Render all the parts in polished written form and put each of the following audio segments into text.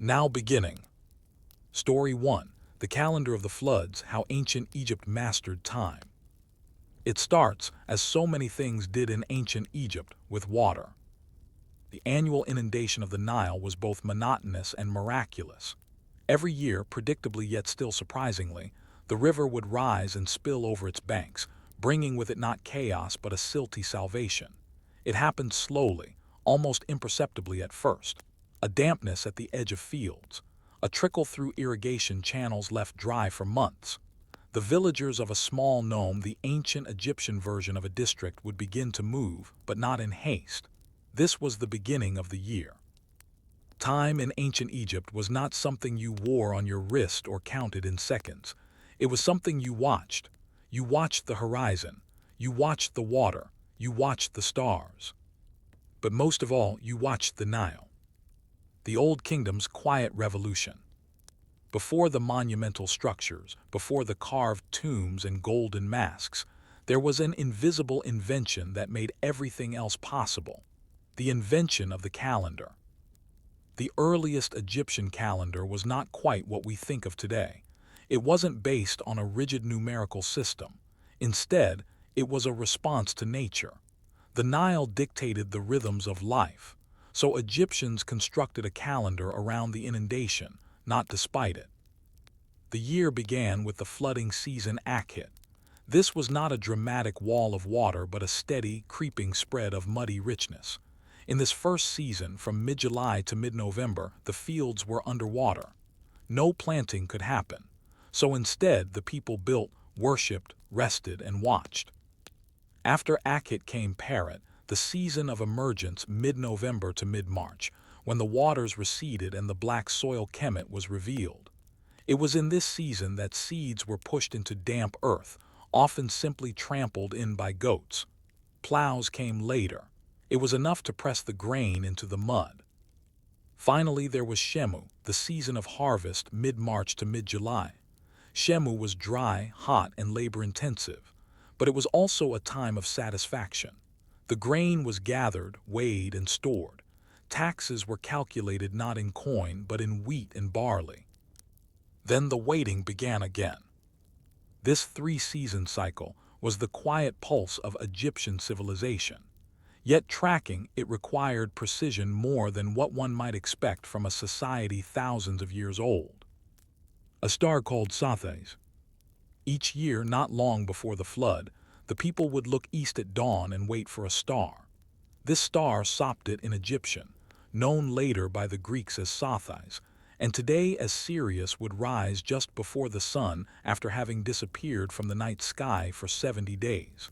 Now beginning. Story 1. The Calendar of the Floods, How Ancient Egypt Mastered Time. It starts, as so many things did in ancient Egypt, with water. The annual inundation of the Nile was both monotonous and miraculous. Every year, predictably yet still surprisingly, the river would rise and spill over its banks, bringing with it not chaos but a silty salvation. It happened slowly, almost imperceptibly at first. A dampness at the edge of fields, a trickle through irrigation channels left dry for months. The villagers of a small nome, the ancient Egyptian version of a district, would begin to move, but not in haste. This was the beginning of the year. Time in ancient Egypt was not something you wore on your wrist or counted in seconds. It was something you watched. You watched the horizon. You watched the water. You watched the stars. But most of all, you watched the Nile. The Old Kingdom's quiet revolution. Before the monumental structures, before the carved tombs and golden masks, there was an invisible invention that made everything else possible. The invention of the calendar. The earliest Egyptian calendar was not quite what we think of today. It wasn't based on a rigid numerical system. Instead, it was a response to nature. The Nile dictated the rhythms of life, so Egyptians constructed a calendar around the inundation, not despite it. The year began with the flooding season Akhit. This was not a dramatic wall of water but a steady, creeping spread of muddy richness. In this first season, from mid-July to mid-November, the fields were underwater. No planting could happen, so instead the people built, worshipped, rested, and watched. After Akhit came Parat, the season of emergence mid-November to mid-March, when the waters receded and the black soil Kemet was revealed. It was in this season that seeds were pushed into damp earth, often simply trampled in by goats. Plows came later. It was enough to press the grain into the mud. Finally, there was Shemu, the season of harvest mid-March to mid-July. Shemu was dry, hot, and labor-intensive, but it was also a time of satisfaction. The grain was gathered, weighed, and stored. Taxes were calculated not in coin but in wheat and barley. Then the waiting began again. This three-season cycle was the quiet pulse of Egyptian civilization. Yet tracking it required precision more than what one might expect from a society thousands of years old. A star called Sothis. Each year, not long before the flood, the people would look east at dawn and wait for a star. This star Sopdet in Egyptian, known later by the Greeks as Sothis, and today as Sirius, would rise just before the sun after having disappeared from the night sky for 70 days.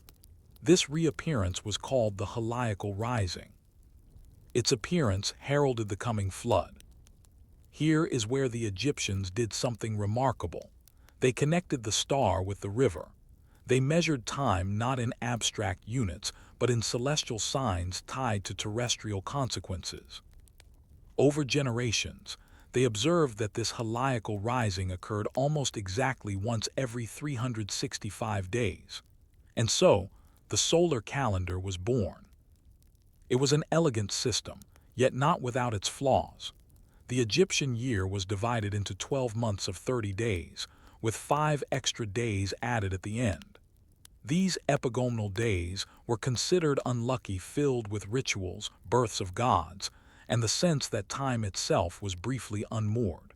This reappearance was called the Heliacal Rising. Its appearance heralded the coming flood. Here is where the Egyptians did something remarkable. They connected the star with the river. They measured time not in abstract units, but in celestial signs tied to terrestrial consequences. Over generations, they observed that this heliacal rising occurred almost exactly once every 365 days. And so, the solar calendar was born. It was an elegant system, yet not without its flaws. The Egyptian year was divided into 12 months of 30 days, with 5 extra days added at the end. These epigomenal days were considered unlucky, filled with rituals, births of gods, and the sense that time itself was briefly unmoored.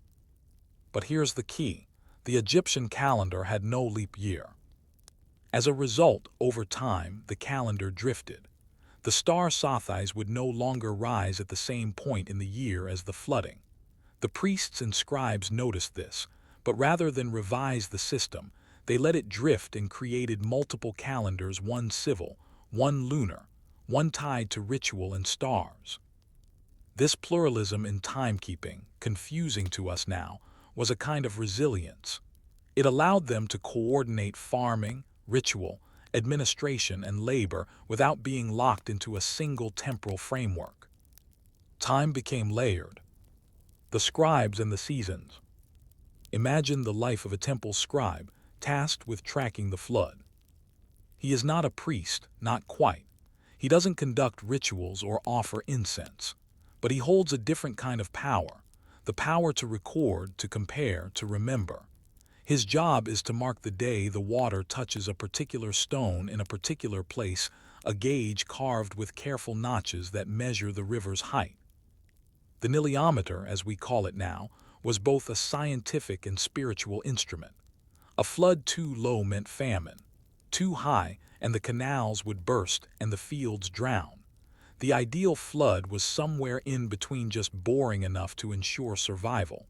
But here's the key: the Egyptian calendar had no leap year. As a result, over time, the calendar drifted. The star Sothis would no longer rise at the same point in the year as the flooding. The priests and scribes noticed this, but rather than revise the system, they let it drift and created multiple calendars, one civil, one lunar, one tied to ritual and stars. This pluralism in timekeeping, confusing to us now, was a kind of resilience. It allowed them to coordinate farming, ritual, administration, and labor without being locked into a single temporal framework. Time became layered. The scribes and the seasons. Imagine the life of a temple scribe, tasked with tracking the flood. He is not a priest, not quite. He doesn't conduct rituals or offer incense. But he holds a different kind of power, the power to record, to compare, to remember. His job is to mark the day the water touches a particular stone in a particular place, a gauge carved with careful notches that measure the river's height. The niliometer, as we call it now, was both a scientific and spiritual instrument. A flood too low meant famine. Too high, and the canals would burst and the fields drown. The ideal flood was somewhere in between, just boring enough to ensure survival.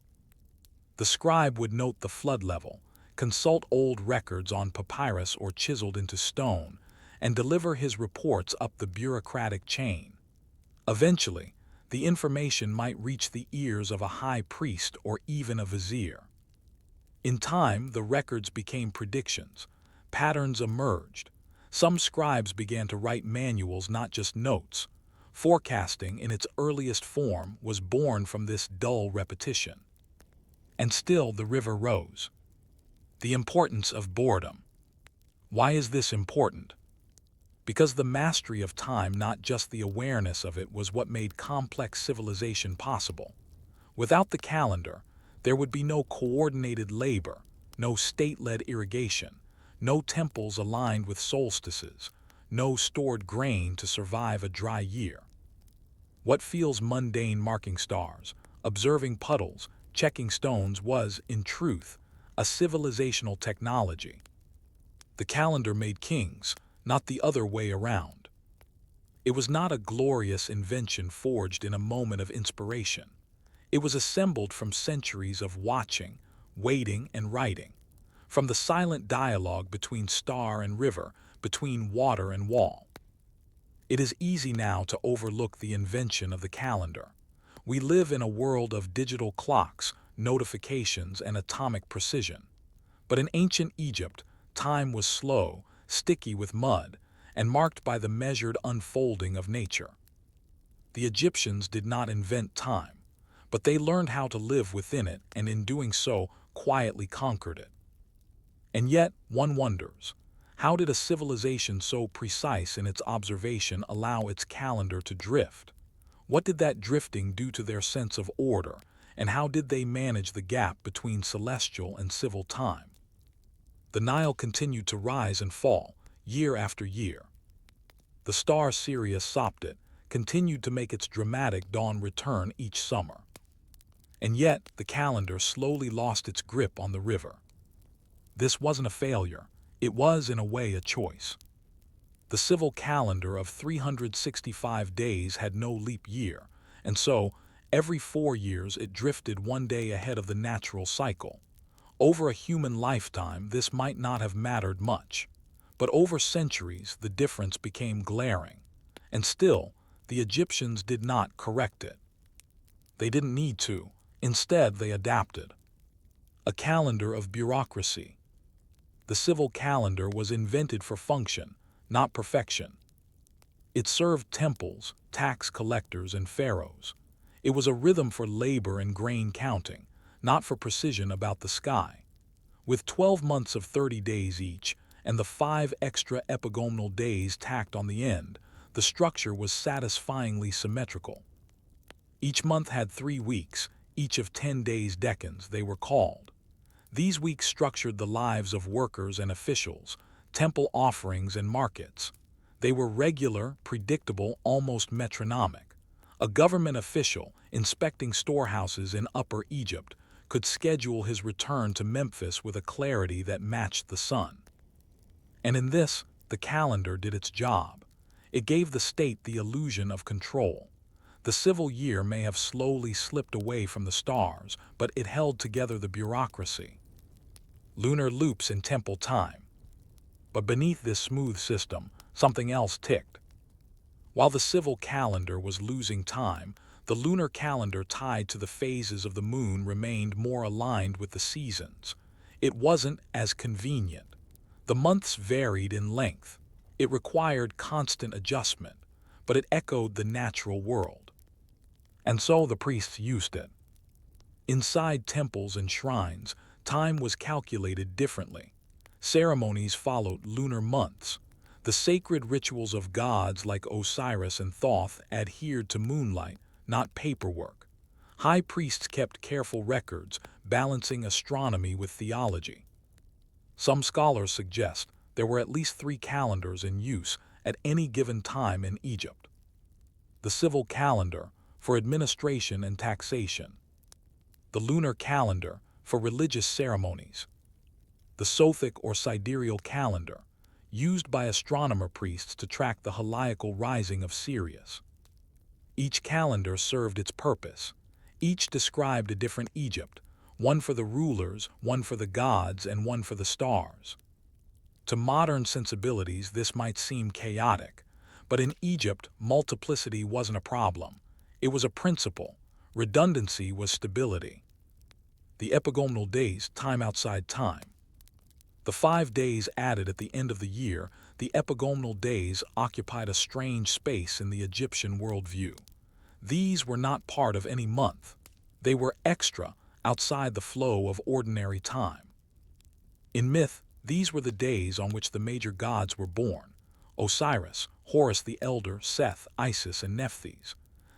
The scribe would note the flood level, consult old records on papyrus or chiseled into stone, and deliver his reports up the bureaucratic chain. Eventually, the information might reach the ears of a high priest or even a vizier. In time, the records became predictions. Patterns emerged. Some scribes began to write manuals, not just notes. Forecasting, in its earliest form, was born from this dull repetition. And still the river rose. The importance of boredom. Why is this important? Because the mastery of time, not just the awareness of it, was what made complex civilization possible. Without the calendar, there would be no coordinated labor, no state-led irrigation, no temples aligned with solstices, no stored grain to survive a dry year. What feels mundane, marking stars, observing puddles, checking stones, was, in truth, a civilizational technology. The calendar made kings, not the other way around. It was not a glorious invention forged in a moment of inspiration. It was assembled from centuries of watching, waiting, and writing, from the silent dialogue between star and river, between water and wall. It is easy now to overlook the invention of the calendar. We live in a world of digital clocks, notifications, and atomic precision. But in ancient Egypt, time was slow, sticky with mud, and marked by the measured unfolding of nature. The Egyptians did not invent time, but they learned how to live within it, and in doing so, quietly conquered it. And yet, one wonders, how did a civilization so precise in its observation allow its calendar to drift? What did that drifting do to their sense of order, and how did they manage the gap between celestial and civil time? The Nile continued to rise and fall, year after year. The star Sirius Sopdet continued to make its dramatic dawn return each summer. And yet, the calendar slowly lost its grip on the river. This wasn't a failure. It was, in a way, a choice. The civil calendar of 365 days had no leap year, and so, every 4 years it drifted one day ahead of the natural cycle. Over a human lifetime, this might not have mattered much. But over centuries, the difference became glaring. And still, the Egyptians did not correct it. They didn't need to. Instead, they adapted. A calendar of bureaucracy. The civil calendar was invented for function, not perfection. It served temples, tax collectors, and pharaohs. It was a rhythm for labor and grain counting, not for precision about the sky. With 12 months of 30 days each, and the 5 extra epigonal days tacked on the end, the structure was satisfyingly symmetrical. Each month had 3 weeks, each of 10 days decans, they were called. These weeks structured the lives of workers and officials, temple offerings and markets. They were regular, predictable, almost metronomic. A government official, inspecting storehouses in Upper Egypt, could schedule his return to Memphis with a clarity that matched the sun. And in this, the calendar did its job. It gave the state the illusion of control. The civil year may have slowly slipped away from the stars, but it held together the bureaucracy. Lunar loops in temple time. But beneath this smooth system, something else ticked. While the civil calendar was losing time, the lunar calendar tied to the phases of the moon remained more aligned with the seasons. It wasn't as convenient. The months varied in length. It required constant adjustment, but it echoed the natural world. And so the priests used it. Inside temples and shrines, time was calculated differently. Ceremonies followed lunar months. The sacred rituals of gods like Osiris and Thoth adhered to moonlight, not paperwork. High priests kept careful records, balancing astronomy with theology. Some scholars suggest there were at least 3 calendars in use at any given time in Egypt. The civil calendar, for administration and taxation. The lunar calendar, for religious ceremonies. The Sothic or sidereal calendar, used by astronomer priests to track the heliacal rising of Sirius. Each calendar served its purpose. Each described a different Egypt, one for the rulers, one for the gods, and one for the stars. To modern sensibilities, this might seem chaotic, but in Egypt, multiplicity wasn't a problem. It was a principle. Redundancy was stability. The epagomenal days, time outside time. The 5 days added at the end of the year, the epagomenal days occupied a strange space in the Egyptian worldview. These were not part of any month. They were extra, outside the flow of ordinary time. In myth, these were the days on which the major gods were born: Osiris, Horus the Elder, Seth, Isis, and Nephthys.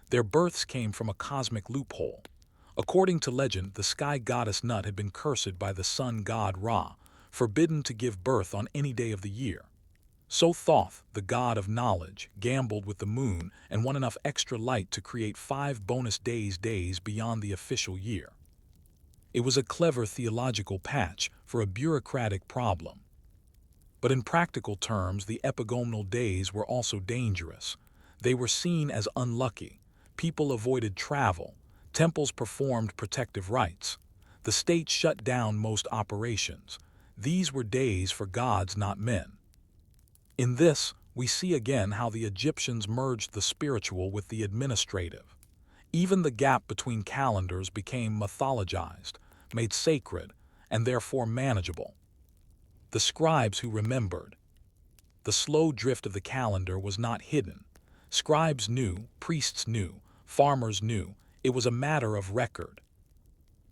Their births came from a cosmic loophole. According to legend, the sky goddess Nut had been cursed by the sun god Ra, forbidden to give birth on any day of the year. So Thoth, the god of knowledge, gambled with the moon and won enough extra light to create 5 bonus days beyond the official year. It was a clever theological patch for a bureaucratic problem. But in practical terms, the epagomenal days were also dangerous. They were seen as unlucky. People avoided travel. Temples performed protective rites. The state shut down most operations. These were days for gods, not men. In this, we see again how the Egyptians merged the spiritual with the administrative. Even the gap between calendars became mythologized, made sacred, and therefore manageable. The scribes who remembered. The slow drift of the calendar was not hidden. Scribes knew, priests knew, farmers knew. It was a matter of record.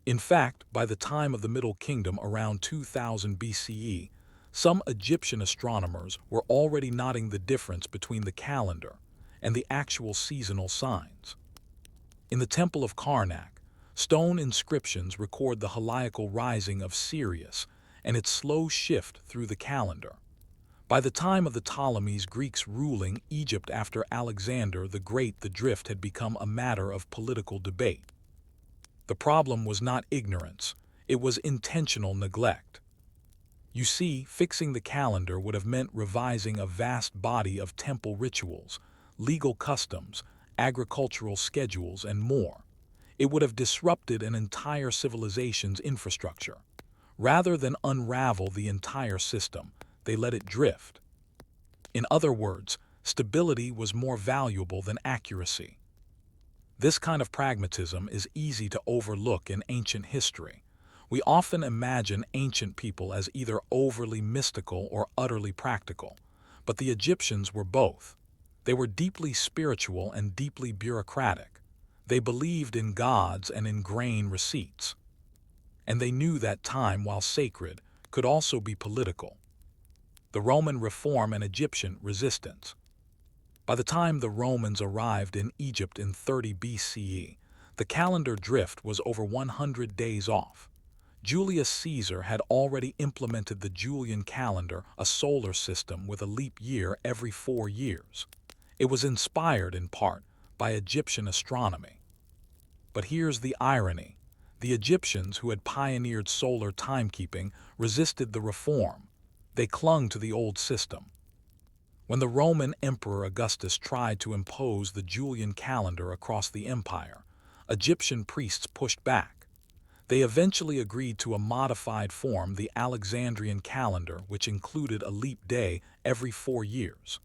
In fact, by the time of the Middle Kingdom around 2000 BCE, some Egyptian astronomers were already noting the difference between the calendar and the actual seasonal signs. In the Temple of Karnak, stone inscriptions record the heliacal rising of Sirius and its slow shift through the calendar. By the time of the Ptolemies, Greeks ruling Egypt after Alexander the Great, the drift had become a matter of political debate. The problem was not ignorance, it was intentional neglect. You see, fixing the calendar would have meant revising a vast body of temple rituals, legal customs, agricultural schedules, and more. It would have disrupted an entire civilization's infrastructure. Rather than unravel the entire system, they let it drift. In other words, stability was more valuable than accuracy. This kind of pragmatism is easy to overlook in ancient history. We often imagine ancient people as either overly mystical or utterly practical, but the Egyptians were both. They were deeply spiritual and deeply bureaucratic. They believed in gods and in grain receipts. And they knew that time, while sacred, could also be political. The Roman reform and Egyptian resistance. By the time the Romans arrived in Egypt in 30 BCE, the calendar drift was over 100 days off. Julius Caesar had already implemented the Julian calendar, a solar system with a leap year every 4 years. It was inspired, in part, by Egyptian astronomy. But here's the irony. The Egyptians, who had pioneered solar timekeeping, resisted the reform. They clung to the old system. When the Roman Emperor Augustus tried to impose the Julian calendar across the empire, Egyptian priests pushed back. They eventually agreed to a modified form, the Alexandrian calendar, which included a leap day every 4 years.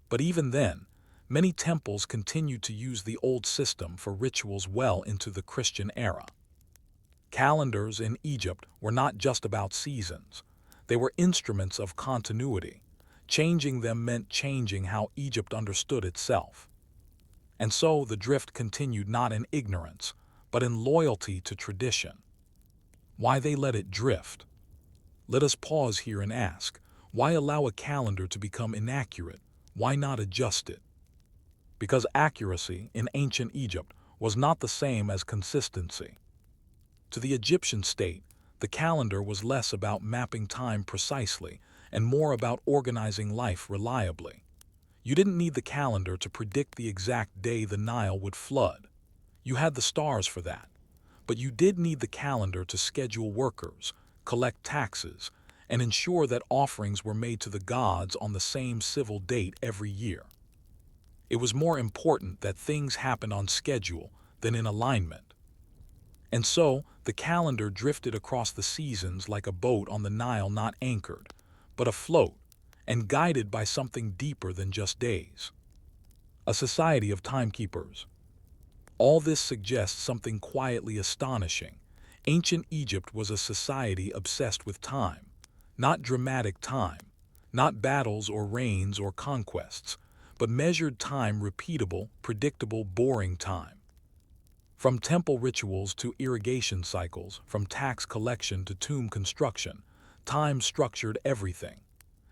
But even then, many temples continued to use the old system for rituals well into the Christian era. Calendars in Egypt were not just about seasons. They were instruments of continuity. Changing them meant changing how Egypt understood itself. And so the drift continued, not in ignorance, but in loyalty to tradition. Why they let it drift? Let us pause here and ask, why allow a calendar to become inaccurate? Why not adjust it? Because accuracy in ancient Egypt was not the same as consistency. To the Egyptian state, the calendar was less about mapping time precisely and more about organizing life reliably. You didn't need the calendar to predict the exact day the Nile would flood. You had the stars for that. But you did need the calendar to schedule workers, collect taxes, and ensure that offerings were made to the gods on the same civil date every year. It was more important that things happened on schedule than in alignment. And so, the calendar drifted across the seasons like a boat on the Nile, not anchored, but afloat, and guided by something deeper than just days. A society of timekeepers. All this suggests something quietly astonishing. Ancient Egypt was a society obsessed with time, not dramatic time, not battles or reigns or conquests, but measured time, repeatable, predictable, boring time. From temple rituals to irrigation cycles, from tax collection to tomb construction, time structured everything.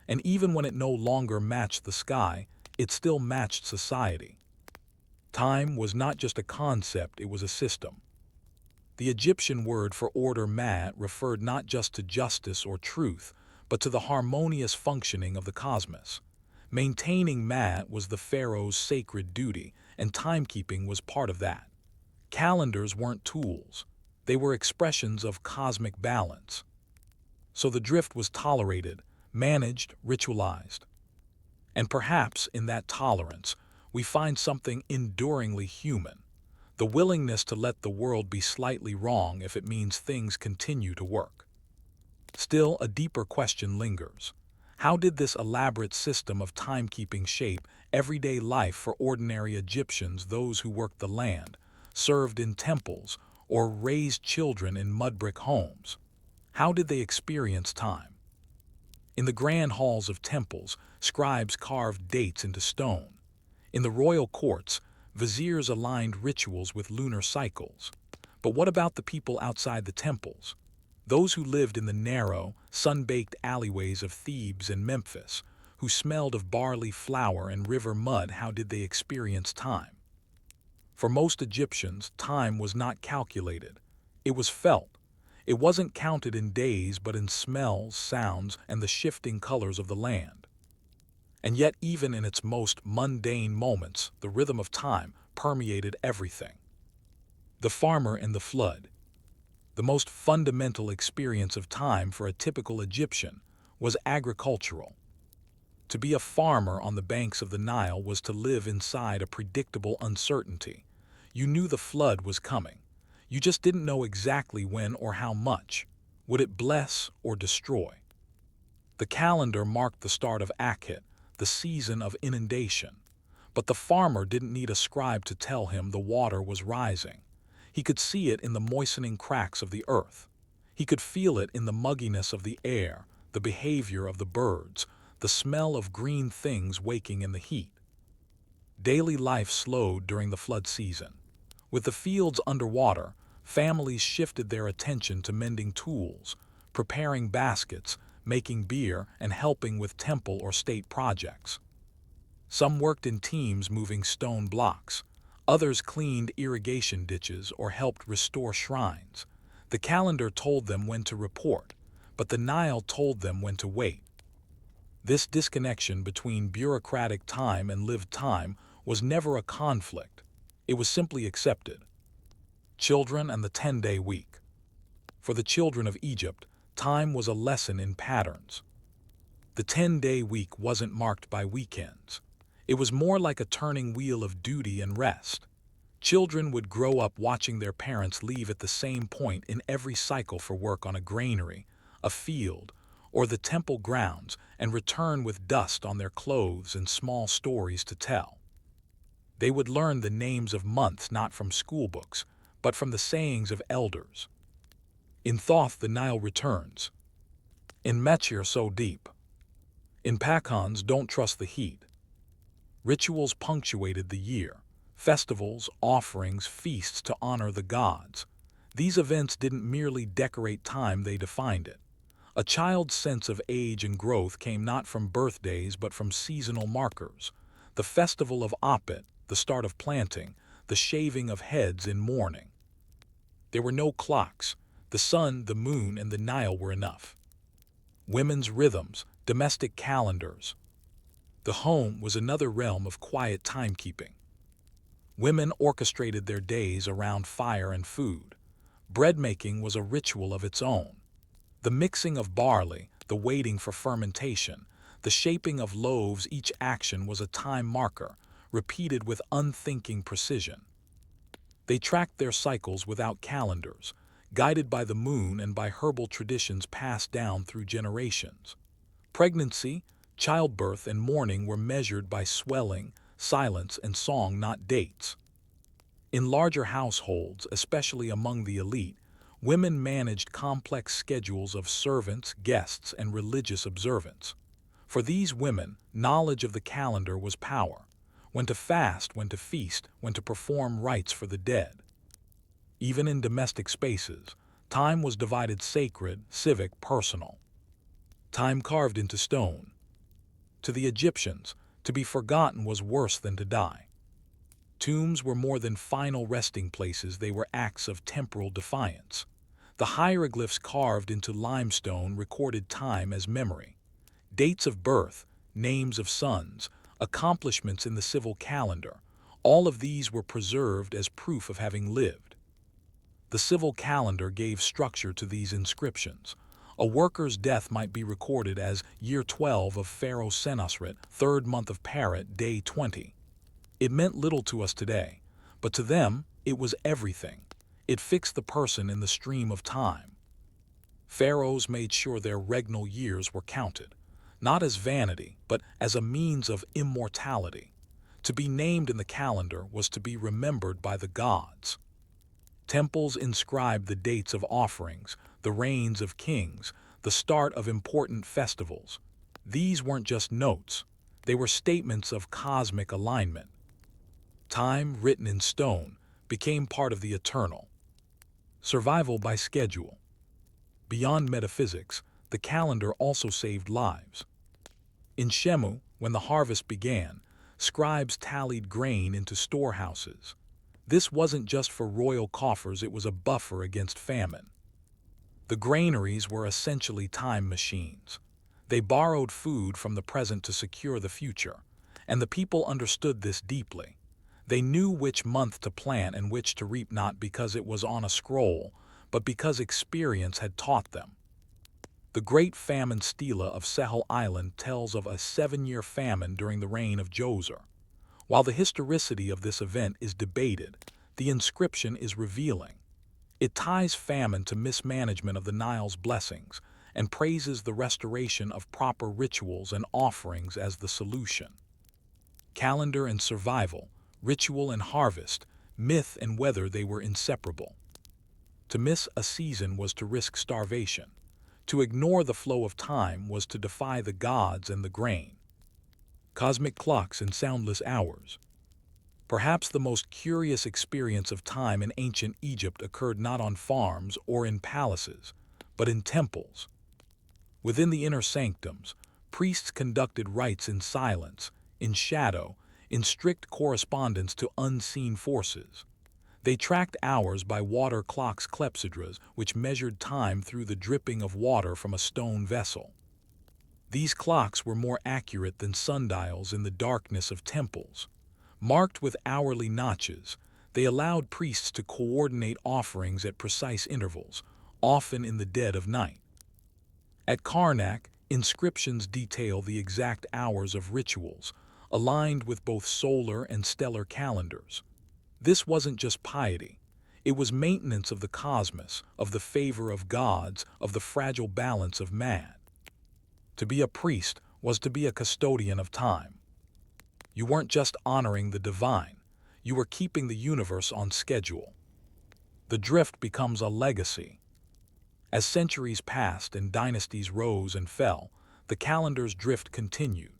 And even when it no longer matched the sky, it still matched society. Time was not just a concept, it was a system. The Egyptian word for order, ma'at, referred not just to justice or truth, but to the harmonious functioning of the cosmos. Maintaining ma'at was the pharaoh's sacred duty, and timekeeping was part of that. Calendars weren't tools. They were expressions of cosmic balance. So the drift was tolerated, managed, ritualized. And perhaps in that tolerance, we find something enduringly human, the willingness to let the world be slightly wrong if it means things continue to work. Still, a deeper question lingers. How did this elaborate system of timekeeping shape everyday life for ordinary Egyptians, those who worked the land, served in temples, or raised children in mud-brick homes? How did they experience time? In the grand halls of temples, scribes carved dates into stone. In the royal courts, viziers aligned rituals with lunar cycles. But what about the people outside the temples? Those who lived in the narrow, sun-baked alleyways of Thebes and Memphis, who smelled of barley flour and river mud, how did they experience time? For most Egyptians, time was not calculated. It was felt. It wasn't counted in days, but in smells, sounds, and the shifting colors of the land. And yet, even in its most mundane moments, the rhythm of time permeated everything. The farmer and the flood. The most fundamental experience of time for a typical Egyptian was agricultural. To be a farmer on the banks of the Nile was to live inside a predictable uncertainty. You knew the flood was coming. You just didn't know exactly when or how much. Would it bless or destroy? The calendar marked the start of Akhet, the season of inundation. But the farmer didn't need a scribe to tell him the water was rising. He could see it in the moistening cracks of the earth. He could feel it in the mugginess of the air, the behavior of the birds, the smell of green things waking in the heat. Daily life slowed during the flood season. With the fields underwater, families shifted their attention to mending tools, preparing baskets, making beer, and helping with temple or state projects. Some worked in teams moving stone blocks. Others cleaned irrigation ditches or helped restore shrines. The calendar told them when to report, but the Nile told them when to wait. This disconnection between bureaucratic time and lived time was never a conflict. It was simply accepted. Children and the 10-day week. For the children of Egypt, time was a lesson in patterns. The 10-day week wasn't marked by weekends. It was more like a turning wheel of duty and rest. Children would grow up watching their parents leave at the same point in every cycle for work on a granary, a field, or the temple grounds, and return with dust on their clothes and small stories to tell. They would learn the names of months not from school books, but from the sayings of elders. In Thoth the Nile returns. In Mechir so deep. In Pakans don't trust the heat. Rituals punctuated the year. Festivals, offerings, feasts to honor the gods. These events didn't merely decorate time, they defined it. A child's sense of age and growth came not from birthdays but from seasonal markers. The festival of Apet, the start of planting, the shaving of heads in mourning. There were no clocks. The sun, the moon, and the Nile were enough. Women's rhythms, domestic calendars. The home was another realm of quiet timekeeping. Women orchestrated their days around fire and food. Bread making was a ritual of its own. The mixing of barley, the waiting for fermentation, the shaping of loaves, each action was a time marker, repeated with unthinking precision. They tracked their cycles without calendars, guided by the moon and by herbal traditions passed down through generations. Pregnancy, childbirth, and mourning were measured by swelling, silence, and song, not dates. In larger households, especially among the elite, women managed complex schedules of servants, guests, and religious observance. For these women, knowledge of the calendar was power: when to fast, when to feast, when to perform rites for the dead. Even in domestic spaces, time was divided: sacred, civic, personal. Time carved into stone. To the Egyptians, to be forgotten was worse than to die. Tombs were more than final resting places, they were acts of temporal defiance. The hieroglyphs carved into limestone recorded time as memory. Dates of birth, names of sons, accomplishments in the civil calendar, all of these were preserved as proof of having lived. The civil calendar gave structure to these inscriptions. A worker's death might be recorded as year 12 of Pharaoh Senusret, third month of Paret, day 20. It meant little to us today, but to them it was everything. It fixed the person in the stream of time. Pharaohs made sure their regnal years were counted, not as vanity, but as a means of immortality. To be named in the calendar was to be remembered by the gods. Temples inscribed the dates of offerings, the reigns of kings, the start of important festivals. These weren't just notes, they were statements of cosmic alignment. Time, written in stone, became part of the eternal. Survival by schedule. Beyond metaphysics, the calendar also saved lives. In Shemu, when the harvest began, scribes tallied grain into storehouses. This wasn't just for royal coffers, it was a buffer against famine. The granaries were essentially time machines. They borrowed food from the present to secure the future, and the people understood this deeply. They knew which month to plant and which to reap, not because it was on a scroll, but because experience had taught them. The Great Famine Stela of Sehel Island tells of a 7-year famine during the reign of Djoser. While the historicity of this event is debated, the inscription is revealing. It ties famine to mismanagement of the Nile's blessings and praises the restoration of proper rituals and offerings as the solution. Calendar and survival, ritual and harvest, myth and weather, they were inseparable. To miss a season was to risk starvation. To ignore the flow of time was to defy the gods and the grain. Cosmic clocks and soundless hours. Perhaps the most curious experience of time in ancient Egypt occurred not on farms or in palaces, but in temples. Within the inner sanctums, priests conducted rites in silence, in shadow, in strict correspondence to unseen forces. They tracked hours by water clocks, clepsydras, which measured time through the dripping of water from a stone vessel. These clocks were more accurate than sundials in the darkness of temples. Marked with hourly notches, they allowed priests to coordinate offerings at precise intervals, often in the dead of night. At Karnak, inscriptions detail the exact hours of rituals, aligned with both solar and stellar calendars. This wasn't just piety. It was maintenance of the cosmos, of the favor of gods, of the fragile balance of man. To be a priest was to be a custodian of time. You weren't just honoring the divine, you were keeping the universe on schedule. The drift becomes a legacy. As centuries passed and dynasties rose and fell, the calendar's drift continued.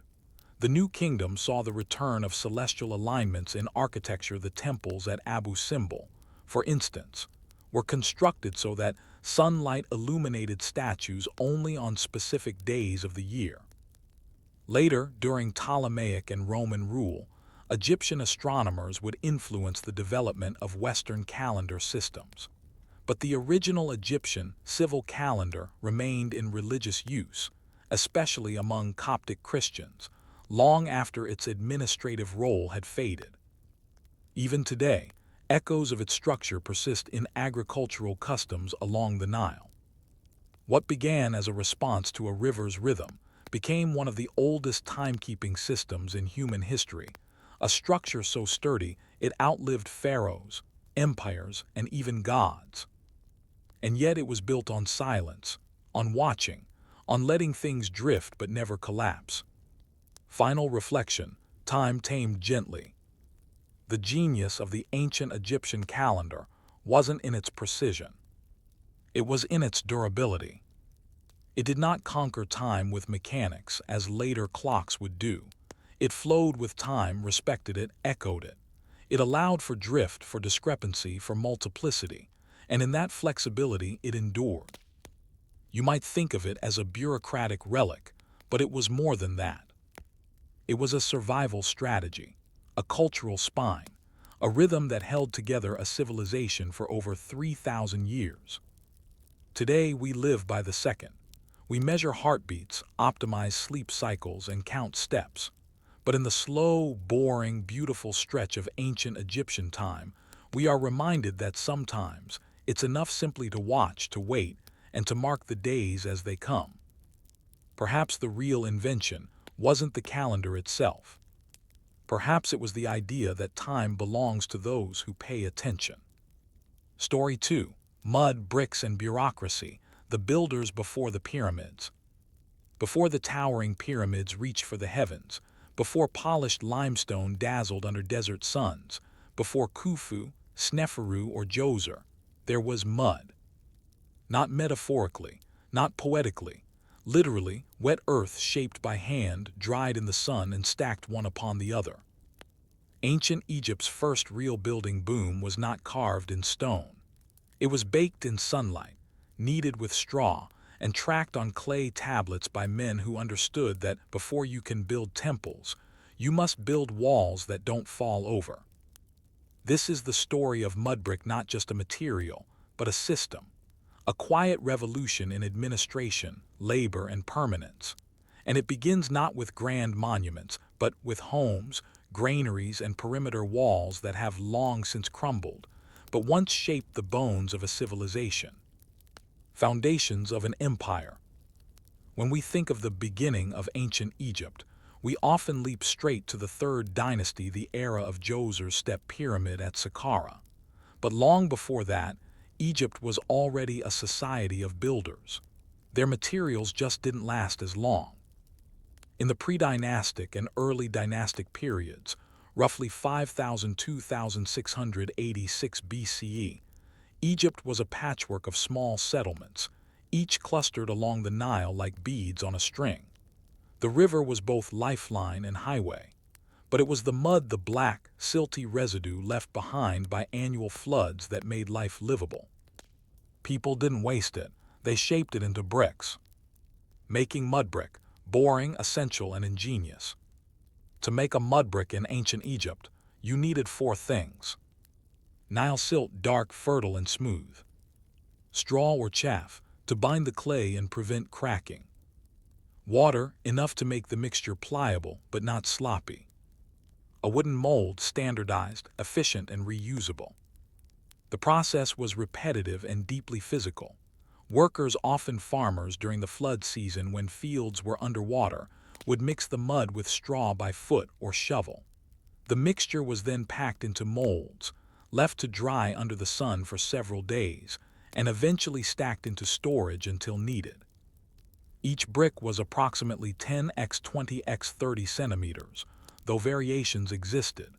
The New Kingdom saw the return of celestial alignments in architecture. The temples at Abu Simbel, for instance, were constructed so that sunlight illuminated statues only on specific days of the year. Later, during Ptolemaic and Roman rule, Egyptian astronomers would influence the development of Western calendar systems. But the original Egyptian civil calendar remained in religious use, especially among Coptic Christians, long after its administrative role had faded. Even today, echoes of its structure persist in agricultural customs along the Nile. What began as a response to a river's rhythm became one of the oldest timekeeping systems in human history, a structure so sturdy it outlived pharaohs, empires, and even gods. And yet it was built on silence, on watching, on letting things drift but never collapse. Final reflection, time tamed gently. The genius of the ancient Egyptian calendar wasn't in its precision. It was in its durability. It did not conquer time with mechanics as later clocks would do. It flowed with time, respected it, echoed it. It allowed for drift, for discrepancy, for multiplicity, and in that flexibility it endured. You might think of it as a bureaucratic relic, but it was more than that. It was a survival strategy, a cultural spine, a rhythm that held together a civilization for over 3,000 years. Today we live by the second. We measure heartbeats, optimize sleep cycles, and count steps. But in the slow, boring, beautiful stretch of ancient Egyptian time, we are reminded that sometimes it's enough simply to watch, to wait, and to mark the days as they come. Perhaps the real invention wasn't the calendar itself. Perhaps it was the idea that time belongs to those who pay attention. Story 2. Mud, Bricks, and Bureaucracy, the builders before the pyramids. Before the towering pyramids reached for the heavens, before polished limestone dazzled under desert suns, before Khufu, Sneferu, or Djoser, there was mud. Not metaphorically, not poetically, literally, wet earth shaped by hand, dried in the sun and stacked one upon the other. Ancient Egypt's first real building boom was not carved in stone. It was baked in sunlight, kneaded with straw, and tracked on clay tablets by men who understood that before you can build temples, you must build walls that don't fall over. This is the story of mudbrick, not just a material, but a system, a quiet revolution in administration, labor, and permanence. And it begins not with grand monuments, but with homes, granaries, and perimeter walls that have long since crumbled, but once shaped the bones of a civilization. Foundations of an empire. When we think of the beginning of ancient Egypt, we often leap straight to the third dynasty, the era of Djoser's step pyramid at Saqqara. But long before that, Egypt was already a society of builders. Their materials just didn't last as long. In the pre-dynastic and early dynastic periods, roughly 5,000 to 2,686 BCE, Egypt was a patchwork of small settlements, each clustered along the Nile like beads on a string. The river was both lifeline and highway, but it was the mud, the black, silty residue left behind by annual floods that made life livable. People didn't waste it, they shaped it into bricks. Making mudbrick, boring, essential, and ingenious. To make a mudbrick in ancient Egypt, you needed 4 things. Nile silt, dark, fertile, and smooth. Straw or chaff, to bind the clay and prevent cracking. Water, enough to make the mixture pliable but not sloppy. A wooden mold, standardized, efficient, and reusable. The process was repetitive and deeply physical. Workers, often farmers during the flood season when fields were underwater, would mix the mud with straw by foot or shovel. The mixture was then packed into molds, left to dry under the sun for several days, and eventually stacked into storage until needed. Each brick was approximately 10 x 20 x 30 centimeters, though variations existed.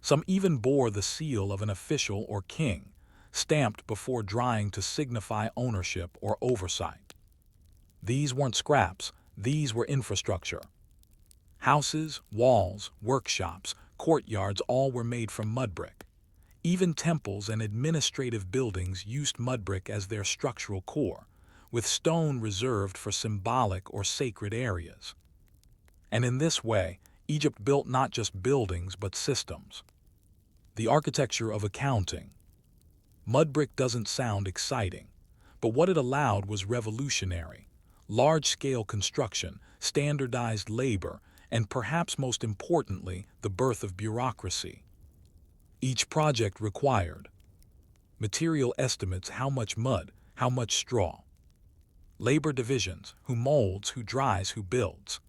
Some even bore the seal of an official or king, stamped before drying to signify ownership or oversight. These weren't scraps, these were infrastructure. Houses, walls, workshops, courtyards, all were made from mudbrick. Even temples and administrative buildings used mudbrick as their structural core, with stone reserved for symbolic or sacred areas. And in this way, Egypt built not just buildings but systems. The architecture of accounting. Mud brick doesn't sound exciting, but what it allowed was revolutionary. Large-scale construction, standardized labor, and perhaps most importantly, the birth of bureaucracy. Each project required material estimates: how much mud, how much straw. Labor divisions: who molds, who dries, who builds.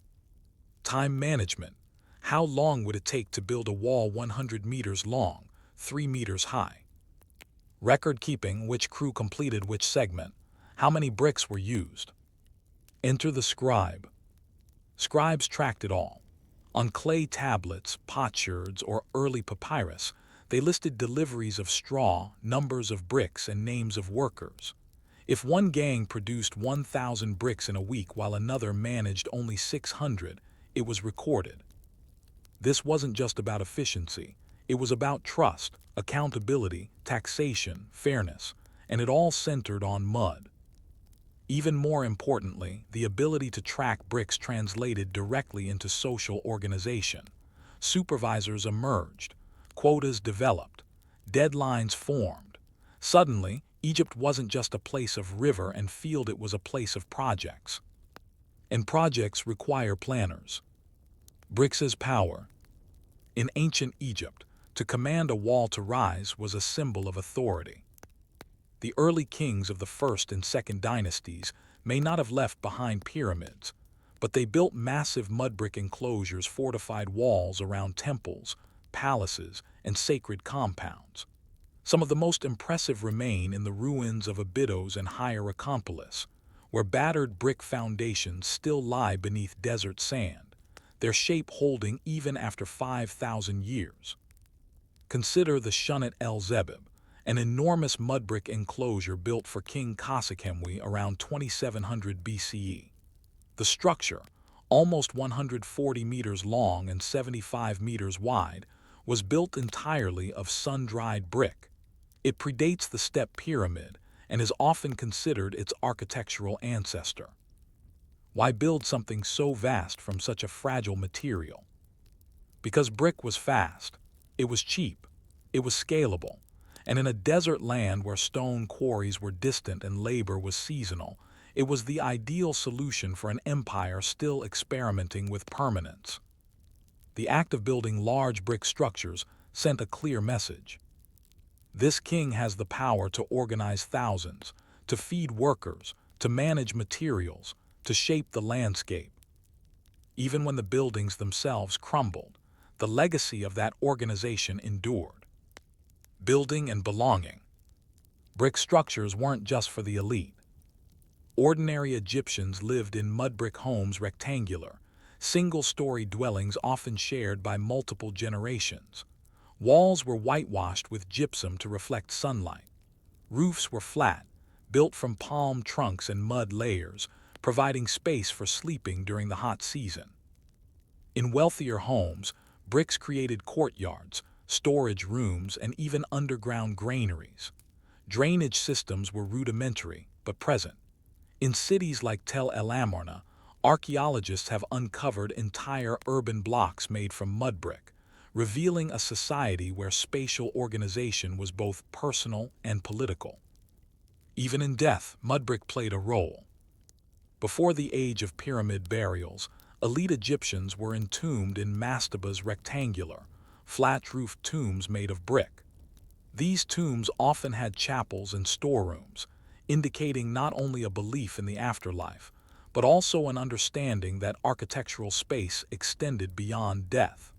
Time management: how long would it take to build a wall 100 meters long, 3 meters high? Record keeping: which crew completed which segment, how many bricks were used. Enter the scribe. Scribes tracked it all. On clay tablets, potsherds, or early papyrus, they listed deliveries of straw, numbers of bricks, and names of workers. If one gang produced 1,000 bricks in a week while another managed only 600, it was recorded. This wasn't just about efficiency, it was about trust, accountability, taxation, fairness, and it all centered on mud. Even more importantly, the ability to track bricks translated directly into social organization. Supervisors emerged, quotas developed, deadlines formed. Suddenly, Egypt wasn't just a place of river and field, it was a place of projects. And projects require planners. Bricks as power. In ancient Egypt, to command a wall to rise was a symbol of authority. The early kings of the first and second dynasties may not have left behind pyramids, but they built massive mud brick enclosures, fortified walls around temples, palaces, and sacred compounds. Some of the most impressive remain in the ruins of Abydos and Hierakonpolis, where battered brick foundations still lie beneath desert sand, their shape holding even after 5,000 years. Consider the Shunnat el-Zebib, an enormous mud brick enclosure built for King Khosrow around 2700 BCE. The structure, almost 140 meters long and 75 meters wide, was built entirely of sun-dried brick. It predates the step pyramid and is often considered its architectural ancestor. Why build something so vast from such a fragile material? Because brick was fast, it was cheap, it was scalable, and in a desert land where stone quarries were distant and labor was seasonal, it was the ideal solution for an empire still experimenting with permanence. The act of building large brick structures sent a clear message. This king has the power to organize thousands, to feed workers, to manage materials, to shape the landscape. Even when the buildings themselves crumbled, the legacy of that organization endured. Building and belonging. Brick structures weren't just for the elite. Ordinary Egyptians lived in mud brick homes, rectangular, single-story dwellings often shared by multiple generations. Walls were whitewashed with gypsum to reflect sunlight. Roofs were flat, built from palm trunks and mud layers, providing space for sleeping during the hot season. In wealthier homes, bricks created courtyards, storage rooms, and even underground granaries. Drainage systems were rudimentary, but present. In cities like Tel El Amarna, archaeologists have uncovered entire urban blocks made from mud brick, revealing a society where spatial organization was both personal and political. Even in death, mud brick played a role. Before the age of pyramid burials, elite Egyptians were entombed in mastabas, rectangular, flat-roofed tombs made of brick. These tombs often had chapels and storerooms, indicating not only a belief in the afterlife, but also an understanding that architectural space extended beyond death.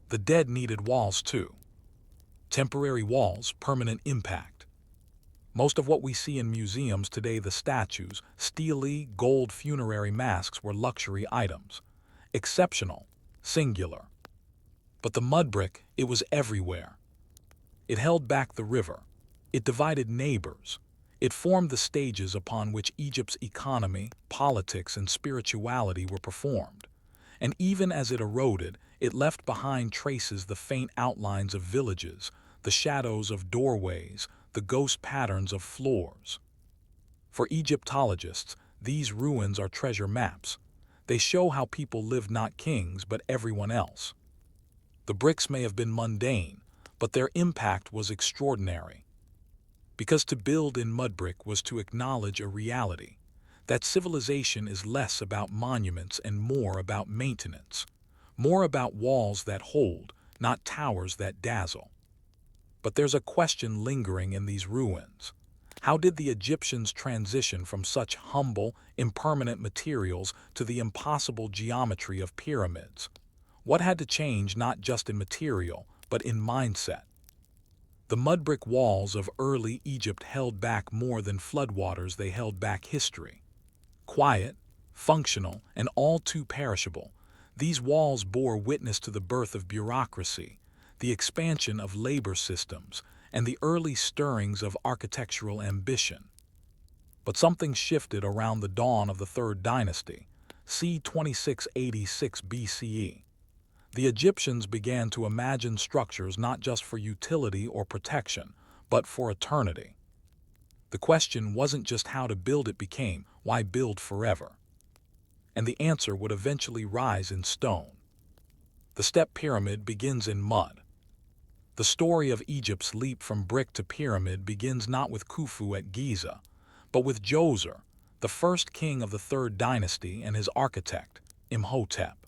The dead needed walls too. Temporary walls, permanent impact. Most of what we see in museums today, the statues, steely, gold funerary masks, were luxury items. Exceptional, singular. But the mud brick, it was everywhere. It held back the river. It divided neighbors. It formed the stages upon which Egypt's economy, politics, and spirituality were performed. And even as it eroded, it left behind traces: the faint outlines of villages, the shadows of doorways, the ghost patterns of floors. For Egyptologists, these ruins are treasure maps. They show how people lived, not kings, but everyone else. The bricks may have been mundane, but their impact was extraordinary. Because to build in mud brick was to acknowledge a reality, that civilization is less about monuments and more about maintenance, more about walls that hold, not towers that dazzle. But there's a question lingering in these ruins. How did the Egyptians transition from such humble, impermanent materials to the impossible geometry of pyramids? What had to change not just in material, but in mindset? The mud brick walls of early Egypt held back more than floodwaters, they held back history. Quiet, functional, and all too perishable, these walls bore witness to the birth of bureaucracy, the expansion of labor systems, and the early stirrings of architectural ambition. But something shifted around the dawn of the Third Dynasty, c. 2686 BCE. The Egyptians began to imagine structures not just for utility or protection, but for eternity. The question wasn't just how to build, it became, why build forever? And the answer would eventually rise in stone. The step pyramid begins in mud. The story of Egypt's leap from brick to pyramid begins not with Khufu at Giza, but with Djoser, the first king of the Third Dynasty, and his architect, Imhotep.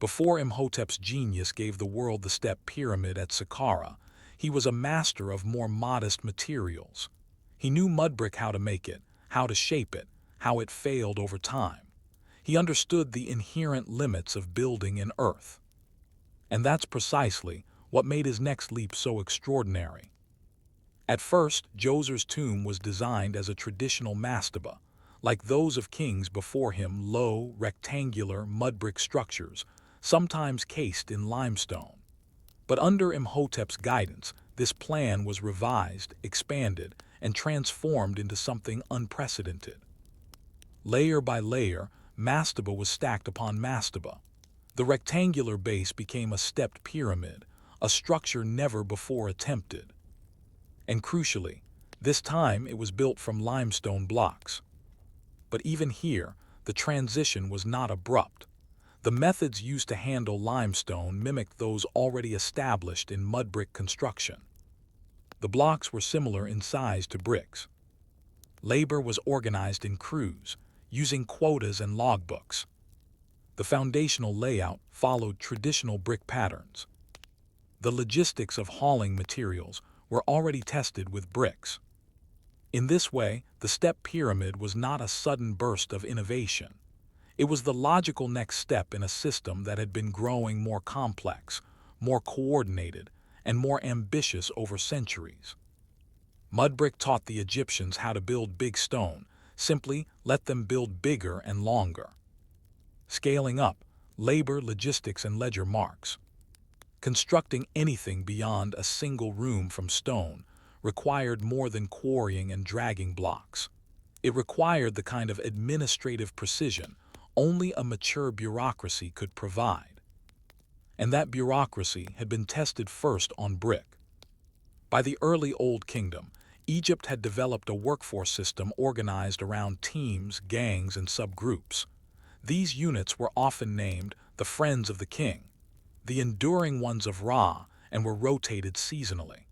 Before Imhotep's genius gave the world the step pyramid at Saqqara, he was a master of more modest materials. He knew mud brick, how to make it, how to shape it, how it failed over time. He understood the inherent limits of building in earth. And that's precisely what made his next leap so extraordinary. At first, Djoser's tomb was designed as a traditional mastaba, like those of kings before him, low, rectangular mud brick structures, sometimes cased in limestone. But under Imhotep's guidance, this plan was revised, expanded, and transformed into something unprecedented. Layer by layer, mastaba was stacked upon mastaba. The rectangular base became a stepped pyramid, a structure never before attempted. And crucially, this time it was built from limestone blocks. But even here, the transition was not abrupt. The methods used to handle limestone mimicked those already established in mud brick construction. The blocks were similar in size to bricks. Labor was organized in crews, using quotas and logbooks. The foundational layout followed traditional brick patterns. The logistics of hauling materials were already tested with bricks. In this way, the step pyramid was not a sudden burst of innovation. It was the logical next step in a system that had been growing more complex, more coordinated, and more ambitious over centuries. Mud brick taught the Egyptians how to build big stone, simply let them build bigger and longer. Scaling up, labor, logistics, and ledger marks. Constructing anything beyond a single room from stone required more than quarrying and dragging blocks. It required the kind of administrative precision only a mature bureaucracy could provide. And that bureaucracy had been tested first on brick. By the early Old Kingdom, Egypt had developed a workforce system organized around teams, gangs, and subgroups. These units were often named the Friends of the King, the enduring ones of Ra, and were rotated seasonally.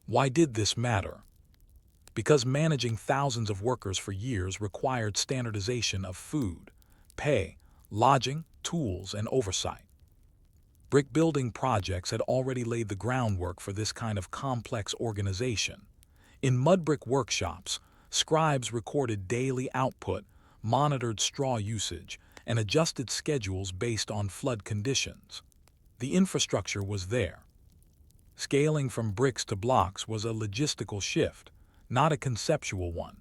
Why did this matter? Because managing thousands of workers for years required standardization of food, pay, lodging, tools, and oversight. Brick building projects had already laid the groundwork for this kind of complex organization. In mud brick workshops, scribes recorded daily output, monitored straw usage, and adjusted schedules based on flood conditions. The infrastructure was there. Scaling from bricks to blocks was a logistical shift, not a conceptual one.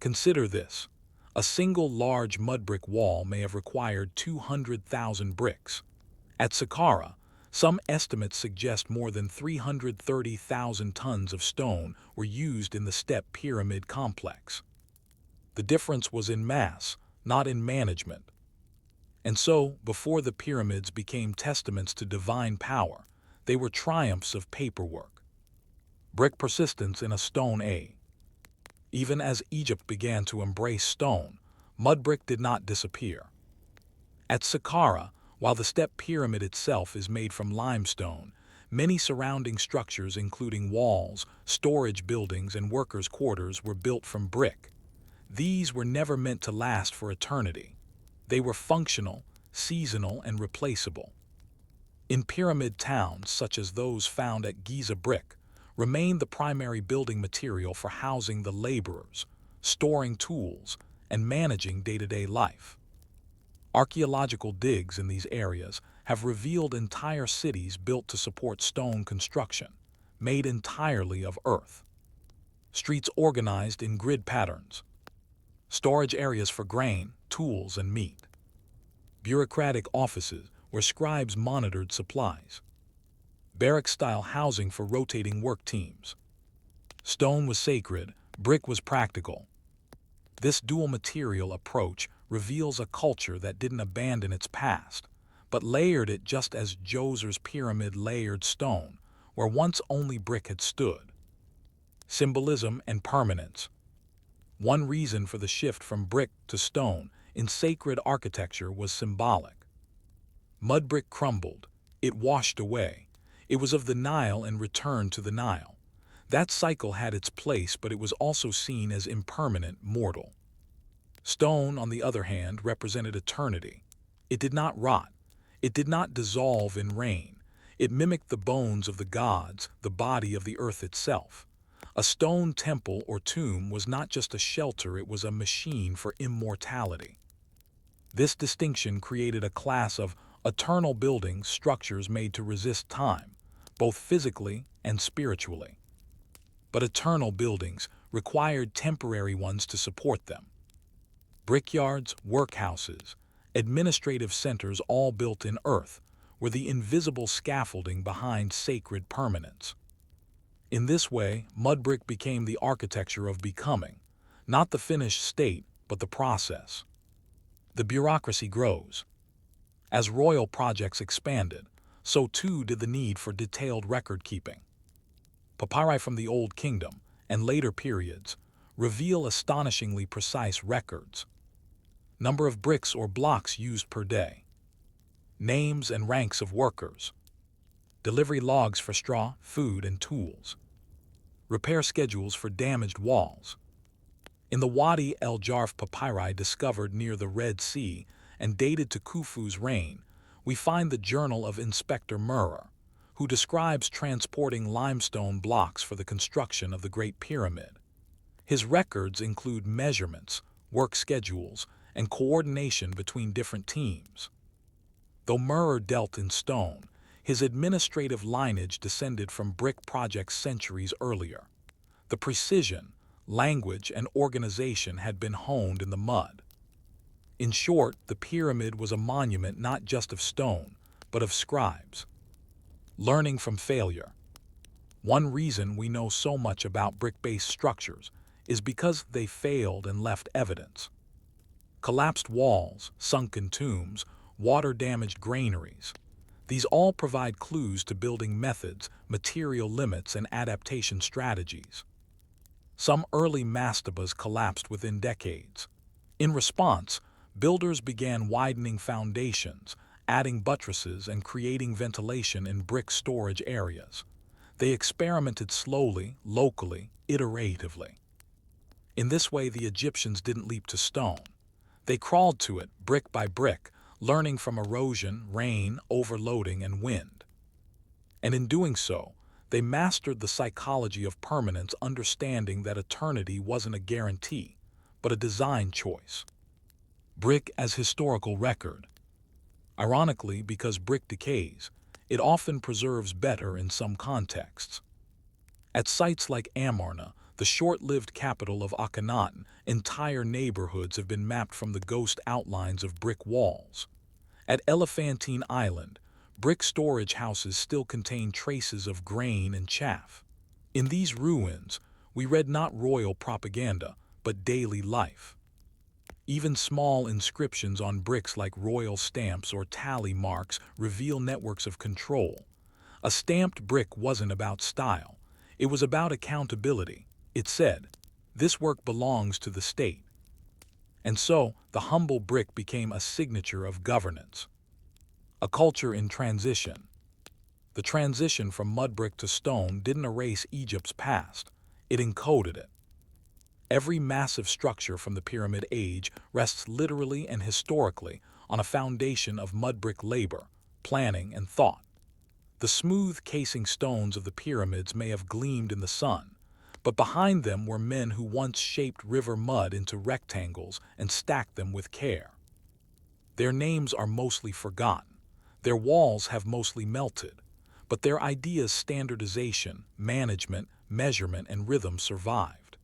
Consider this. A single large mud brick wall may have required 200,000 bricks. At Saqqara, some estimates suggest more than 330,000 tons of stone were used in the step pyramid complex. The difference was in mass, not in management. And so, before the pyramids became testaments to divine power, they were triumphs of paperwork. Brick persistence in a stone age. Even as Egypt began to embrace stone, Mud brick did not disappear. At Saqqara, while the step pyramid itself is made from limestone, many surrounding structures including walls, storage buildings, and workers' quarters were built from brick. These were never meant to last for eternity. They were functional, seasonal, and replaceable. In pyramid towns, such as those found at Giza, brick remained the primary building material for housing the laborers, storing tools, and managing day-to-day life. Archaeological digs in these areas have revealed entire cities built to support stone construction, made entirely of earth. Streets organized in grid patterns. Storage areas for grain, tools, and meat. Bureaucratic offices where scribes monitored supplies. Barrack-style housing for rotating work teams. Stone was sacred, brick was practical. This dual material approach reveals a culture that didn't abandon its past, but layered it just as Djoser's pyramid layered stone, where once only brick had stood. Symbolism and permanence. One reason for the shift from brick to stone in sacred architecture was symbolic. Mud brick crumbled, it washed away. It was of the Nile and returned to the Nile. That cycle had its place, but it was also seen as impermanent, mortal. Stone, on the other hand, represented eternity. It did not rot. It did not dissolve in rain. It mimicked the bones of the gods, the body of the earth itself. A stone temple or tomb was not just a shelter, it was a machine for immortality. This distinction created a class of eternal buildings, structures made to resist time, both physically and spiritually. But eternal buildings required temporary ones to support them. Brickyards, workhouses, administrative centers, all built in earth, were the invisible scaffolding behind sacred permanence. In this way, mud brick became the architecture of becoming, not the finished state, but the process. The bureaucracy grows. As royal projects expanded, so too did the need for detailed record-keeping. Papyri from the Old Kingdom and later periods reveal astonishingly precise records. Number of bricks or blocks used per day. Names and ranks of workers. Delivery logs for straw, food, and tools. Repair schedules for damaged walls. In the Wadi el-Jarf papyri discovered near the Red Sea and dated to Khufu's reign, we find the journal of Inspector Murrer, who describes transporting limestone blocks for the construction of the Great Pyramid. His records include measurements, work schedules, and coordination between different teams. Though Murrer dealt in stone, his administrative lineage descended from brick projects centuries earlier. The precision, language, and organization had been honed in the mud. In short, the pyramid was a monument not just of stone, but of scribes. Learning from failure. One reason we know so much about brick-based structures is because they failed and left evidence. Collapsed walls, sunken tombs, water-damaged granaries. These all provide clues to building methods, material limits, and adaptation strategies. Some early mastabas collapsed within decades. In response, builders began widening foundations, adding buttresses, and creating ventilation in brick storage areas. They experimented slowly, locally, iteratively. In this way, the Egyptians didn't leap to stone. They crawled to it, brick by brick, learning from erosion, rain, overloading, and wind. And in doing so, they mastered the psychology of permanence, understanding that eternity wasn't a guarantee, but a design choice. Brick as historical record. Ironically, because brick decays, it often preserves better in some contexts. At sites like Amarna, the short-lived capital of Akhenaten, entire neighborhoods have been mapped from the ghost outlines of brick walls. At Elephantine Island, brick storage houses still contain traces of grain and chaff. In these ruins, we read not royal propaganda, but daily life. Even small inscriptions on bricks like royal stamps or tally marks reveal networks of control. A stamped brick wasn't about style. It was about accountability. It said, "This work belongs to the state." And so, the humble brick became a signature of governance. A culture in transition. The transition from mud brick to stone didn't erase Egypt's past, it encoded it. Every massive structure from the Pyramid Age rests literally and historically on a foundation of mud brick labor, planning, and thought. The smooth casing stones of the pyramids may have gleamed in the sun, but behind them were men who once shaped river mud into rectangles and stacked them with care. Their names are mostly forgotten, their walls have mostly melted, but their ideas standardization, management, measurement, and rhythm survived.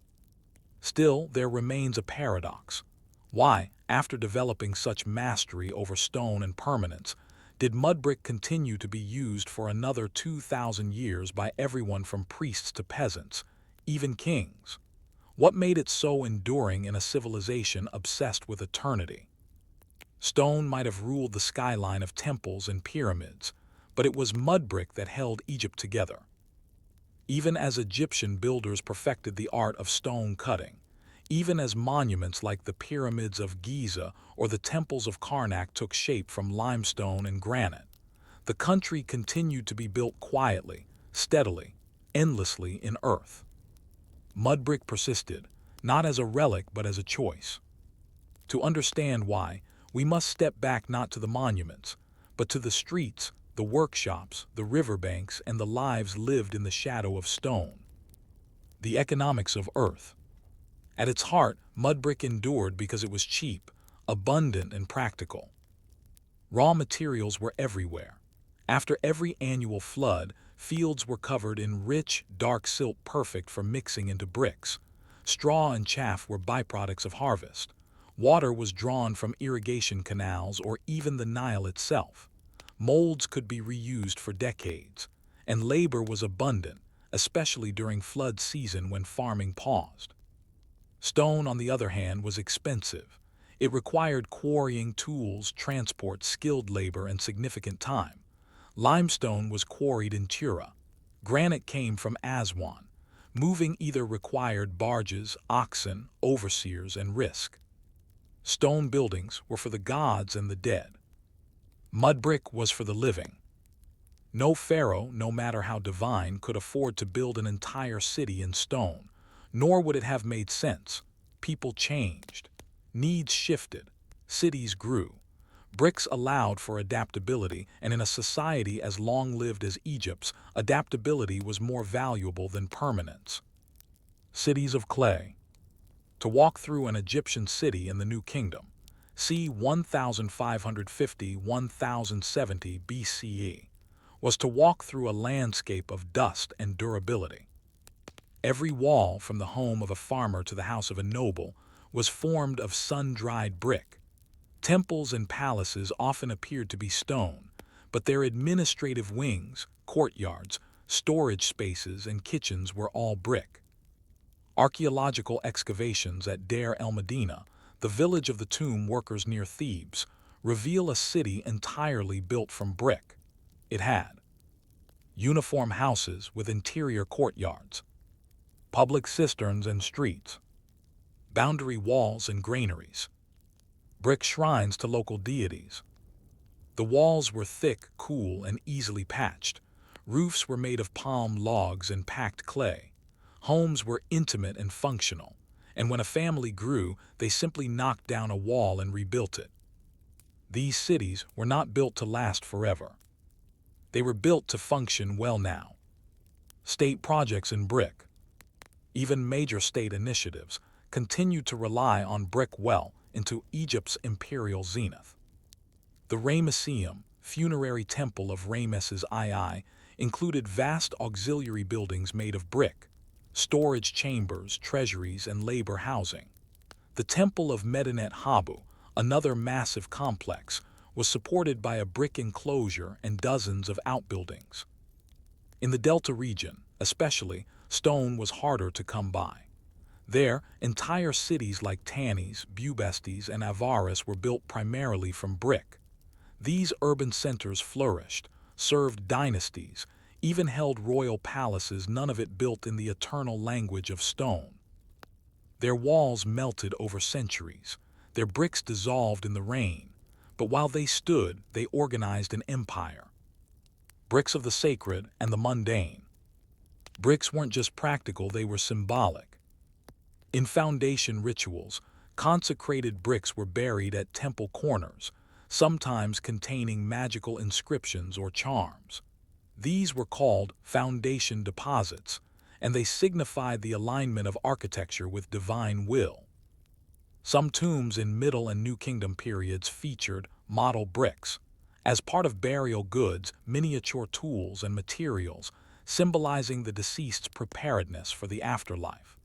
Still, there remains a paradox. Why, after developing such mastery over stone and permanence, did mud brick continue to be used for another 2,000 years by everyone from priests to peasants, even kings? What made it so enduring in a civilization obsessed with eternity? Stone might have ruled the skyline of temples and pyramids, but it was mud brick that held Egypt together. Even as Egyptian builders perfected the art of stone cutting, even as monuments like the pyramids of Giza or the temples of Karnak took shape from limestone and granite, the country continued to be built quietly, steadily, endlessly in earth. Mud brick persisted, not as a relic but as a choice. To understand why, we must step back not to the monuments, but to the streets, the workshops, the riverbanks, and the lives lived in the shadow of stone. The economics of earth. At its heart, mud brick endured because it was cheap, abundant, and practical. Raw materials were everywhere. After every annual flood, fields were covered in rich, dark silt perfect for mixing into bricks. Straw and chaff were byproducts of harvest. Water was drawn from irrigation canals or even the Nile itself. Molds could be reused for decades, and labor was abundant, especially during flood season when farming paused. Stone, on the other hand, was expensive. It required quarrying tools, transport, skilled labor, and significant time. Limestone was quarried in Tura. Granite came from Aswan. Moving either required barges, oxen, overseers, and risk. Stone buildings were for the gods and the dead. Mud brick was for the living. No pharaoh, no matter how divine, could afford to build an entire city in stone, nor would it have made sense. People changed. Needs shifted. Cities grew. Bricks allowed for adaptability, and in a society as long-lived as Egypt's, adaptability was more valuable than permanence. Cities of clay. To walk through an Egyptian city in the New Kingdom, c. 1550–1070 BCE, was to walk through a landscape of dust and durability. Every wall, from the home of a farmer to the house of a noble, was formed of sun-dried brick. Temples and palaces often appeared to be stone, but their administrative wings, courtyards, storage spaces, and kitchens were all brick. Archaeological excavations at Deir el-Medina, the village of the tomb workers near Thebes, reveal a city entirely built from brick. It had uniform houses with interior courtyards, public cisterns and streets, boundary walls and granaries, brick shrines to local deities. The walls were thick, cool, and easily patched. Roofs were made of palm logs and packed clay. Homes were intimate and functional, and when a family grew, they simply knocked down a wall and rebuilt it. These cities were not built to last forever. They were built to function well now. State projects in brick. Even major state initiatives continued to rely on brick well into Egypt's imperial zenith. The Ramesseum, funerary temple of Ramesses II, included vast auxiliary buildings made of brick, storage chambers, treasuries, and labor housing. The Temple of Medinet Habu, another massive complex, was supported by a brick enclosure and dozens of outbuildings. In the Delta region, especially, stone was harder to come by. There, entire cities like Tanis, Bubastis, and Avaris were built primarily from brick. These urban centers flourished, served dynasties, even held royal palaces, none of it built in the eternal language of stone. Their walls melted over centuries. Their bricks dissolved in the rain, but while they stood, they organized an empire. Bricks of the sacred and the mundane. Bricks weren't just practical, they were symbolic. In foundation rituals, consecrated bricks were buried at temple corners, sometimes containing magical inscriptions or charms. These were called foundation deposits, and they signified the alignment of architecture with divine will. Some tombs in Middle and New Kingdom periods featured model bricks, as part of burial goods, miniature tools and materials, symbolizing the deceased's preparedness for the afterlife.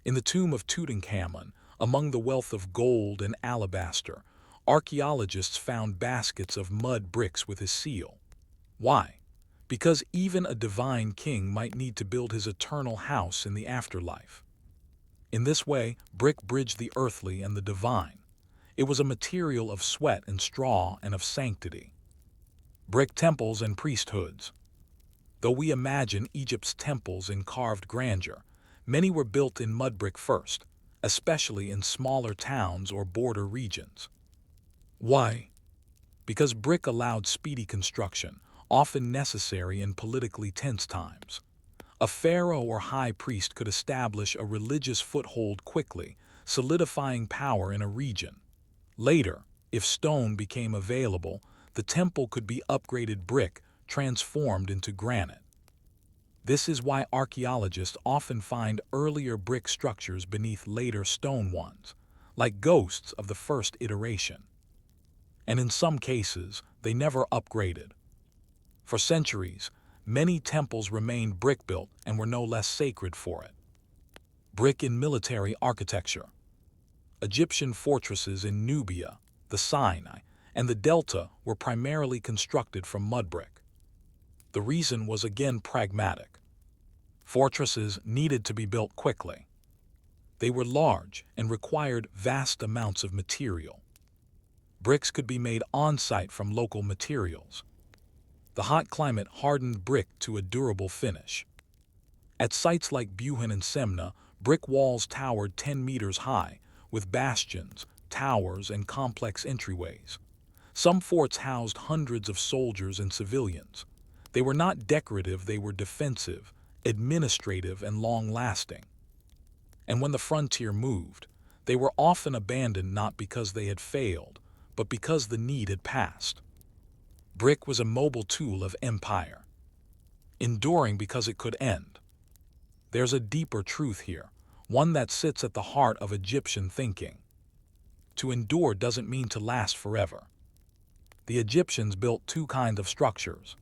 In the tomb of Tutankhamun, among the wealth of gold and alabaster, archaeologists found baskets of mud bricks with his seal. Why? Because even a divine king might need to build his eternal house in the afterlife. In this way, brick bridged the earthly and the divine. It was a material of sweat and straw and of sanctity. Brick temples and priesthoods. Though we imagine Egypt's temples in carved grandeur, many were built in mud brick first, especially in smaller towns or border regions. Why? Because brick allowed speedy construction, often necessary in politically tense times. A pharaoh or high priest could establish a religious foothold quickly, solidifying power in a region. Later, if stone became available, the temple could be upgraded brick, transformed into granite. This is why archaeologists often find earlier brick structures beneath later stone ones, like ghosts of the first iteration. And in some cases, they never upgraded. For centuries, many temples remained brick-built and were no less sacred for it. Brick in military architecture. Egyptian fortresses in Nubia, the Sinai, and the Delta were primarily constructed from mud brick. The reason was again pragmatic. Fortresses needed to be built quickly. They were large and required vast amounts of material. Bricks could be made on-site from local materials. The hot climate hardened brick to a durable finish. At sites like Buhan and Semna, brick walls towered 10 meters high, with bastions, towers, and complex entryways. Some forts housed hundreds of soldiers and civilians. They were not decorative, they were defensive, administrative, and long-lasting. And when the frontier moved, they were often abandoned not because they had failed, but because the need had passed. Brick was a mobile tool of empire, enduring because it could end. There's a deeper truth here, one that sits at the heart of Egyptian thinking. To endure doesn't mean to last forever. The Egyptians built two kinds of structures.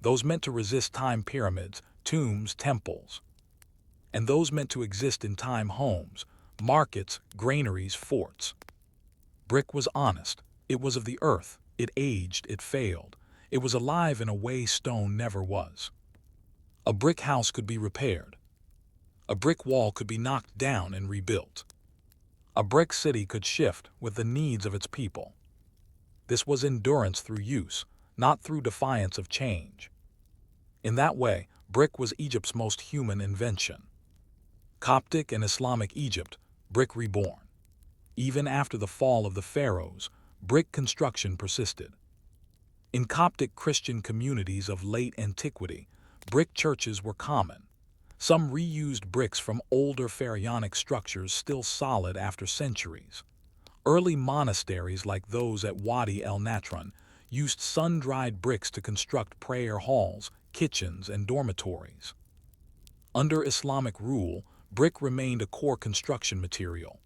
Those meant to resist time: pyramids, tombs, temples. And those meant to exist in time: homes, markets, granaries, forts. Brick was honest. It was of the earth. It aged, it failed. It was alive in a way stone never was. A brick house could be repaired. A brick wall could be knocked down and rebuilt. A brick city could shift with the needs of its people. This was endurance through use, not through defiance of change. In that way, brick was Egypt's most human invention. Coptic and Islamic Egypt, brick reborn. Even after the fall of the pharaohs, brick construction persisted. In Coptic Christian communities of late antiquity, brick churches were common. Some reused bricks from older pharaonic structures still solid after centuries. Early monasteries like those at Wadi el-Natron used sun-dried bricks to construct prayer halls, kitchens, and dormitories. Under Islamic rule, brick remained a core construction material.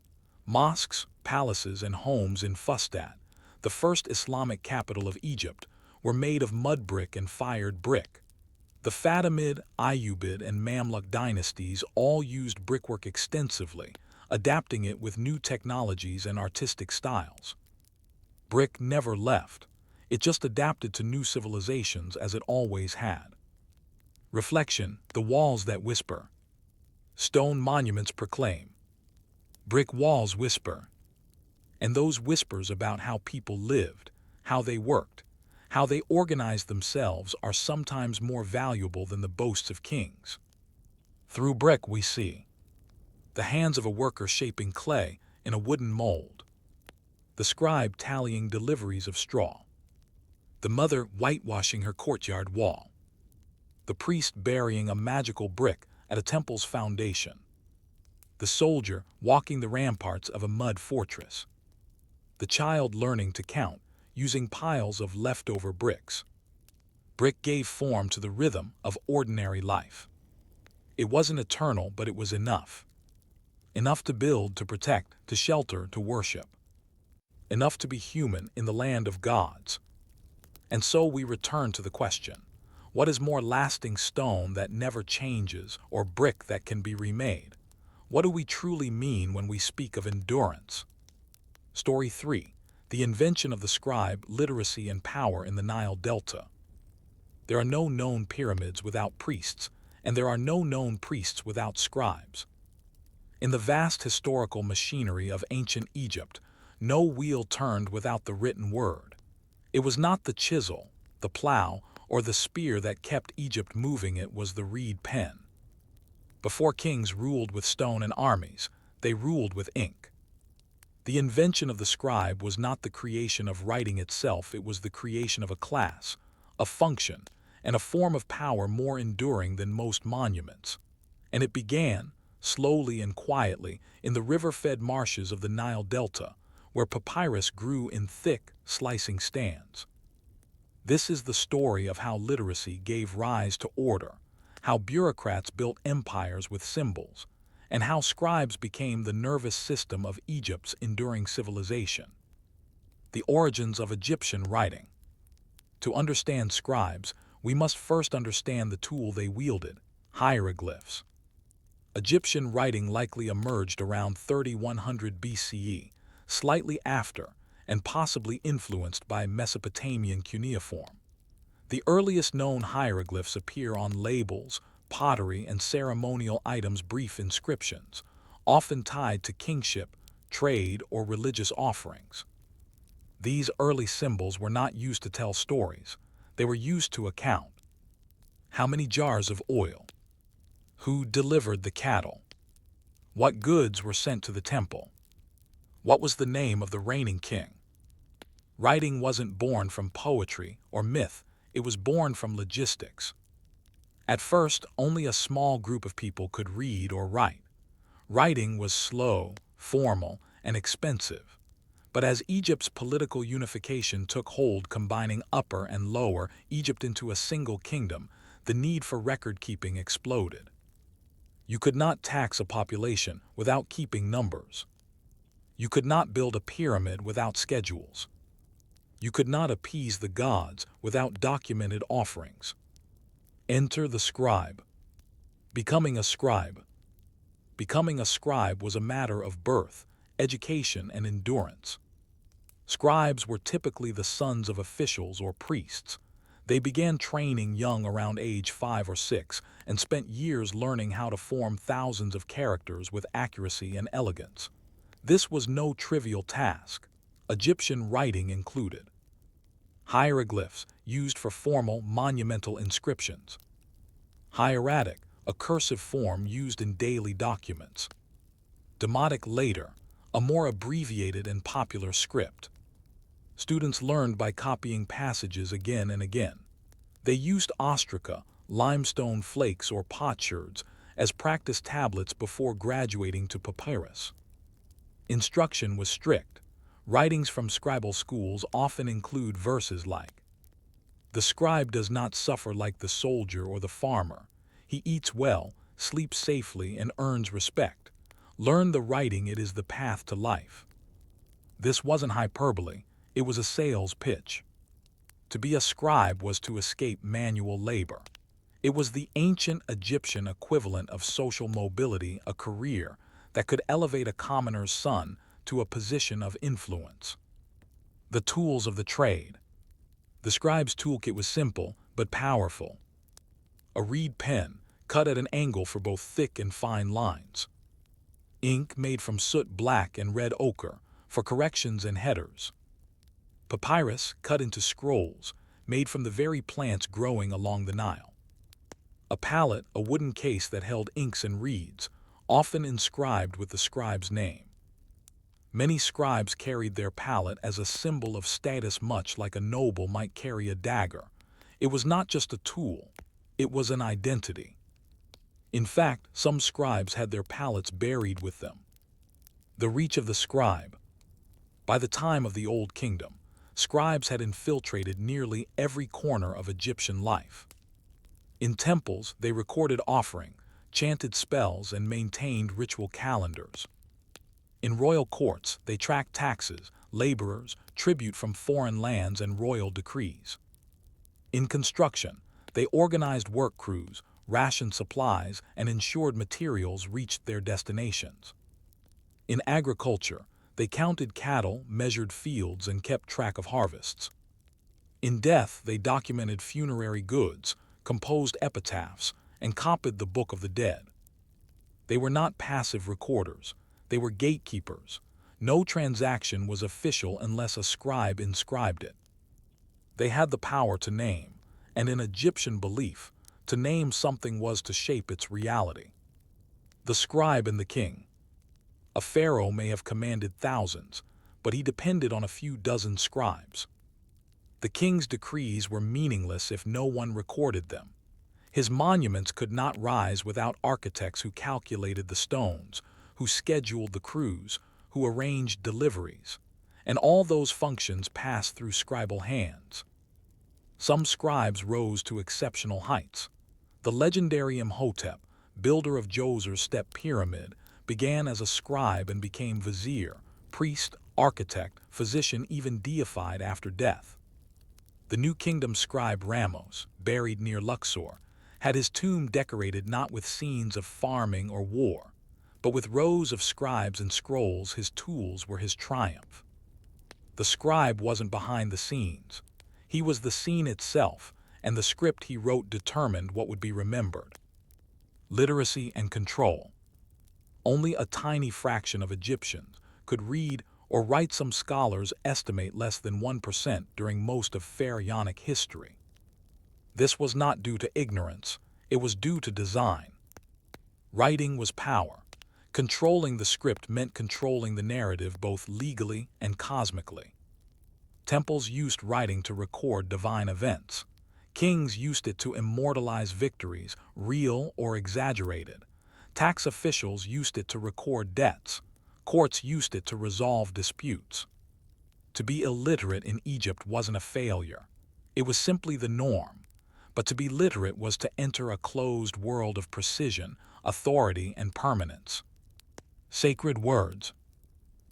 Mosques, palaces, and homes in Fustat, the first Islamic capital of Egypt, were made of mud brick and fired brick. The Fatimid, Ayyubid, and Mamluk dynasties all used brickwork extensively, adapting it with new technologies and artistic styles. Brick never left. It just adapted to new civilizations as it always had. Reflection: the walls that whisper. Stone monuments proclaim. Brick walls whisper. And those whispers about how people lived, how they worked, how they organized themselves are sometimes more valuable than the boasts of kings. Through brick we see the hands of a worker shaping clay in a wooden mold, the scribe tallying deliveries of straw, the mother whitewashing her courtyard wall, the priest burying a magical brick at a temple's foundation, the soldier walking the ramparts of a mud fortress, the child learning to count using piles of leftover bricks. Brick gave form to the rhythm of ordinary life. It wasn't eternal, but it was enough. Enough to build, to protect, to shelter, to worship. Enough to be human in the land of gods. And so we return to the question, what is more lasting, stone that never changes or brick that can be remade? What do we truly mean when we speak of endurance? Story 3. The invention of the scribe, literacy and power in the Nile Delta. There are no known pyramids without priests, and there are no known priests without scribes. In the vast historical machinery of ancient Egypt, no wheel turned without the written word. It was not the chisel, the plow, or the spear that kept Egypt moving, it was the reed pen. Before kings ruled with stone and armies, they ruled with ink. The invention of the scribe was not the creation of writing itself, it was the creation of a class, a function, and a form of power more enduring than most monuments. And it began, slowly and quietly, in the river-fed marshes of the Nile Delta, where papyrus grew in thick, slicing stands. This is the story of how literacy gave rise to order, how bureaucrats built empires with symbols, and how scribes became the nervous system of Egypt's enduring civilization. The origins of Egyptian writing. To understand scribes, we must first understand the tool they wielded, hieroglyphs. Egyptian writing likely emerged around 3100 BCE, slightly after, and possibly influenced by Mesopotamian cuneiform. The earliest known hieroglyphs appear on labels, pottery, and ceremonial items, brief inscriptions, often tied to kingship, trade, or religious offerings. These early symbols were not used to tell stories, they were used to account. How many jars of oil? Who delivered the cattle? What goods were sent to the temple? What was the name of the reigning king? Writing wasn't born from poetry or myth, it was born from logistics. At first, only a small group of people could read or write. Writing was slow, formal, and expensive. But as Egypt's political unification took hold, combining Upper and Lower Egypt into a single kingdom, the need for record-keeping exploded. You could not tax a population without keeping numbers. You could not build a pyramid without schedules. You could not appease the gods without documented offerings. Enter the scribe. Becoming a scribe. Becoming a scribe was a matter of birth, education, and endurance. Scribes were typically the sons of officials or priests. They began training young, around age 5 or 6, and spent years learning how to form thousands of characters with accuracy and elegance. This was no trivial task, Egyptian writing included. Hieroglyphs, used for formal, monumental inscriptions. Hieratic, a cursive form used in daily documents. Demotic later, a more abbreviated and popular script. Students learned by copying passages again and again. They used ostraca, limestone flakes, or potsherds as practice tablets before graduating to papyrus. Instruction was strict. Writings from scribal schools often include verses like, "The scribe does not suffer like the soldier or the farmer. He eats well, sleeps safely, and earns respect. Learn the writing, it is the path to life." This wasn't hyperbole, it was a sales pitch. To be a scribe was to escape manual labor. It was the ancient Egyptian equivalent of social mobility, a career that could elevate a commoner's son to a position of influence. The tools of the trade. The scribe's toolkit was simple but powerful. A reed pen, cut at an angle for both thick and fine lines. Ink made from soot black and red ochre for corrections and headers. Papyrus cut into scrolls, made from the very plants growing along the Nile. A palette, a wooden case that held inks and reeds, often inscribed with the scribe's name. Many scribes carried their palette as a symbol of status, much like a noble might carry a dagger. It was not just a tool, it was an identity. In fact, some scribes had their palettes buried with them. The reach of the scribe. By the time of the Old Kingdom, scribes had infiltrated nearly every corner of Egyptian life. In temples, they recorded offering, chanted spells, and maintained ritual calendars. In royal courts, they tracked taxes, laborers, tribute from foreign lands, and royal decrees. In construction, they organized work crews, rationed supplies, and ensured materials reached their destinations. In agriculture, they counted cattle, measured fields, and kept track of harvests. In death, they documented funerary goods, composed epitaphs, and copied the Book of the Dead. They were not passive recorders, they were gatekeepers. No transaction was official unless a scribe inscribed it. They had the power to name, and in Egyptian belief, to name something was to shape its reality. The scribe and the king. A pharaoh may have commanded thousands, but he depended on a few dozen scribes. The king's decrees were meaningless if no one recorded them. His monuments could not rise without architects who calculated the stones, who scheduled the crews, who arranged deliveries, and all those functions passed through scribal hands. Some scribes rose to exceptional heights. The legendary Imhotep, builder of Djoser's step pyramid, began as a scribe and became vizier, priest, architect, physician, even deified after death. The New Kingdom scribe Ramos, buried near Luxor, had his tomb decorated not with scenes of farming or war, but with rows of scribes and scrolls. His tools were his triumph. The scribe wasn't behind the scenes. He was the scene itself, and the script he wrote determined what would be remembered. Literacy and control. Only a tiny fraction of Egyptians could read or write. Some scholars estimate less than 1% during most of pharaonic history. This was not due to ignorance, it was due to design. Writing was power. Controlling the script meant controlling the narrative both legally and cosmically. Temples used writing to record divine events. Kings used it to immortalize victories, real or exaggerated. Tax officials used it to record debts. Courts used it to resolve disputes. To be illiterate in Egypt wasn't a failure. It was simply the norm. But to be literate was to enter a closed world of precision, authority, and permanence. Sacred words.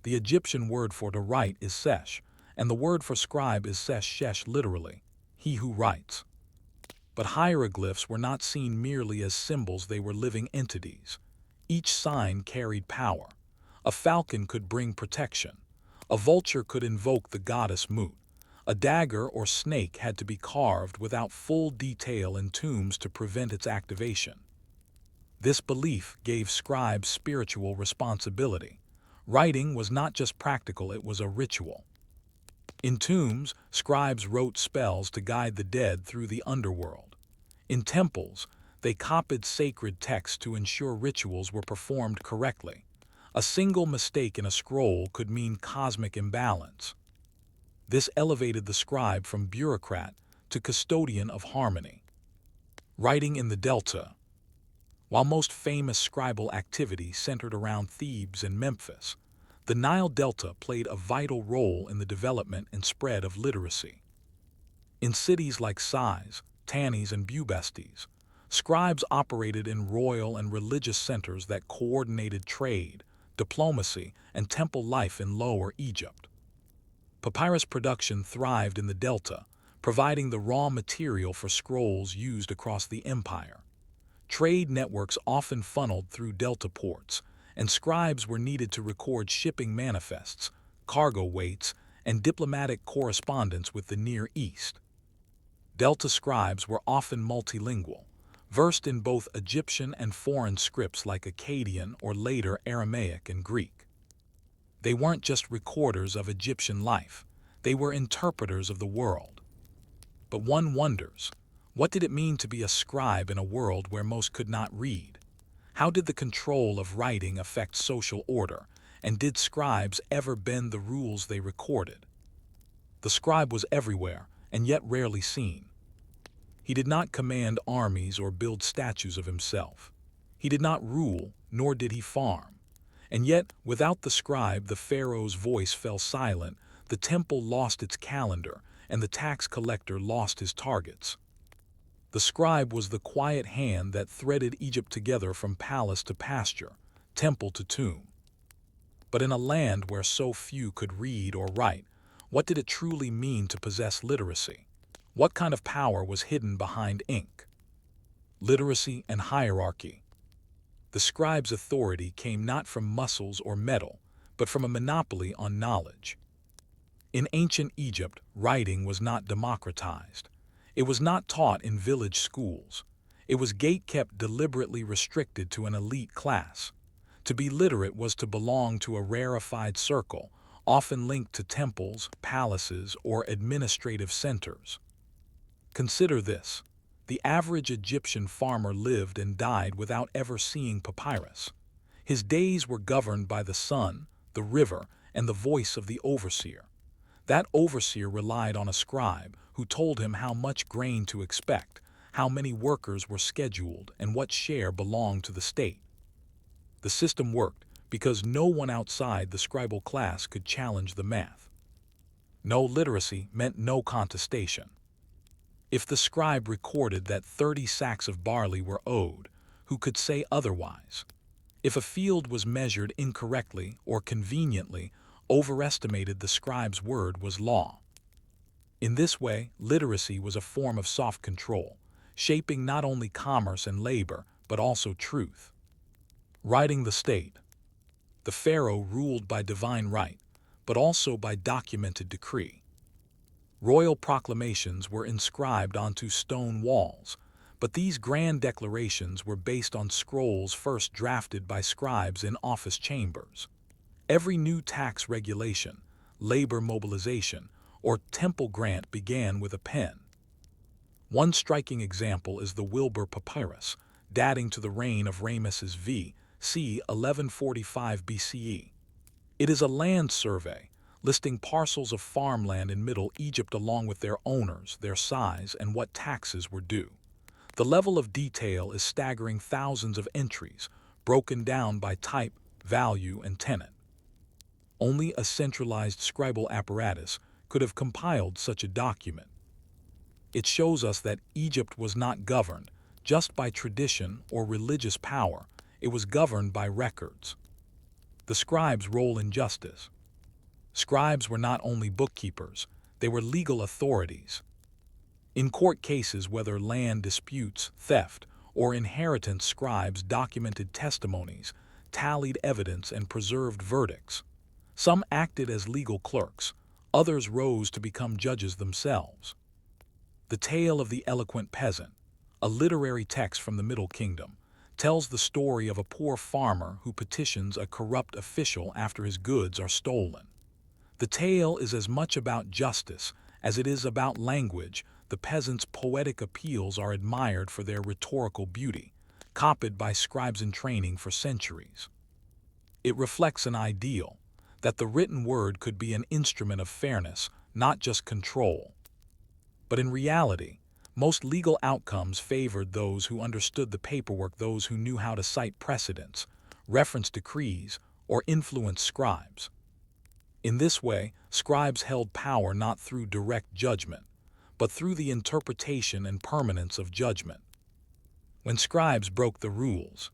The Egyptian word for to write is sesh, and the word for scribe is shesh, literally, he who writes. But hieroglyphs were not seen merely as symbols, they were living entities. Each sign carried power. A falcon could bring protection. A vulture could invoke the goddess Mut. A dagger or snake had to be carved without full detail in tombs to prevent its activation. This belief gave scribes spiritual responsibility. Writing was not just practical, it was a ritual. In tombs, scribes wrote spells to guide the dead through the underworld. In temples, they copied sacred texts to ensure rituals were performed correctly. A single mistake in a scroll could mean cosmic imbalance. This elevated the scribe from bureaucrat to custodian of harmony. Writing in the Delta. While most famous scribal activity centered around Thebes and Memphis, the Nile Delta played a vital role in the development and spread of literacy. In cities like Sais, Tanis, and Bubastis, scribes operated in royal and religious centers that coordinated trade, diplomacy, and temple life in Lower Egypt. Papyrus production thrived in the Delta, providing the raw material for scrolls used across the empire. Trade networks often funneled through Delta ports, and scribes were needed to record shipping manifests, cargo weights, and diplomatic correspondence with the Near East. Delta scribes were often multilingual, versed in both Egyptian and foreign scripts like Akkadian or later Aramaic and Greek. They weren't just recorders of Egyptian life, they were interpreters of the world. But one wonders, what did it mean to be a scribe in a world where most could not read? How did the control of writing affect social order, And did scribes ever bend the rules they recorded? The scribe was everywhere, and yet rarely seen. He did not command armies or build statues of himself. He did not rule, nor did he farm. And yet, without the scribe, the pharaoh's voice fell silent, the temple lost its calendar, and the tax collector lost his targets. The scribe was the quiet hand that threaded Egypt together from palace to pasture, temple to tomb. But in a land where so few could read or write, what did it truly mean to possess literacy? What kind of power was hidden behind ink? Literacy and hierarchy. The scribe's authority came not from muscles or metal, but from a monopoly on knowledge. In ancient Egypt, writing was not democratized. It was not taught in village schools. It was gate-kept, deliberately restricted to an elite class. To be literate was to belong to a rarefied circle, often linked to temples, palaces, or administrative centers. Consider this. The average Egyptian farmer lived and died without ever seeing papyrus. His days were governed by the sun, the river, and the voice of the overseer. That overseer relied on a scribe who told him how much grain to expect, how many workers were scheduled, and what share belonged to the state. The system worked because no one outside the scribal class could challenge the math. No literacy meant no contestation. If the scribe recorded that 30 sacks of barley were owed, who could say otherwise? If a field was measured incorrectly or conveniently overestimated, the scribe's word was law. In this way, literacy was a form of soft control, shaping not only commerce and labor, but also truth. Writing the state. The pharaoh ruled by divine right, but also by documented decree. Royal proclamations were inscribed onto stone walls, but these grand declarations were based on scrolls first drafted by scribes in office chambers. Every new tax regulation, labor mobilization, or temple grant began with a pen. One striking example is the Wilbur Papyrus, dating to the reign of Ramesses V, c. 1145 BCE. It is a land survey, listing parcels of farmland in Middle Egypt along with their owners, their size, and what taxes were due. The level of detail is staggering, thousands of entries, broken down by type, value, and tenant. Only a centralized scribal apparatus could have compiled such a document. It shows us that Egypt was not governed just by tradition or religious power, it was governed by records. The scribe's role in justice. Scribes were not only bookkeepers, they were legal authorities. In court cases, whether land disputes, theft, or inheritance, scribes documented testimonies, tallied evidence, and preserved verdicts. Some acted as legal clerks, others rose to become judges themselves. The Tale of the Eloquent Peasant, a literary text from the Middle Kingdom, tells the story of a poor farmer who petitions a corrupt official after his goods are stolen. The tale is as much about justice as it is about language. The peasant's poetic appeals are admired for their rhetorical beauty, copied by scribes in training for centuries. It reflects an ideal, that the written word could be an instrument of fairness, not just control. But in reality, most legal outcomes favored those who understood the paperwork, those who knew how to cite precedents, reference decrees, or influence scribes. In this way, scribes held power not through direct judgment, but through the interpretation and permanence of judgment. When scribes broke the rules,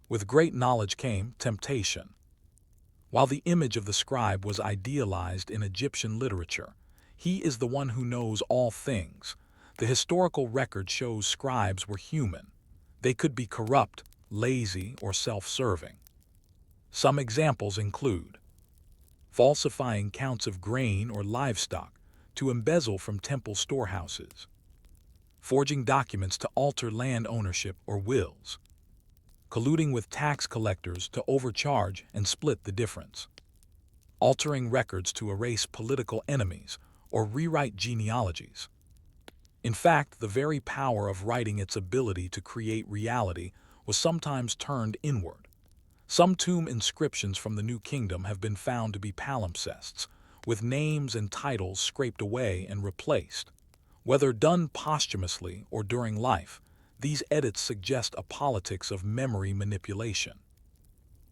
with great knowledge came temptation. While the image of the scribe was idealized in Egyptian literature, he is the one who knows all things. The historical record shows scribes were human. They could be corrupt, lazy, or self-serving. Some examples include falsifying counts of grain or livestock to embezzle from temple storehouses, forging documents to alter land ownership or wills, colluding with tax collectors to overcharge and split the difference, altering records to erase political enemies or rewrite genealogies. In fact, the very power of writing, its ability to create reality, was sometimes turned inward. Some tomb inscriptions from the New Kingdom have been found to be palimpsests, with names and titles scraped away and replaced. Whether done posthumously or during life, these edits suggest a politics of memory manipulation.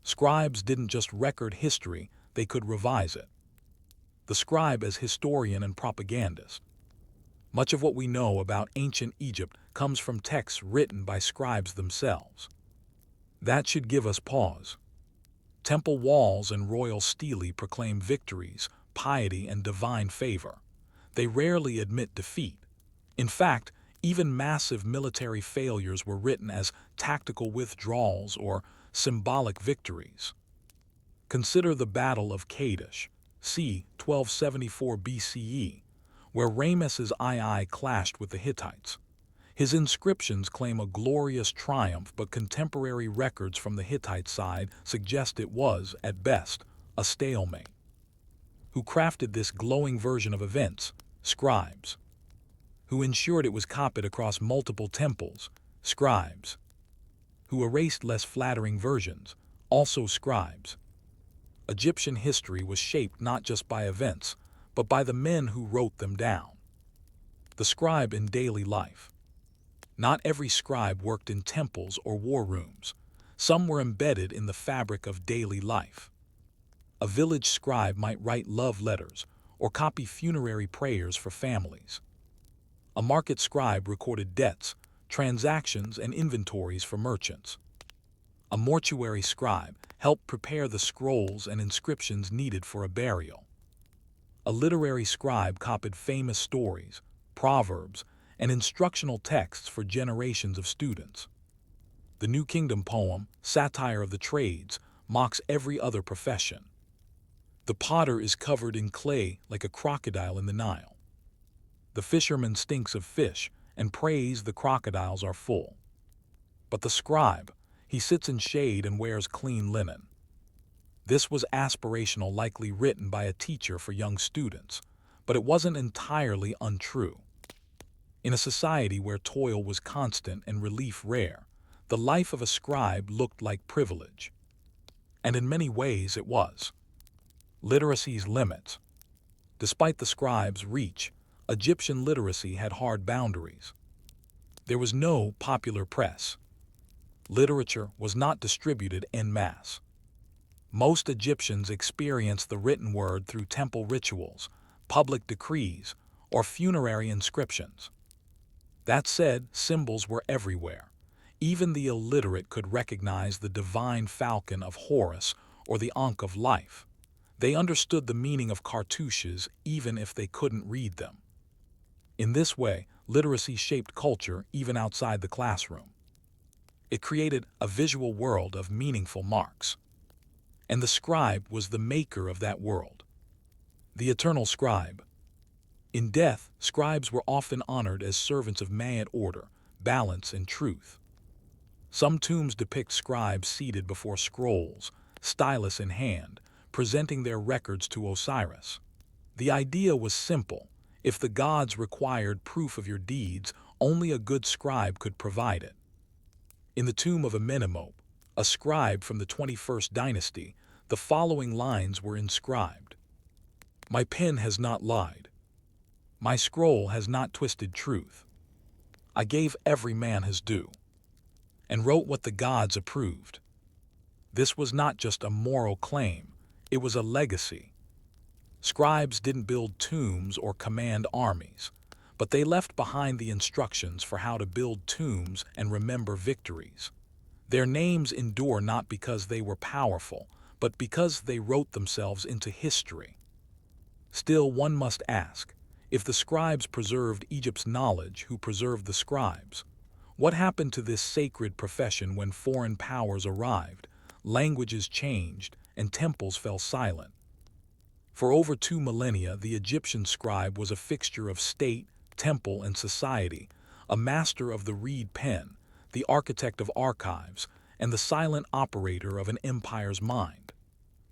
Scribes didn't just record history, they could revise it. The scribe as historian and propagandist. Much of what we know about ancient Egypt comes from texts written by scribes themselves. That should give us pause. Temple walls and royal stelae proclaim victories, piety, and divine favor. They rarely admit defeat. In fact, even massive military failures were written as tactical withdrawals or symbolic victories. Consider the Battle of Kadesh, c. 1274 BCE, where Ramesses II clashed with the Hittites. His inscriptions claim a glorious triumph, but contemporary records from the Hittite side suggest it was, at best, a stalemate. Who crafted this glowing version of events? Scribes. Who ensured it was copied across multiple temples? Scribes. Who erased less flattering versions? Also scribes. Egyptian history was shaped not just by events, but by the men who wrote them down. The scribe in daily life. Not every scribe worked in temples or war rooms. Some were embedded in the fabric of daily life. A village scribe might write love letters or copy funerary prayers for families. A market scribe recorded debts, transactions, and inventories for merchants. A mortuary scribe helped prepare the scrolls and inscriptions needed for a burial. A literary scribe copied famous stories, proverbs, and instructional texts for generations of students. The New Kingdom poem, Satire of the Trades, mocks every other profession. The potter is covered in clay like a crocodile in the Nile. The fisherman stinks of fish and prays the crocodiles are full. But the scribe, he sits in shade and wears clean linen. This was aspirational, likely written by a teacher for young students, but it wasn't entirely untrue. In a society where toil was constant and relief rare, the life of a scribe looked like privilege. And in many ways it was. Literacy's limits. Despite the scribe's reach, Egyptian literacy had hard boundaries. There was no popular press. Literature was not distributed en masse. Most Egyptians experienced the written word through temple rituals, public decrees, or funerary inscriptions. That said, symbols were everywhere. Even the illiterate could recognize the divine falcon of Horus or the Ankh of life. They understood the meaning of cartouches even if they couldn't read them. In this way, literacy shaped culture even outside the classroom. It created a visual world of meaningful marks. And the scribe was the maker of that world. The eternal scribe. In death, scribes were often honored as servants of Ma'at order, balance, and truth. Some tombs depict scribes seated before scrolls, stylus in hand, presenting their records to Osiris. The idea was simple. If the gods required proof of your deeds, only a good scribe could provide it. In the tomb of Amenemhotep, a scribe from the 21st dynasty, the following lines were inscribed. My pen has not lied. My scroll has not twisted truth. I gave every man his due, and wrote what the gods approved. This was not just a moral claim, it was a legacy. Scribes didn't build tombs or command armies, but they left behind the instructions for how to build tombs and remember victories. Their names endure not because they were powerful, but because they wrote themselves into history. Still, one must ask, if the scribes preserved Egypt's knowledge, who preserved the scribes? What happened to this sacred profession when foreign powers arrived, languages changed, and temples fell silent? For over 2 millennia, the Egyptian scribe was a fixture of state, temple, and society, a master of the reed pen, the architect of archives, and the silent operator of an empire's mind.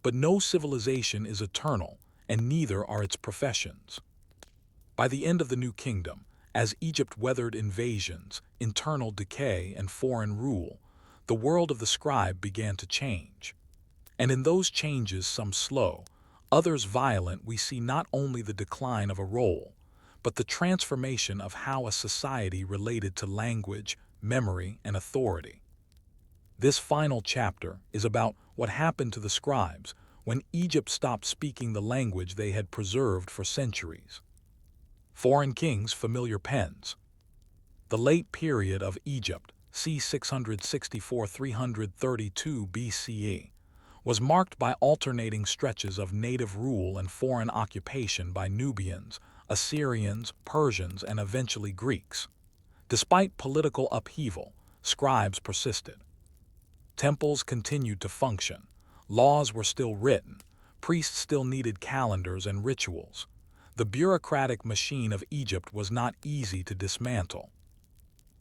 But no civilization is eternal, and neither are its professions. By the end of the New Kingdom, as Egypt weathered invasions, internal decay, and foreign rule, the world of the scribe began to change. And in those changes, some slow, others violent, we see not only the decline of a role, but the transformation of how a society related to language, memory, and authority. This final chapter is about what happened to the scribes when Egypt stopped speaking the language they had preserved for centuries. Foreign kings' familiar pens. The late period of Egypt, c. 664–332 BCE, was marked by alternating stretches of native rule and foreign occupation by Nubians, Assyrians, Persians, and eventually Greeks. Despite political upheaval, scribes persisted. Temples continued to function, laws were still written, priests still needed calendars and rituals. The bureaucratic machine of Egypt was not easy to dismantle.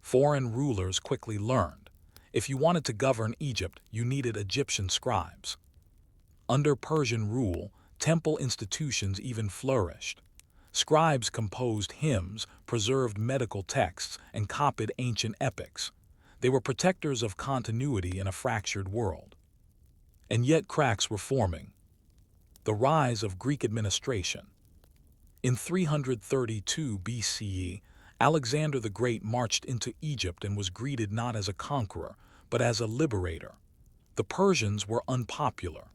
Foreign rulers quickly learned, if you wanted to govern Egypt, you needed Egyptian scribes. Under Persian rule, temple institutions even flourished. Scribes composed hymns, preserved medical texts, and copied ancient epics. They were protectors of continuity in a fractured world. And yet cracks were forming. The rise of Greek administration. In 332 BCE, Alexander the Great marched into Egypt and was greeted not as a conqueror, but as a liberator. The Persians were unpopular.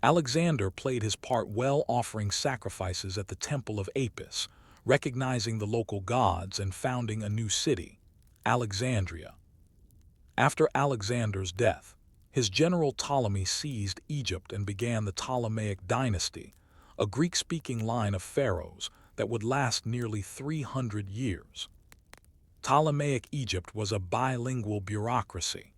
Alexander played his part well, offering sacrifices at the temple of Apis, recognizing the local gods and founding a new city, Alexandria. After Alexander's death, his general Ptolemy seized Egypt and began the Ptolemaic dynasty, a Greek-speaking line of pharaohs that would last nearly 300 years. Ptolemaic Egypt was a bilingual bureaucracy.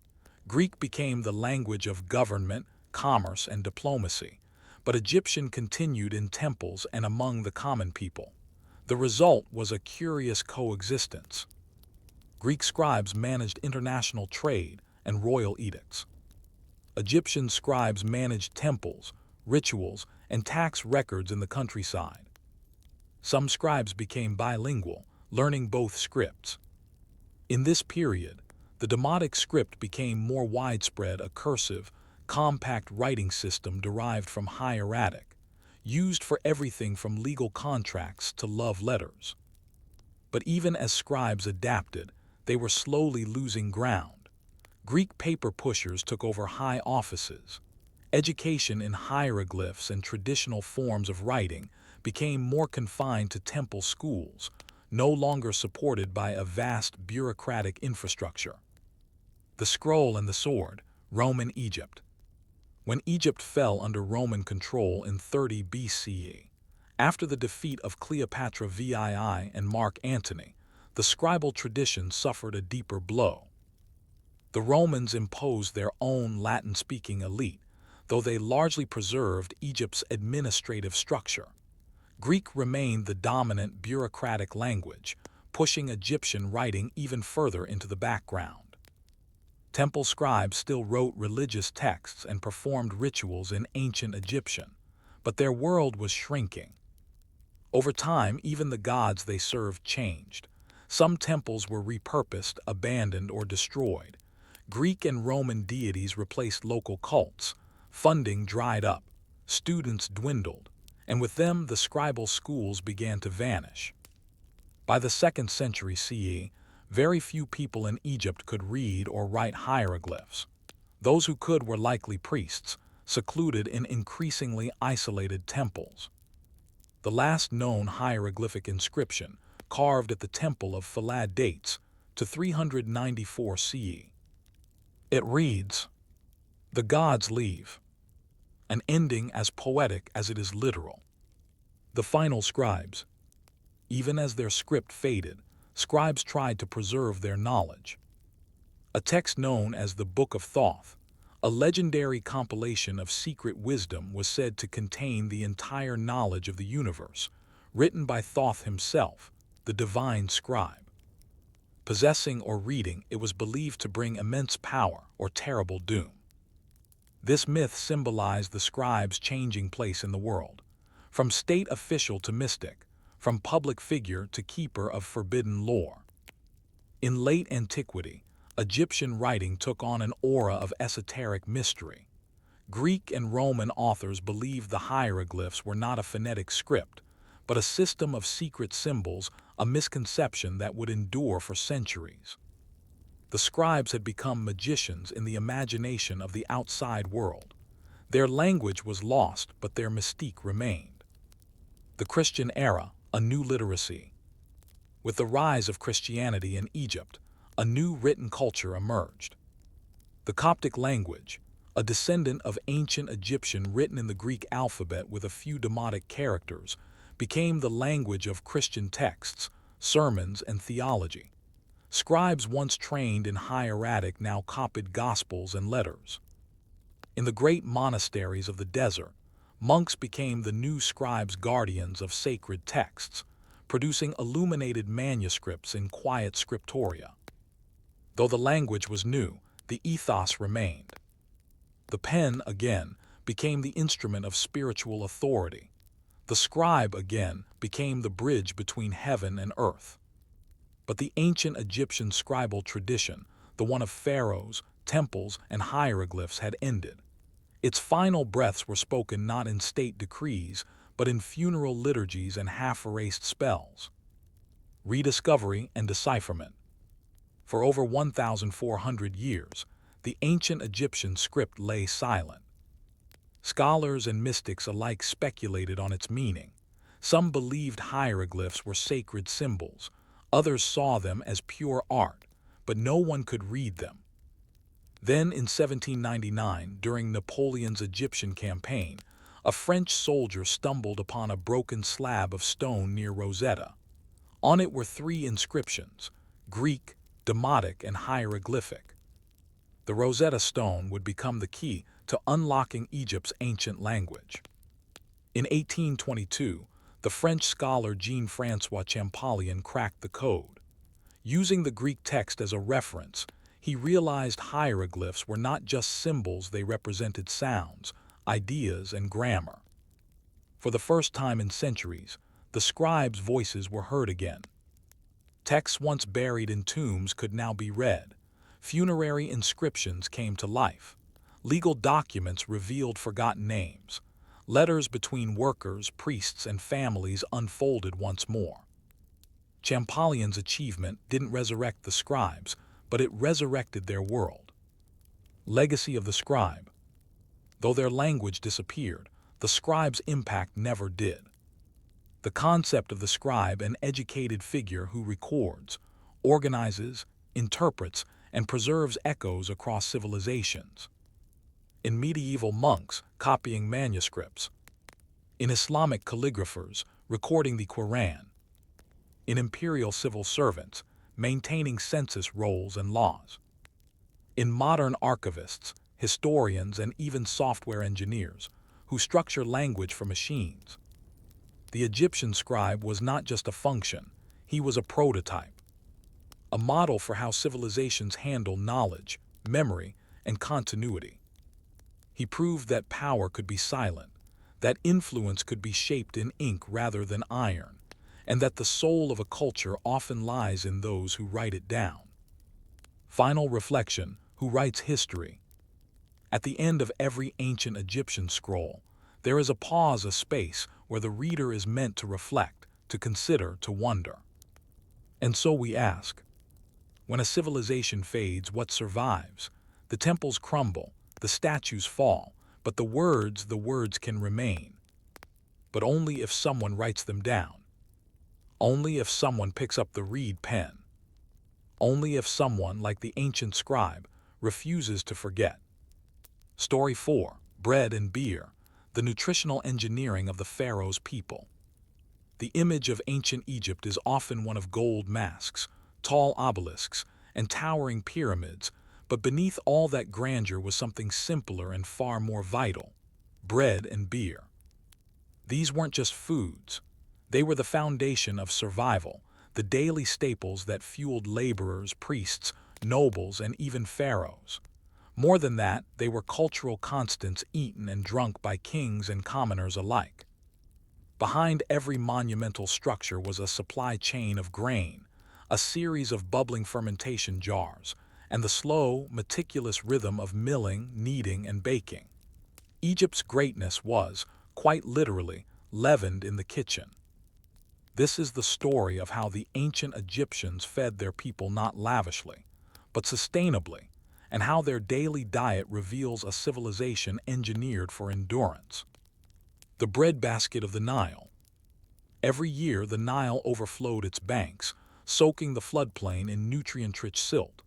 Greek became the language of government, commerce, and diplomacy, but Egyptian continued in temples and among the common people. The result was a curious coexistence. Greek scribes managed international trade and royal edicts. Egyptian scribes managed temples, rituals, and tax records in the countryside. Some scribes became bilingual, learning both scripts. In this period, the Demotic script became more widespread, a cursive, compact writing system derived from hieratic, used for everything from legal contracts to love letters. But even as scribes adapted, they were slowly losing ground. Greek paper pushers took over high offices. Education in hieroglyphs and traditional forms of writing became more confined to temple schools, no longer supported by a vast bureaucratic infrastructure. The scroll and the sword, Roman Egypt. When Egypt fell under Roman control in 30 BCE, after the defeat of Cleopatra VII and Mark Antony, the scribal tradition suffered a deeper blow. The Romans imposed their own Latin-speaking elite, though they largely preserved Egypt's administrative structure. Greek remained the dominant bureaucratic language, pushing Egyptian writing even further into the background. Temple scribes still wrote religious texts and performed rituals in ancient Egyptian, but their world was shrinking. Over time, even the gods they served changed. Some temples were repurposed, abandoned, or destroyed. Greek and Roman deities replaced local cults. Funding dried up, students dwindled, and with them the scribal schools began to vanish. By the 2nd century CE, very few people in Egypt could read or write hieroglyphs. Those who could were likely priests, secluded in increasingly isolated temples. The last known hieroglyphic inscription, carved at the temple of Philae, dates to 394 CE. It reads, "The gods leave," an ending as poetic as it is literal. The final scribes. Even as their script faded, scribes tried to preserve their knowledge. A text known as the Book of Thoth, a legendary compilation of secret wisdom, was said to contain the entire knowledge of the universe, written by Thoth himself, the divine scribe. Possessing or reading it was believed to bring immense power or terrible doom. This myth symbolized the scribe's changing place in the world, from state official to mystic, from public figure to keeper of forbidden lore. In late antiquity, Egyptian writing took on an aura of esoteric mystery. Greek and Roman authors believed the hieroglyphs were not a phonetic script, but a system of secret symbols, a misconception that would endure for centuries. The scribes had become magicians in the imagination of the outside world. Their language was lost, but their mystique remained. The Christian era, a new literacy. With the rise of Christianity in Egypt, a new written culture emerged. The Coptic language, a descendant of ancient Egyptian written in the Greek alphabet with a few demotic characters, became the language of Christian texts, sermons, and theology. Scribes once trained in hieratic now copied gospels and letters. In the great monasteries of the desert, monks became the new scribes' guardians of sacred texts, producing illuminated manuscripts in quiet scriptoria. Though the language was new, the ethos remained. The pen, again, became the instrument of spiritual authority. The scribe, again, became the bridge between heaven and earth. But the ancient Egyptian scribal tradition, the one of pharaohs, temples, and hieroglyphs, had ended. Its final breaths were spoken not in state decrees, but in funeral liturgies and half-erased spells. Rediscovery and decipherment. For over 1,400 years, the ancient Egyptian script lay silent. Scholars and mystics alike speculated on its meaning. Some believed hieroglyphs were sacred symbols, others saw them as pure art, but no one could read them. Then in 1799, during Napoleon's Egyptian campaign, a French soldier stumbled upon a broken slab of stone near Rosetta. On it were 3 inscriptions: Greek, Demotic, and hieroglyphic. The Rosetta Stone would become the key to unlocking Egypt's ancient language. In 1822, the French scholar Jean-François Champollion cracked the code. Using the Greek text as a reference, he realized hieroglyphs were not just symbols, they represented sounds, ideas, and grammar. For the first time in centuries, the scribes' voices were heard again. Texts once buried in tombs could now be read. Funerary inscriptions came to life. Legal documents revealed forgotten names. Letters between workers, priests, and families unfolded once more. Champollion's achievement didn't resurrect the scribes, but it resurrected their world. Legacy of the scribe. Though their language disappeared, the scribe's impact never did. The concept of the scribe, an educated figure who records, organizes, interprets, and preserves echoes across civilizations. In medieval monks, copying manuscripts. In Islamic calligraphers, recording the Quran. In imperial civil servants, maintaining census rolls and laws. In modern archivists, historians, and even software engineers, who structure language for machines. The Egyptian scribe was not just a function, he was a prototype. A model for how civilizations handle knowledge, memory, and continuity. He proved that power could be silent, that influence could be shaped in ink rather than iron, and that the soul of a culture often lies in those who write it down. Final reflection: who writes history? At the end of every ancient Egyptian scroll, there is a pause, a space where the reader is meant to reflect, to consider, to wonder. And so we ask, when a civilization fades, what survives? The temples crumble, the statues fall, but the words can remain. But only if someone writes them down. Only if someone picks up the reed pen. Only if someone, like the ancient scribe, refuses to forget. Story 4: Bread and Beer, the nutritional engineering of the pharaoh's people. The image of ancient Egypt is often one of gold masks, tall obelisks, and towering pyramids, but beneath all that grandeur was something simpler and far more vital: bread and beer. These weren't just foods. They were the foundation of survival, the daily staples that fueled laborers, priests, nobles, and even pharaohs. More than that, they were cultural constants eaten and drunk by kings and commoners alike. Behind every monumental structure was a supply chain of grain, a series of bubbling fermentation jars, and the slow, meticulous rhythm of milling, kneading, and baking. Egypt's greatness was, quite literally, leavened in the kitchen. This is the story of how the ancient Egyptians fed their people not lavishly, but sustainably, and how their daily diet reveals a civilization engineered for endurance. The breadbasket of the Nile. Every year the Nile overflowed its banks, soaking the floodplain in nutrient-rich silt.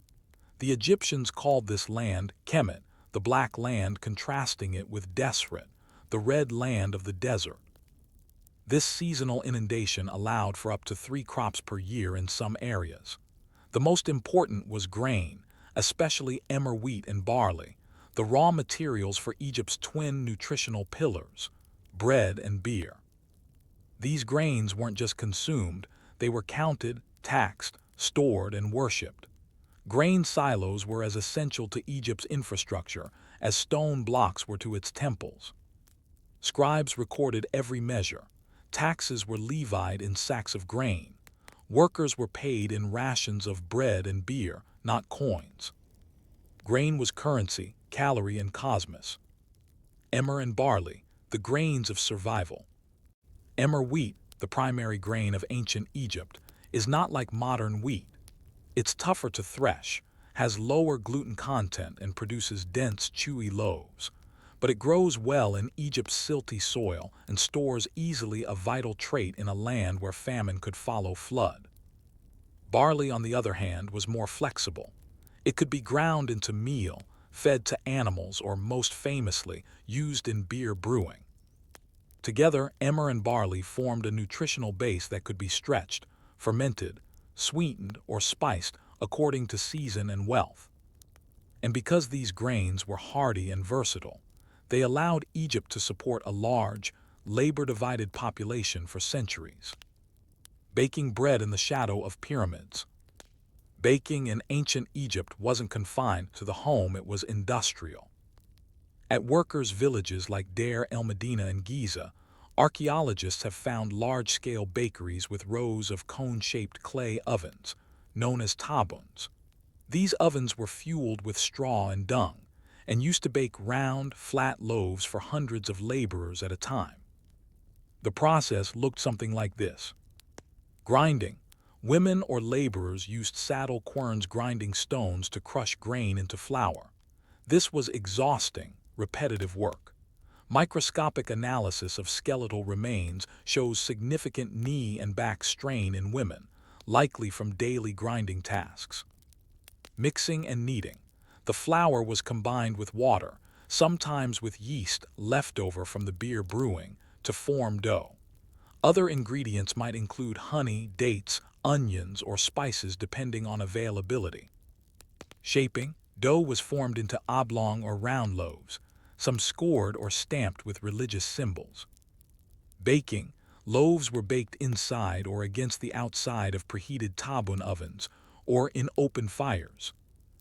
The Egyptians called this land Kemet, the black land, contrasting it with Deseret, the red land of the desert. This seasonal inundation allowed for up to 3 crops per year in some areas. The most important was grain, especially emmer wheat and barley, the raw materials for Egypt's twin nutritional pillars, bread and beer. These grains weren't just consumed, they were counted, taxed, stored, and worshipped. Grain silos were as essential to Egypt's infrastructure as stone blocks were to its temples. Scribes recorded every measure. Taxes were levied in sacks of grain. Workers were paid in rations of bread and beer, not coins. Grain was currency, calorie, and cosmos. Emmer and barley, the grains of survival. Emmer wheat, the primary grain of ancient Egypt, is not like modern wheat. It's tougher to thresh, has lower gluten content, and produces dense, chewy loaves. But it grows well in Egypt's silty soil and stores easily, a vital trait in a land where famine could follow flood. Barley, on the other hand, was more flexible. It could be ground into meal, fed to animals, or most famously, used in beer brewing. Together, emmer and barley formed a nutritional base that could be stretched, fermented, sweetened, or spiced according to season and wealth. And because these grains were hardy and versatile, they allowed Egypt to support a large, labor-divided population for centuries. Baking bread in the shadow of pyramids. Baking in ancient Egypt wasn't confined to the home, it was industrial. At workers' villages like Deir el-Medina and Giza, archaeologists have found large-scale bakeries with rows of cone-shaped clay ovens, known as tabuns. These ovens were fueled with straw and dung, and used to bake round, flat loaves for hundreds of laborers at a time. The process looked something like this. Grinding. Women or laborers used saddle querns grinding stones to crush grain into flour. This was exhausting, repetitive work. Microscopic analysis of skeletal remains shows significant knee and back strain in women, likely from daily grinding tasks. Mixing and kneading. The flour was combined with water, sometimes with yeast left over from the beer brewing, to form dough. Other ingredients might include honey, dates, onions, or spices depending on availability. Shaping. Dough was formed into oblong or round loaves, some scored or stamped with religious symbols. Baking. Loaves were baked inside or against the outside of preheated tabun ovens, or in open fires.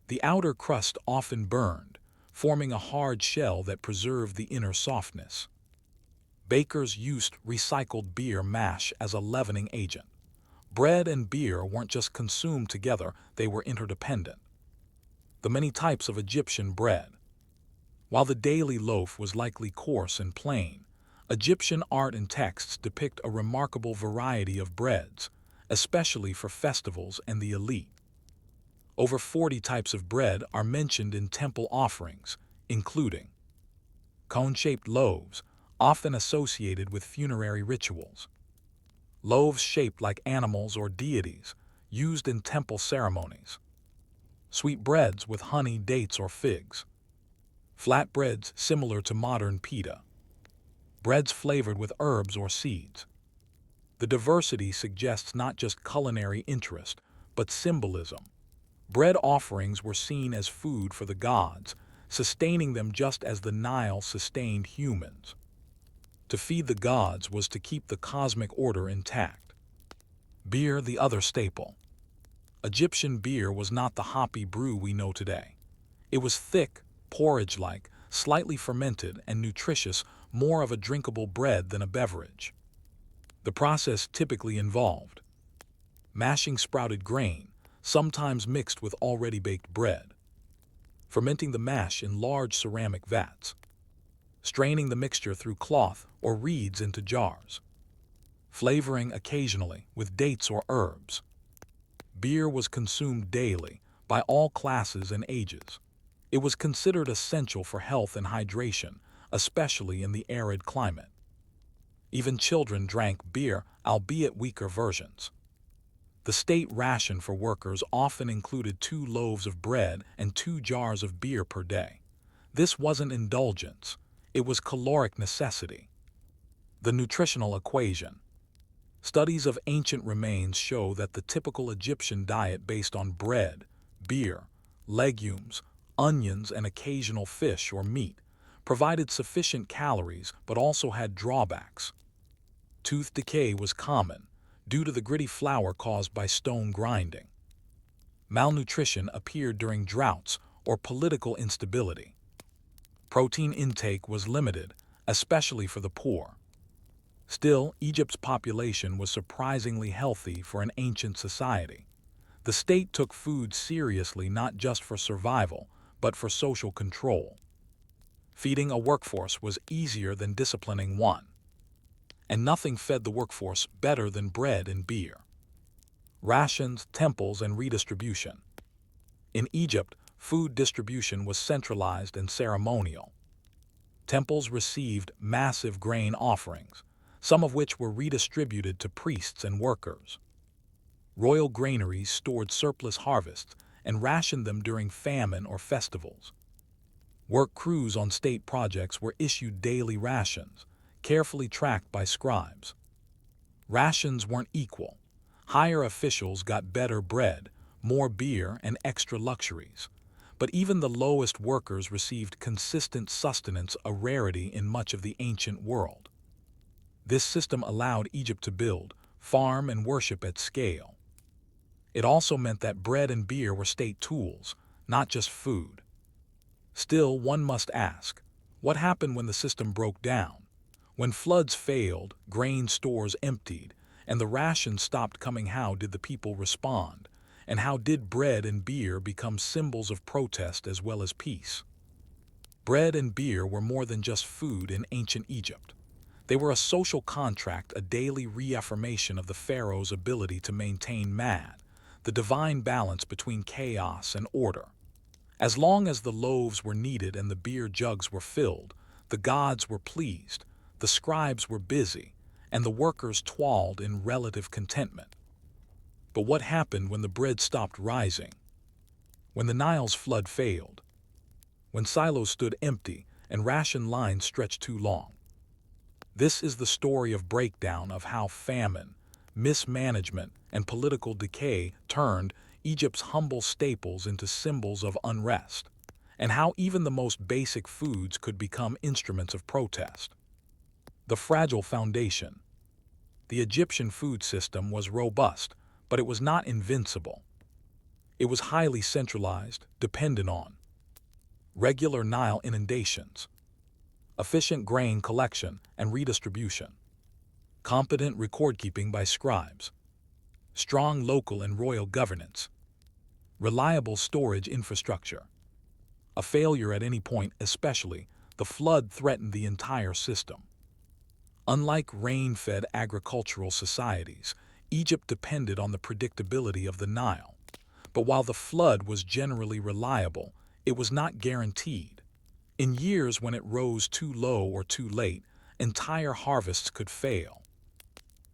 The outer crust often burned, forming a hard shell that preserved the inner softness. Bakers used recycled beer mash as a leavening agent. Bread and beer weren't just consumed together, they were interdependent. The many types of Egyptian bread. While the daily loaf was likely coarse and plain, Egyptian art and texts depict a remarkable variety of breads, especially for festivals and the elite. Over 40 types of bread are mentioned in temple offerings, including cone-shaped loaves, often associated with funerary rituals. Loaves shaped like animals or deities, used in temple ceremonies. Sweetbreads with honey, dates, or figs. Flatbreads similar to modern pita. Breads flavored with herbs or seeds. The diversity suggests not just culinary interest, but symbolism. Bread offerings were seen as food for the gods, sustaining them just as the Nile sustained humans. To feed the gods was to keep the cosmic order intact. Beer, the other staple. Egyptian beer was not the hoppy brew we know today. It was thick, porridge-like, slightly fermented, and nutritious, more of a drinkable bread than a beverage. The process typically involved mashing sprouted grain, sometimes mixed with already baked bread, fermenting the mash in large ceramic vats, straining the mixture through cloth or reeds into jars, flavoring occasionally with dates or herbs. Beer was consumed daily by all classes and ages. It was considered essential for health and hydration, especially in the arid climate. Even children drank beer, albeit weaker versions. The state ration for workers often included 2 loaves of bread and 2 jars of beer per day. This wasn't indulgence, it was caloric necessity. The nutritional equation. Studies of ancient remains show that the typical Egyptian diet based on bread, beer, legumes, onions, and occasional fish or meat provided sufficient calories but also had drawbacks. Tooth decay was common due to the gritty flour caused by stone grinding. Malnutrition appeared during droughts or political instability. Protein intake was limited, especially for the poor. Still, Egypt's population was surprisingly healthy for an ancient society. The state took food seriously not just for survival, but for social control. Feeding a workforce was easier than disciplining one. And nothing fed the workforce better than bread and beer. Rations, temples, and redistribution. In Egypt, food distribution was centralized and ceremonial. Temples received massive grain offerings, some of which were redistributed to priests and workers. Royal granaries stored surplus harvests and rationed them during famine or festivals. Work crews on state projects were issued daily rations, carefully tracked by scribes. Rations weren't equal. Higher officials got better bread, more beer, and extra luxuries. But even the lowest workers received consistent sustenance, a rarity in much of the ancient world. This system allowed Egypt to build, farm, and worship at scale. It also meant that bread and beer were state tools, not just food. Still, one must ask, what happened when the system broke down? When floods failed, grain stores emptied, and the rations stopped coming, how did the people respond? And how did bread and beer become symbols of protest as well as peace? Bread and beer were more than just food in ancient Egypt. They were a social contract, a daily reaffirmation of the pharaoh's ability to maintain the divine balance between chaos and order. As long as the loaves were kneaded and the beer jugs were filled, the gods were pleased, the scribes were busy, and the workers toiled in relative contentment. But what happened when the bread stopped rising? When the Nile's flood failed? When silos stood empty and ration lines stretched too long? This is the story of breakdown of how famine, mismanagement, and political decay turned Egypt's humble staples into symbols of unrest, and how even the most basic foods could become instruments of protest. The fragile foundation. The Egyptian food system was robust, but it was not invincible. It was highly centralized, dependent on regular Nile inundations, efficient grain collection and redistribution, competent record-keeping by scribes, strong local and royal governance, reliable storage infrastructure. A failure at any point, especially the flood, threatened the entire system. Unlike rain-fed agricultural societies, Egypt depended on the predictability of the Nile. But while the flood was generally reliable, it was not guaranteed. In years when it rose too low or too late, entire harvests could fail.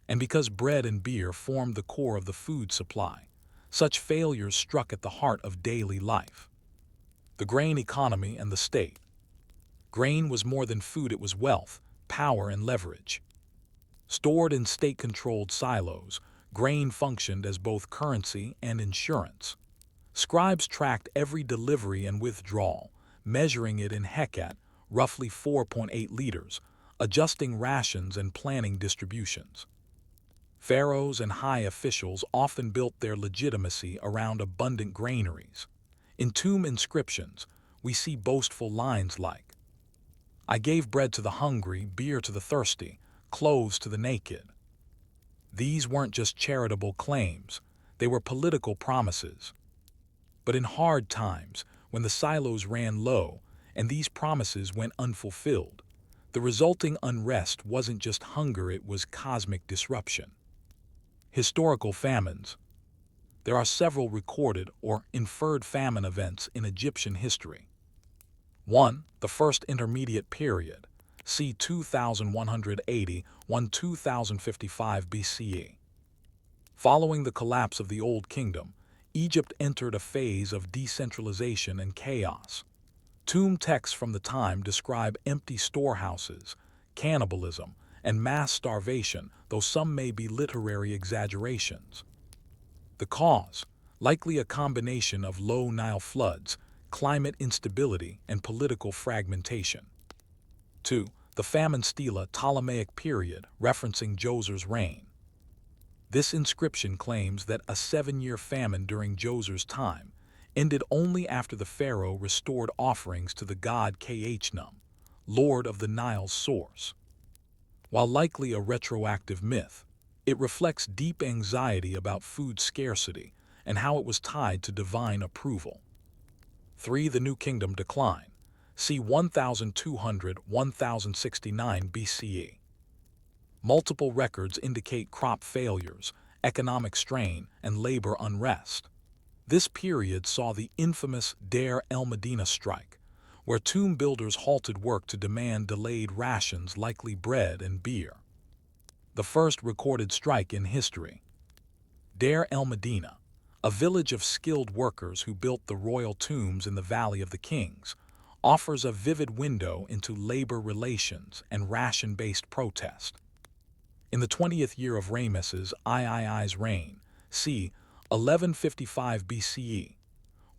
And because bread and beer formed the core of the food supply, such failures struck at the heart of daily life. The grain economy and the state. Grain was more than food, it was wealth, power, and leverage. Stored in state-controlled silos, grain functioned as both currency and insurance. Scribes tracked every delivery and withdrawal, measuring it in hecat, roughly 4.8 liters, adjusting rations and planning distributions. Pharaohs and high officials often built their legitimacy around abundant granaries. In tomb inscriptions, we see boastful lines like, "I gave bread to the hungry, beer to the thirsty, clothes to the naked." These weren't just charitable claims, They were political promises. But in hard times, when the silos ran low and these promises went unfulfilled, the resulting unrest wasn't just hunger, it was cosmic disruption. Historical famines. There are several recorded or inferred famine events in Egyptian history. 1. The First Intermediate Period, c. 2180–2055 BCE. Following the collapse of the Old Kingdom, Egypt entered a phase of decentralization and chaos. Tomb texts from the time describe empty storehouses, cannibalism, and mass starvation, though some may be literary exaggerations. The cause, likely a combination of low Nile floods, climate instability, and political fragmentation. 2. The famine stela Ptolemaic period, referencing Djoser's reign. This inscription claims that a 7-year famine during Djoser's time ended only after the pharaoh restored offerings to the god Khnum, lord of the Nile's source. While likely a retroactive myth, it reflects deep anxiety about food scarcity and how it was tied to divine approval. 3. The New Kingdom decline, c. 1200–1069 BCE. Multiple records indicate crop failures, economic strain, and labor unrest. This period saw the infamous Deir el-Medina strike, where tomb builders halted work to demand delayed rations, likely bread and beer. The first recorded strike in history. Deir el-Medina, a village of skilled workers who built the royal tombs in the Valley of the Kings, offers a vivid window into labor relations and ration-based protest. In the 20th year of Ramesses III's reign, c. 1155 BCE,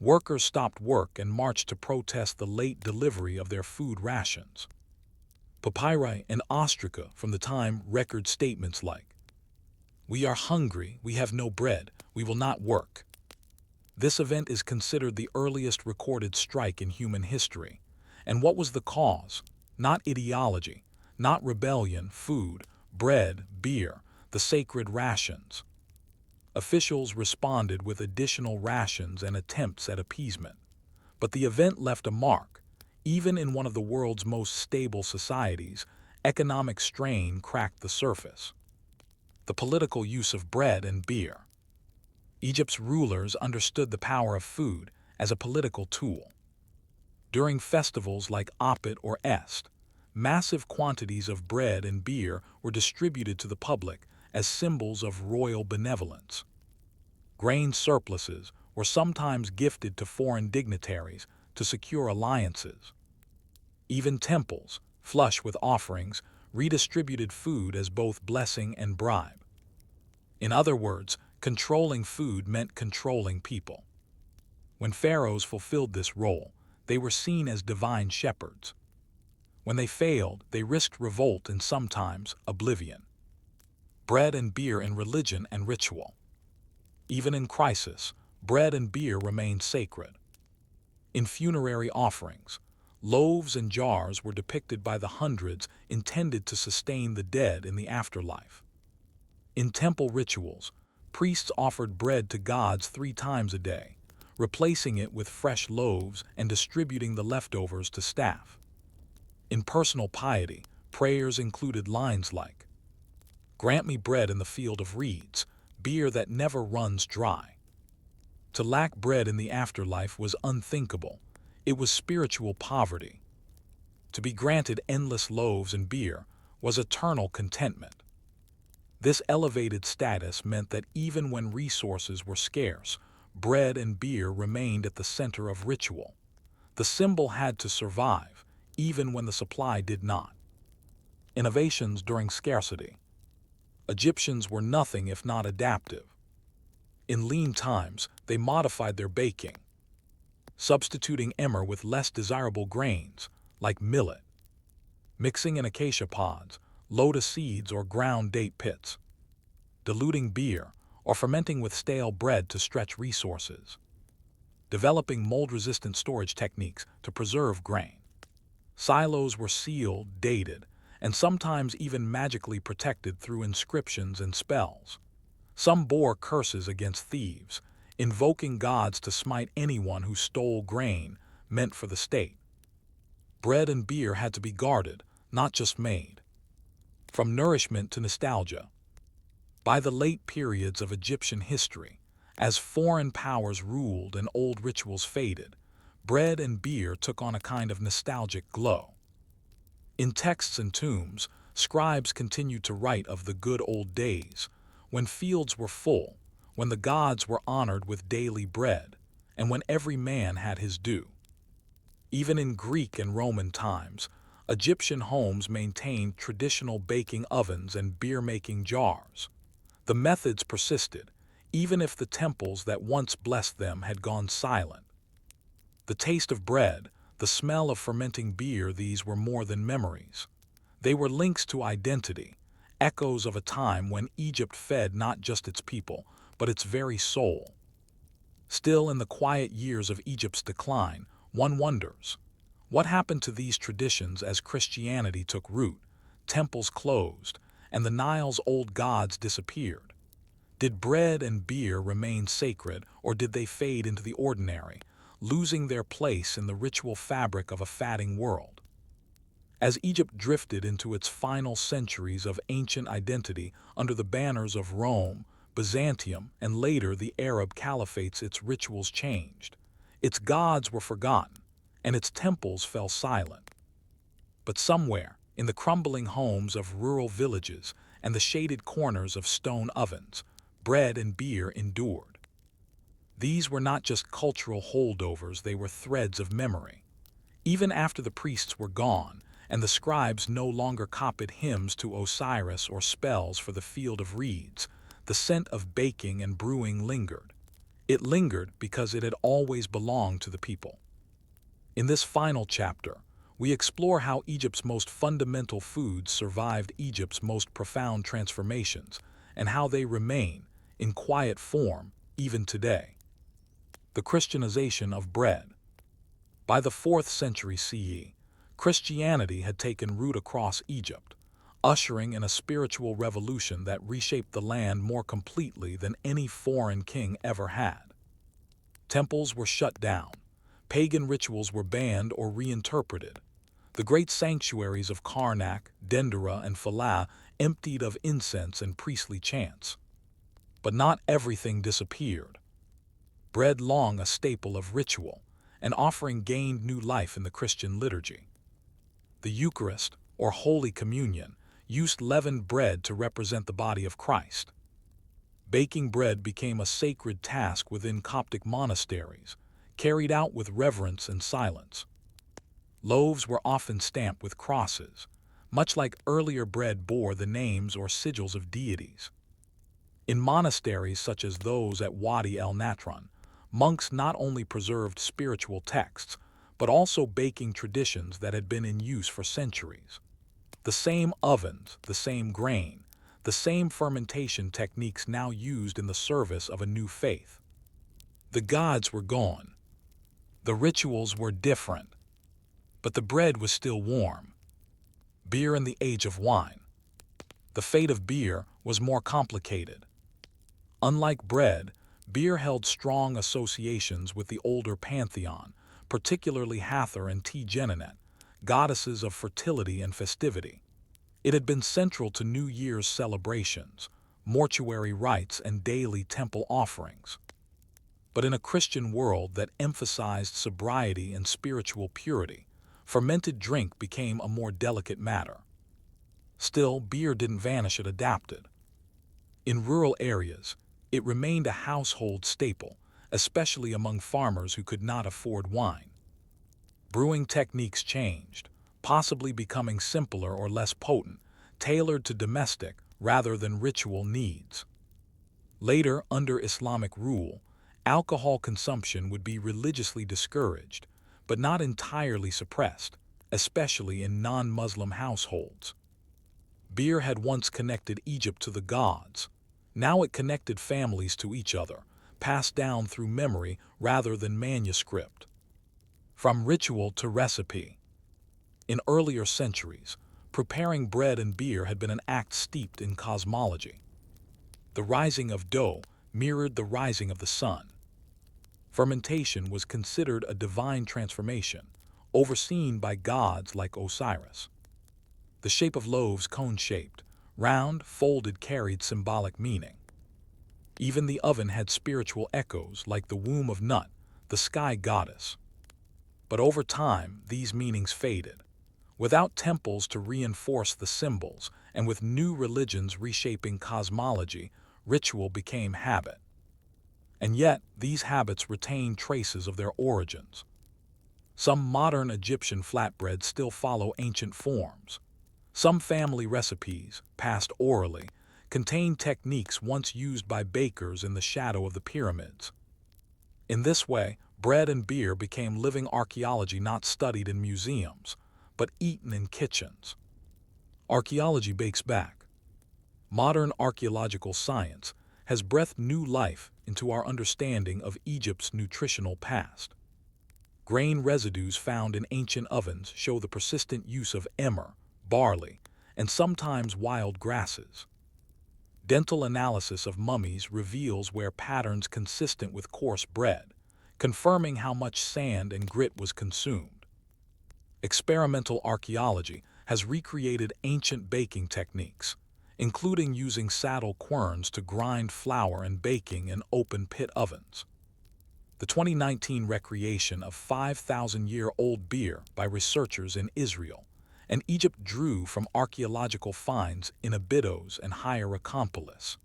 workers stopped work and marched to protest the late delivery of their food rations. Papyri and ostraca from the time record statements like, "We are hungry, we have no bread, we will not work." This event is considered the earliest recorded strike in human history. And what was the cause? Not ideology, not rebellion, food, bread, beer, the sacred rations. Officials responded with additional rations and attempts at appeasement. But the event left a mark. Even in one of the world's most stable societies, economic strain cracked the surface. The political use of bread and beer. Egypt's rulers understood the power of food as a political tool. During festivals like Apet or Est, massive quantities of bread and beer were distributed to the public as symbols of royal benevolence. Grain surpluses were sometimes gifted to foreign dignitaries to secure alliances. Even temples, flush with offerings, redistributed food as both blessing and bribe. In other words, controlling food meant controlling people. When pharaohs fulfilled this role, they were seen as divine shepherds. When they failed, they risked revolt and sometimes oblivion. Bread and beer in religion and ritual. Even in crisis, bread and beer remained sacred. In funerary offerings, loaves and jars were depicted by the hundreds, intended to sustain the dead in the afterlife. In temple rituals, priests offered bread to gods 3 times a day, replacing it with fresh loaves and distributing the leftovers to staff. In personal piety, prayers included lines like, "Grant me bread in the field of reeds, beer that never runs dry." To lack bread in the afterlife was unthinkable. It was spiritual poverty. To be granted endless loaves and beer was eternal contentment. This elevated status meant that even when resources were scarce, bread and beer remained at the center of ritual. The symbol had to survive, even when the supply did not. Innovations during scarcity. Egyptians were nothing if not adaptive. In lean times, they modified their baking, substituting emmer with less desirable grains, like millet, mixing in acacia pods, lotus seeds, or ground date pits, diluting beer, or fermenting with stale bread to stretch resources, developing mold-resistant storage techniques to preserve grain. Silos were sealed, dated, and sometimes even magically protected through inscriptions and spells. Some bore curses against thieves, invoking gods to smite anyone who stole grain meant for the state. Bread and beer had to be guarded, not just made. From nourishment to nostalgia. By the late periods of Egyptian history, as foreign powers ruled and old rituals faded, bread and beer took on a kind of nostalgic glow. In texts and tombs, scribes continued to write of the good old days, when fields were full, when the gods were honored with daily bread, and when every man had his due. Even in Greek and Roman times, Egyptian homes maintained traditional baking ovens and beer-making jars. The methods persisted, even if the temples that once blessed them had gone silent. The taste of bread, the smell of fermenting beer, these were more than memories. They were links to identity, echoes of a time when Egypt fed not just its people, but its very soul. Still, in the quiet years of Egypt's decline, one wonders, what happened to these traditions as Christianity took root, temples closed, and the Nile's old gods disappeared? Did bread and beer remain sacred, or did they fade into the ordinary, losing their place in the ritual fabric of a fatting world? As Egypt drifted into its final centuries of ancient identity under the banners of Rome, Byzantium, and later the Arab caliphates, its rituals changed. Its gods were forgotten, and its temples fell silent. But somewhere, in the crumbling homes of rural villages and the shaded corners of stone ovens, bread and beer endured. These were not just cultural holdovers, they were threads of memory. Even after the priests were gone, and the scribes no longer copied hymns to Osiris or spells for the field of reeds, the scent of baking and brewing lingered. It lingered because it had always belonged to the people. In this final chapter, we explore how Egypt's most fundamental foods survived Egypt's most profound transformations, and how they remain, in quiet form, even today. The Christianization of bread. By the 4th century CE, Christianity had taken root across Egypt, ushering in a spiritual revolution that reshaped the land more completely than any foreign king ever had. Temples were shut down, pagan rituals were banned or reinterpreted. The great sanctuaries of Karnak, Dendera, and Philae emptied of incense and priestly chants. But not everything disappeared. Bread, long a staple of ritual, an offering, gained new life in the Christian liturgy. The Eucharist, or Holy Communion, used leavened bread to represent the body of Christ. Baking bread became a sacred task within Coptic monasteries, carried out with reverence and silence. Loaves were often stamped with crosses, much like earlier bread bore the names or sigils of deities. In monasteries such as those at Wadi el-Natron, monks not only preserved spiritual texts, but also baking traditions that had been in use for centuries. The same ovens, the same grain, the same fermentation techniques now used in the service of a new faith. The gods were gone. The rituals were different. But the bread was still warm. Beer in the age of wine. The fate of beer was more complicated. Unlike bread, beer held strong associations with the older pantheon, particularly Hathor and Genenet, goddesses of fertility and festivity. It had been central to New Year's celebrations, mortuary rites, and daily temple offerings. But in a Christian world that emphasized sobriety and spiritual purity, fermented drink became a more delicate matter. Still, beer didn't vanish, it adapted. In rural areas, it remained a household staple, especially among farmers who could not afford wine. Brewing techniques changed, possibly becoming simpler or less potent, tailored to domestic rather than ritual needs. Later, under Islamic rule, alcohol consumption would be religiously discouraged, but not entirely suppressed, especially in non-Muslim households. Beer had once connected Egypt to the gods. Now it connected families to each other, passed down through memory rather than manuscript. From ritual to recipe. In earlier centuries, preparing bread and beer had been an act steeped in cosmology. The rising of dough mirrored the rising of the sun. Fermentation was considered a divine transformation, overseen by gods like Osiris. The shape of loaves cone-shaped, round, folded carried symbolic meaning. Even the oven had spiritual echoes like the womb of Nut, the sky goddess. But over time, these meanings faded. Without temples to reinforce the symbols, and with new religions reshaping cosmology, ritual became habit. And yet, these habits retain traces of their origins. Some modern Egyptian flatbreads still follow ancient forms. Some family recipes, passed orally, contain techniques once used by bakers in the shadow of the pyramids. In this way, bread and beer became living archaeology not studied in museums, but eaten in kitchens. Archaeology bakes back. Modern archaeological science has breathed new life into our understanding of Egypt's nutritional past. Grain residues found in ancient ovens show the persistent use of emmer, barley, and sometimes wild grasses. Dental analysis of mummies reveals where patterns consistent with coarse bread, confirming how much sand and grit was consumed. Experimental archaeology has recreated ancient baking techniques, including using saddle querns to grind flour and baking in open-pit ovens. The 2019 recreation of 5,000-year-old beer by researchers in Israel and Egypt drew from archaeological finds in Abydos and Hierakonpolis.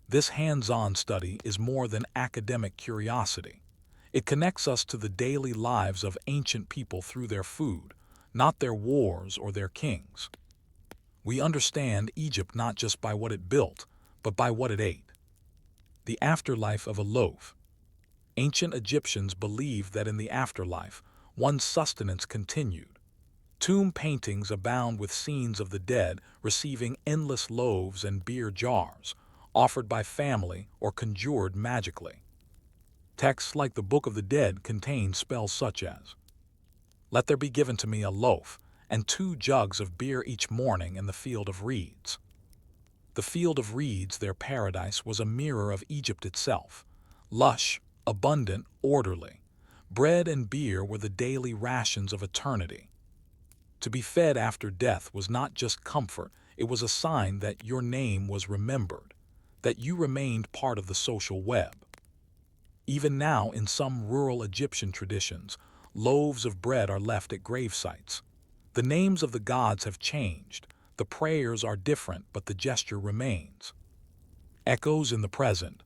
This hands-on study is more than academic curiosity. It connects us to the daily lives of ancient people through their food, not their wars or their kings. We understand Egypt not just by what it built, but by what it ate. The afterlife of a loaf. Ancient Egyptians believed that in the afterlife, one's sustenance continued. Tomb paintings abound with scenes of the dead receiving endless loaves and beer jars, offered by family or conjured magically. Texts like the Book of the Dead contain spells such as, "Let there be given to me a loaf, and 2 jugs of beer each morning in the field of reeds." The field of reeds, their paradise, was a mirror of Egypt itself, lush, abundant, orderly. Bread and beer were the daily rations of eternity. To be fed after death was not just comfort, it was a sign that your name was remembered, that you remained part of the social web. Even now, in some rural Egyptian traditions, loaves of bread are left at grave sites. The names of the gods have changed, the prayers are different, but the gesture remains. Echoes in the present.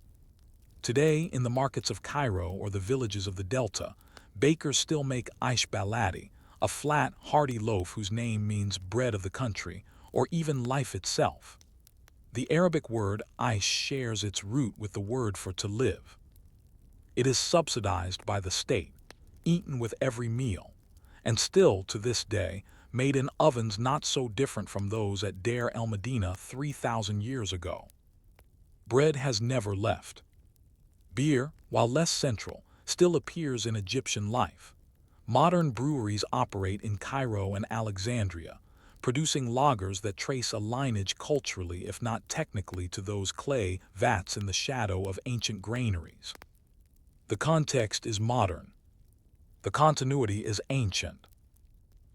Today, in the markets of Cairo or the villages of the Delta, bakers still make aish baladi, a flat, hearty loaf whose name means bread of the country, or even life itself. The Arabic word aish shares its root with the word for to live. It is subsidized by the state, eaten with every meal, and still, to this day, made in ovens not so different from those at Deir el-Medina 3,000 years ago. Bread has never left. Beer, while less central, still appears in Egyptian life. Modern breweries operate in Cairo and Alexandria, producing lagers that trace a lineage culturally, if not technically, to those clay vats in the shadow of ancient granaries. The context is modern. The continuity is ancient.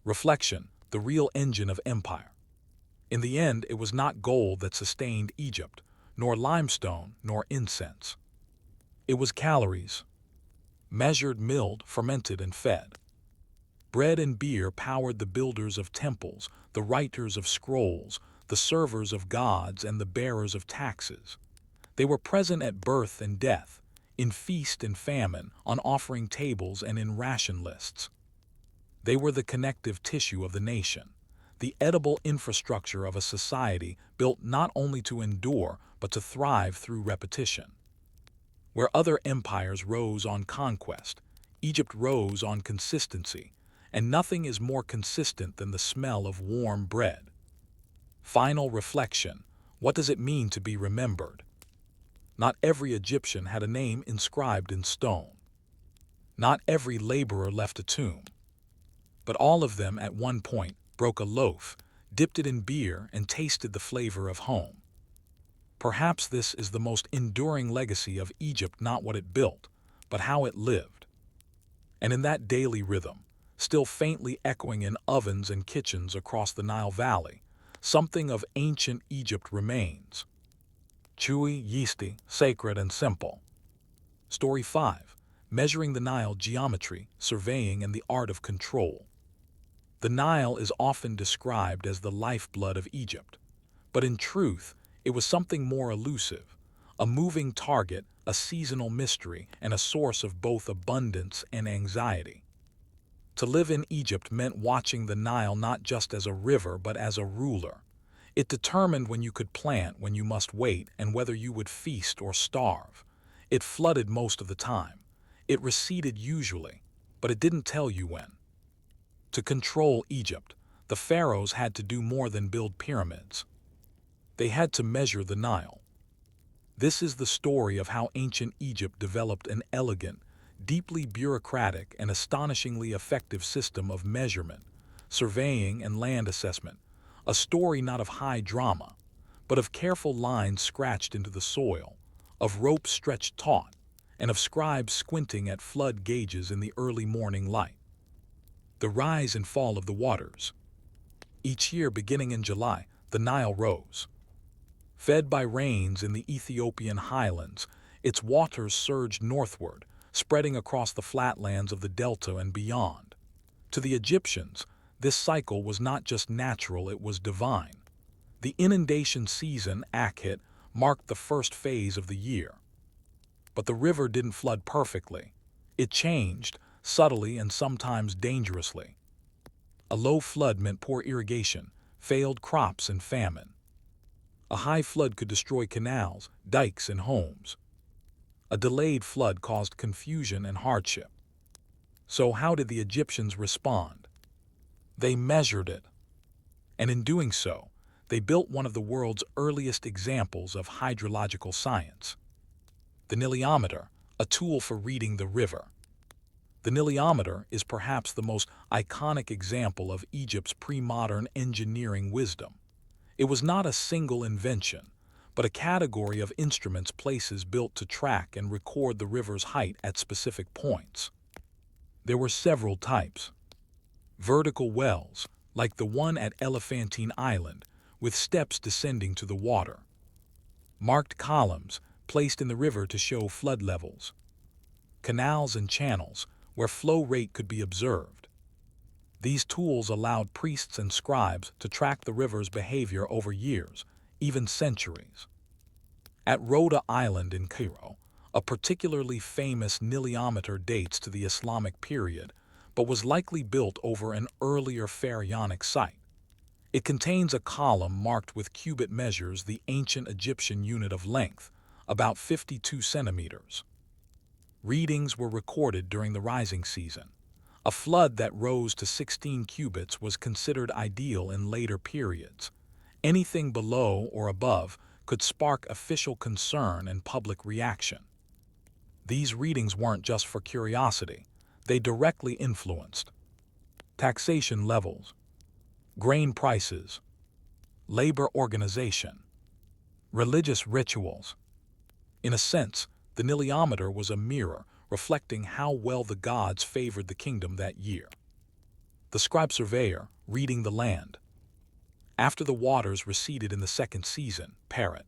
Reflection, the real engine of empire. In the end, it was not gold that sustained Egypt, nor limestone, nor incense. It was calories, measured, milled, fermented, and fed. Bread and beer powered the builders of temples, the writers of scrolls, the servers of gods, and the bearers of taxes. They were present at birth and death, in feast and famine, on offering tables and in ration lists. They were the connective tissue of the nation, the edible infrastructure of a society built not only to endure, but to thrive through repetition. Where other empires rose on conquest, Egypt rose on consistency, and nothing is more consistent than the smell of warm bread. Final reflection, what does it mean to be remembered? Not every Egyptian had a name inscribed in stone. Not every laborer left a tomb. But all of them at one point broke a loaf, dipped it in beer, and tasted the flavor of home. Perhaps this is the most enduring legacy of Egypt, not what it built, but how it lived. And in that daily rhythm, still faintly echoing in ovens and kitchens across the Nile Valley, something of ancient Egypt remains. Chewy, yeasty, sacred, and simple. Story 5. Measuring the Nile: Geometry, Surveying, and the Art of Control. The Nile is often described as the lifeblood of Egypt, but in truth, it was something more elusive, a moving target, a seasonal mystery, and a source of both abundance and anxiety. To live in Egypt meant watching the Nile not just as a river but as a ruler. It determined when you could plant, when you must wait, and whether you would feast or starve. It flooded most of the time. It receded usually, but it didn't tell you when. To control Egypt, the pharaohs had to do more than build pyramids. They had to measure the Nile. This is the story of how ancient Egypt developed an elegant, deeply bureaucratic, and astonishingly effective system of measurement, surveying, and land assessment. A story not of high drama, but of careful lines scratched into the soil, of ropes stretched taut, and of scribes squinting at flood gauges in the early morning light. The rise and fall of the waters. Each year, beginning in July, the Nile rose. Fed by rains in the Ethiopian highlands, its waters surged northward, spreading across the flatlands of the delta and beyond. To the Egyptians, this cycle was not just natural, it was divine. The inundation season, Akhit, marked the first phase of the year. But the river didn't flood perfectly. It changed, subtly and sometimes dangerously. A low flood meant poor irrigation, failed crops, and famine. A high flood could destroy canals, dikes, and homes. A delayed flood caused confusion and hardship. So how did the Egyptians respond? They measured it. And in doing so, they built one of the world's earliest examples of hydrological science. The niliometer, a tool for reading the river. The niliometer is perhaps the most iconic example of Egypt's pre-modern engineering wisdom. It was not a single invention, but a category of instruments places built to track and record the river's height at specific points. There were several types. Vertical wells, like the one at Elephantine Island, with steps descending to the water. Marked columns, placed in the river to show flood levels. Canals and channels, where flow rate could be observed. These tools allowed priests and scribes to track the river's behavior over years, even centuries. At Rhoda Island in Cairo, a particularly famous niliometer dates to the Islamic period, but was likely built over an earlier pharaonic site. It contains a column marked with cubit measures, the ancient Egyptian unit of length, about 52 centimeters. Readings were recorded during the rising season. A flood that rose to 16 cubits was considered ideal in later periods. Anything below or above could spark official concern and public reaction. These readings weren't just for curiosity, they directly influenced taxation levels, grain prices, labor organization, religious rituals. In a sense, the niliometer was a mirror reflecting how well the gods favored the kingdom that year. The scribe surveyor, reading the land. After the waters receded in the second season, Parrot,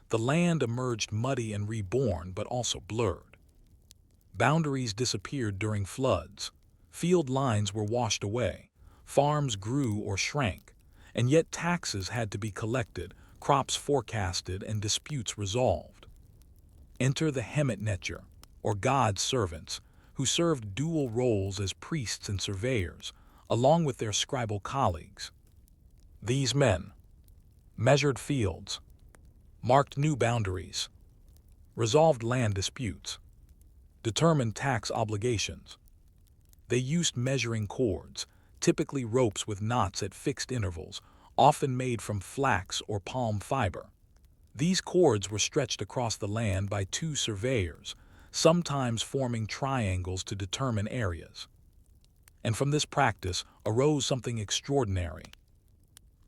the land emerged muddy and reborn but also blurred. Boundaries disappeared during floods. Field lines were washed away. Farms grew or shrank. And yet taxes had to be collected, crops forecasted, and disputes resolved. Enter the Hemet Netjer, or God's servants, who served dual roles as priests and surveyors, along with their scribal colleagues. These men measured fields, marked new boundaries, resolved land disputes, determined tax obligations. They used measuring cords, typically ropes with knots at fixed intervals, often made from flax or palm fiber. These cords were stretched across the land by two surveyors, sometimes forming triangles to determine areas. And from this practice arose something extraordinary.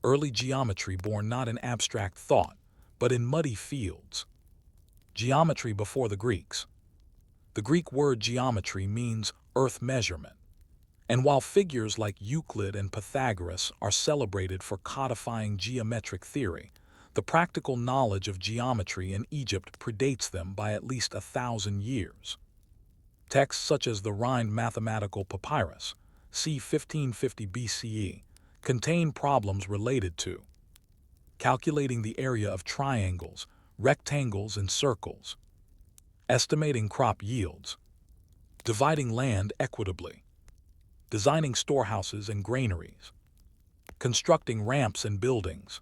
Early geometry born not in abstract thought, but in muddy fields. Geometry before the Greeks. The Greek word geometry means earth measurement. And while figures like Euclid and Pythagoras are celebrated for codifying geometric theory, the practical knowledge of geometry in Egypt predates them by at least 1,000 years. Texts such as the Rhind mathematical papyrus, c. 1550 BCE, contain problems related to calculating the area of triangles, rectangles, and circles, estimating crop yields, dividing land equitably, designing storehouses and granaries, constructing ramps and buildings.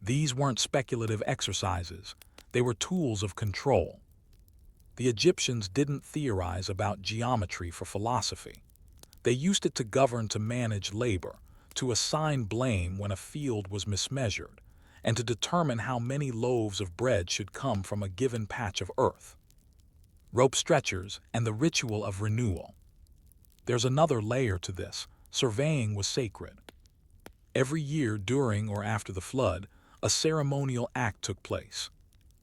These weren't speculative exercises, they were tools of control. The Egyptians didn't theorize about geometry for philosophy. They used it to govern, to manage labor, to assign blame when a field was mismeasured, and to determine how many loaves of bread should come from a given patch of earth. Rope stretchers and the ritual of renewal. There's another layer to this. Surveying was sacred. Every year during or after the flood, a ceremonial act took place.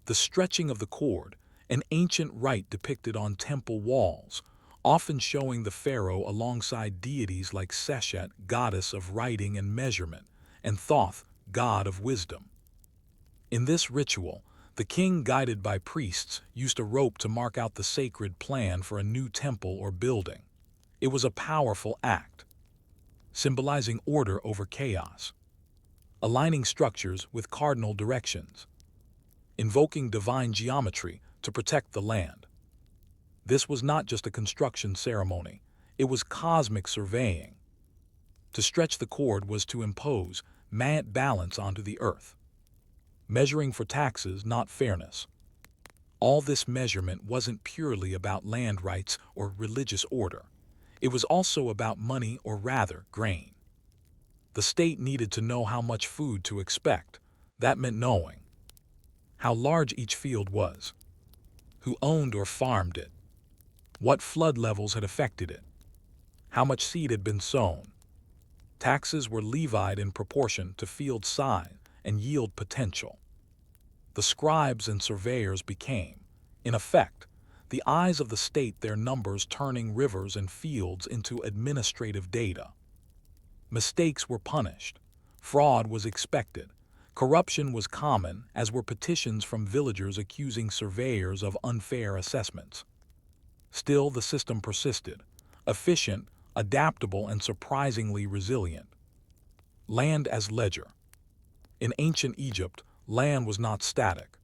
The stretching of the cord, an ancient rite depicted on temple walls, often showing the pharaoh alongside deities like Seshet, goddess of writing and measurement, and Thoth, god of wisdom. In this ritual, the king, guided by priests, used a rope to mark out the sacred plan for a new temple or building. It was a powerful act, symbolizing order over chaos, aligning structures with cardinal directions, invoking divine geometry to protect the land. This was not just a construction ceremony, it was cosmic surveying. To stretch the cord was to impose balance onto the earth, measuring for taxes, not fairness. All this measurement wasn't purely about land rights or religious order. It was also about money, or rather, grain. The state needed to know how much food to expect. That meant knowing how large each field was, who owned or farmed it, what flood levels had affected it, how much seed had been sown. Taxes were levied in proportion to field size and yield potential. The scribes and surveyors became, in effect, the eyes of the state, their numbers turning rivers and fields into administrative data. Mistakes were punished, fraud was expected, corruption was common, as were petitions from villagers accusing surveyors of unfair assessments. Still, the system persisted, efficient, adaptable, and surprisingly resilient. Land as ledger. In ancient Egypt, land was not static.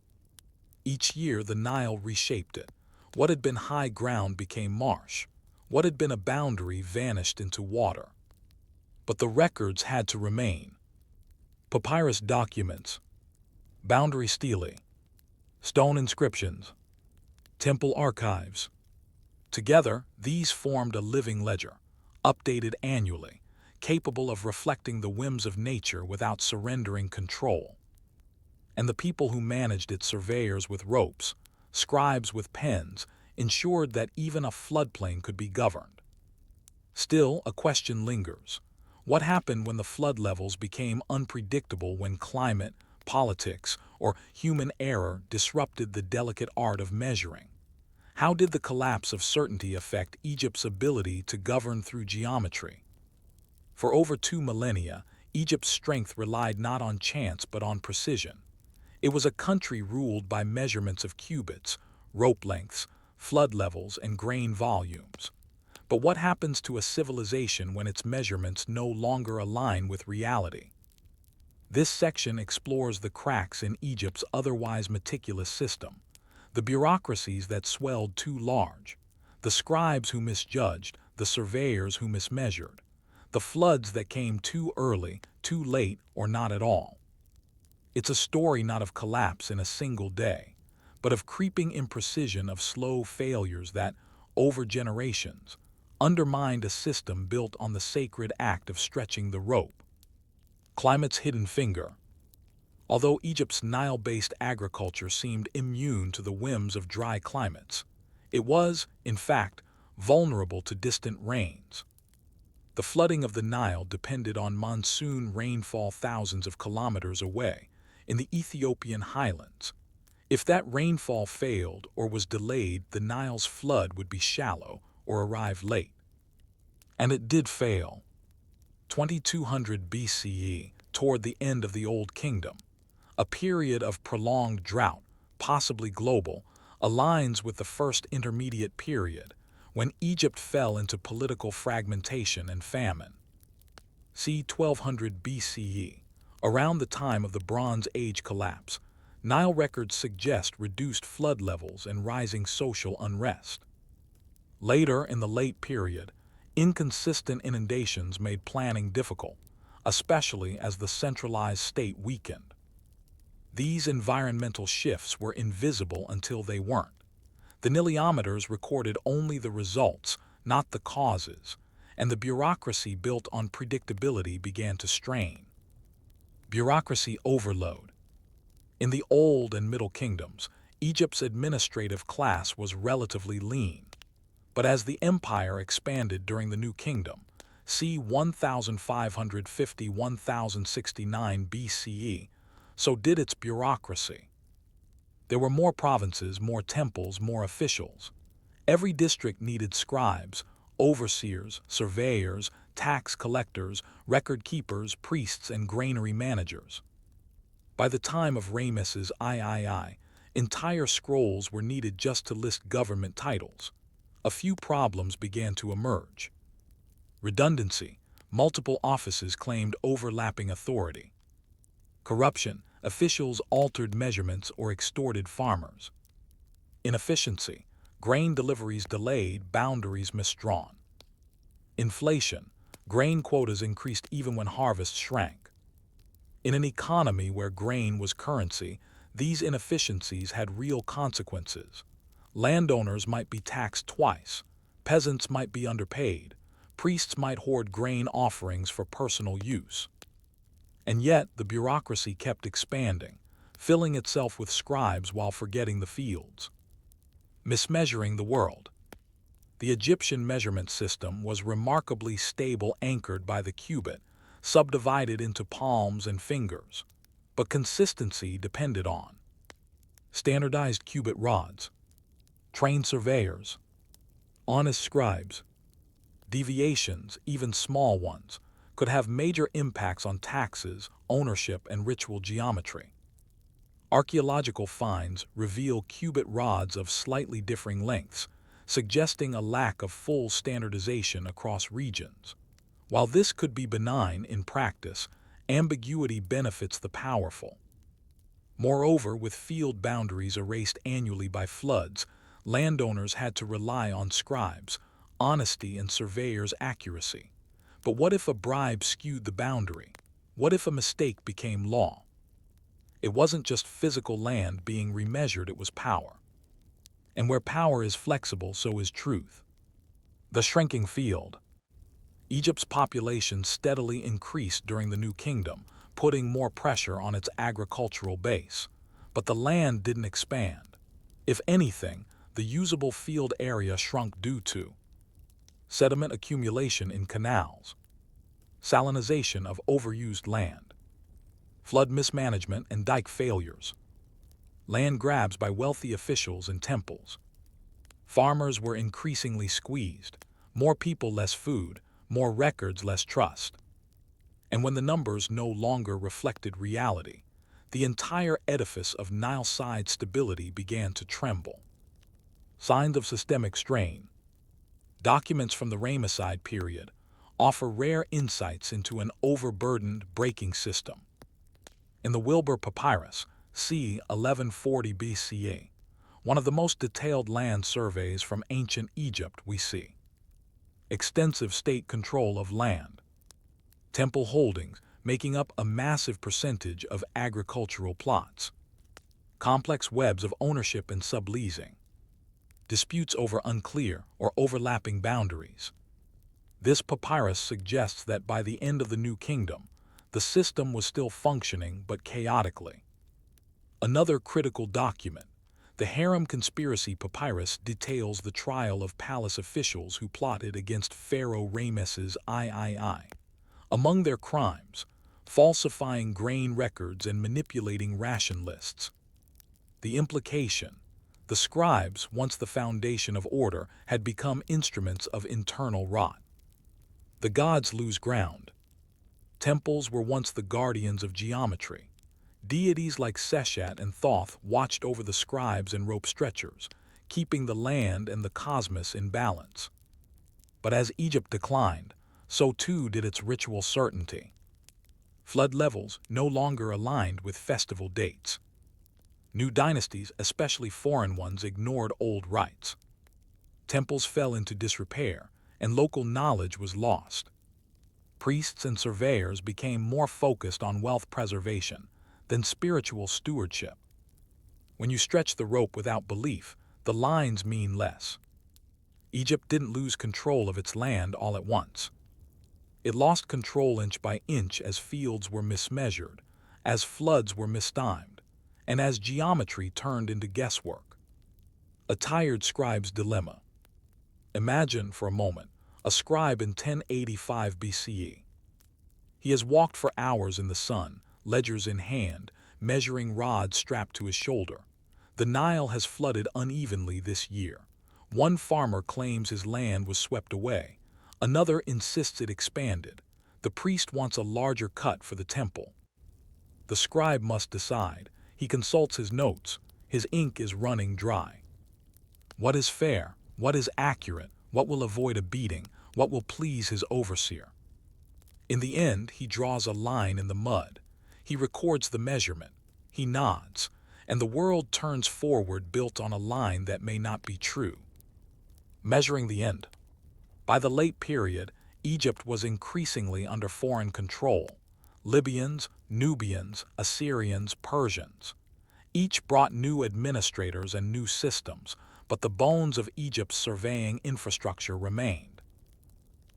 Each year the Nile reshaped it. What had been high ground became marsh. What had been a boundary vanished into water. But the records had to remain. Papyrus documents, boundary stele, stone inscriptions, temple archives. Together, these formed a living ledger, updated annually, capable of reflecting the whims of nature without surrendering control. And the people who managed it, surveyors with ropes, scribes with pens, ensured that even a floodplain could be governed. Still, a question lingers. What happened when the flood levels became unpredictable, when climate, politics, or human error disrupted the delicate art of measuring? How did the collapse of certainty affect Egypt's ability to govern through geometry? For over 2 millennia, Egypt's strength relied not on chance but on precision. It was a country ruled by measurements of cubits, rope lengths, flood levels, and grain volumes. But what happens to a civilization when its measurements no longer align with reality? This section explores the cracks in Egypt's otherwise meticulous system, the bureaucracies that swelled too large, the scribes who misjudged, the surveyors who mismeasured, the floods that came too early, too late, or not at all. It's a story not of collapse in a single day, but of creeping imprecision, of slow failures that, over generations, undermined a system built on the sacred act of stretching the rope. Climate's hidden finger. Although Egypt's Nile-based agriculture seemed immune to the whims of dry climates, it was, in fact, vulnerable to distant rains. The flooding of the Nile depended on monsoon rainfall thousands of kilometers away, in the Ethiopian highlands. If that rainfall failed or was delayed, the Nile's flood would be shallow or arrive late. And it did fail. 2200 BCE, toward the end of the Old Kingdom, a period of prolonged drought, possibly global, aligns with the First Intermediate Period, when Egypt fell into political fragmentation and famine. C. 1200 BCE, around the time of the Bronze Age collapse, Nile records suggest reduced flood levels and rising social unrest. Later in the late period, inconsistent inundations made planning difficult, especially as the centralized state weakened. These environmental shifts were invisible until they weren't. The niliometers recorded only the results, not the causes, and the bureaucracy built on predictability began to strain. Bureaucracy overload. In the Old and Middle Kingdoms, Egypt's administrative class was relatively lean. But as the empire expanded during the New Kingdom, c. 1550–1069 BCE, so did its bureaucracy. There were more provinces, more temples, more officials. Every district needed scribes, overseers, surveyors, tax collectors, record keepers, priests, and granary managers. By the time of Ramesses III, entire scrolls were needed just to list government titles. A few problems began to emerge. Redundancy. Multiple offices claimed overlapping authority. Corruption. Officials altered measurements or extorted farmers. Inefficiency. Grain deliveries delayed, boundaries misdrawn. Inflation. Grain quotas increased even when harvests shrank. In an economy where grain was currency, these inefficiencies had real consequences. Landowners might be taxed twice, peasants might be underpaid, priests might hoard grain offerings for personal use. And yet the bureaucracy kept expanding, filling itself with scribes while forgetting the fields. Mismeasuring the world. The Egyptian measurement system was remarkably stable, anchored by the cubit, subdivided into palms and fingers, but consistency depended on standardized cubit rods, trained surveyors, honest scribes. Deviations, even small ones, could have major impacts on taxes, ownership, and ritual geometry. Archaeological finds reveal cubit rods of slightly differing lengths, suggesting a lack of full standardization across regions. While this could be benign in practice, ambiguity benefits the powerful. Moreover, with field boundaries erased annually by floods, landowners had to rely on scribes, honesty, and surveyors' accuracy. But what if a bribe skewed the boundary? What if a mistake became law? It wasn't just physical land being remeasured, it was power. And where power is flexible, so is truth. The shrinking field. Egypt's population steadily increased during the New Kingdom, putting more pressure on its agricultural base. But the land didn't expand. If anything, the usable field area shrunk due to sediment accumulation in canals, salinization of overused land, flood mismanagement and dike failures, land grabs by wealthy officials and temples. Farmers were increasingly squeezed. More people, less food. More records, less trust. And when the numbers no longer reflected reality, the entire edifice of Nile-side stability began to tremble. Signs of systemic strain. Documents from the Ramesside period offer rare insights into an overburdened breaking system. In the Wilbur Papyrus, c. 1140 BCE, one of the most detailed land surveys from ancient Egypt, we see extensive state control of land, temple holdings making up a massive percentage of agricultural plots, complex webs of ownership and subleasing, disputes over unclear or overlapping boundaries. This papyrus suggests that by the end of the New Kingdom, the system was still functioning but chaotically. Another critical document, the Harem Conspiracy Papyrus, details the trial of palace officials who plotted against Pharaoh Ramesses III. Among their crimes, falsifying grain records and manipulating ration lists. The implication: the scribes, once the foundation of order, had become instruments of internal rot. The gods lose ground. Temples were once the guardians of geometry. Deities like Seshat and Thoth watched over the scribes and rope stretchers, keeping the land and the cosmos in balance. But as Egypt declined, so too did its ritual certainty. Flood levels no longer aligned with festival dates. New dynasties, especially foreign ones, ignored old rites. Temples fell into disrepair, and local knowledge was lost. Priests and surveyors became more focused on wealth preservation than spiritual stewardship. When you stretch the rope without belief, the lines mean less. Egypt didn't lose control of its land all at once. It lost control inch by inch as fields were mismeasured, as floods were mistimed, and as geometry turned into guesswork. A tired scribe's dilemma. Imagine, for a moment, a scribe in 1085 BCE. He has walked for hours in the sun, ledgers in hand, measuring rods strapped to his shoulder. The Nile has flooded unevenly this year. One farmer claims his land was swept away. Another insists it expanded. The priest wants a larger cut for the temple. The scribe must decide. He consults his notes. His ink is running dry. What is fair? What is accurate? What will avoid a beating? What will please his overseer? In the end, he draws a line in the mud. He records the measurement. He nods, and the world turns forward, built on a line that may not be true. Measuring the end. By the late period, Egypt was increasingly under foreign control. Libyans, Nubians, Assyrians, Persians. Each brought new administrators and new systems, but the bones of Egypt's surveying infrastructure remained.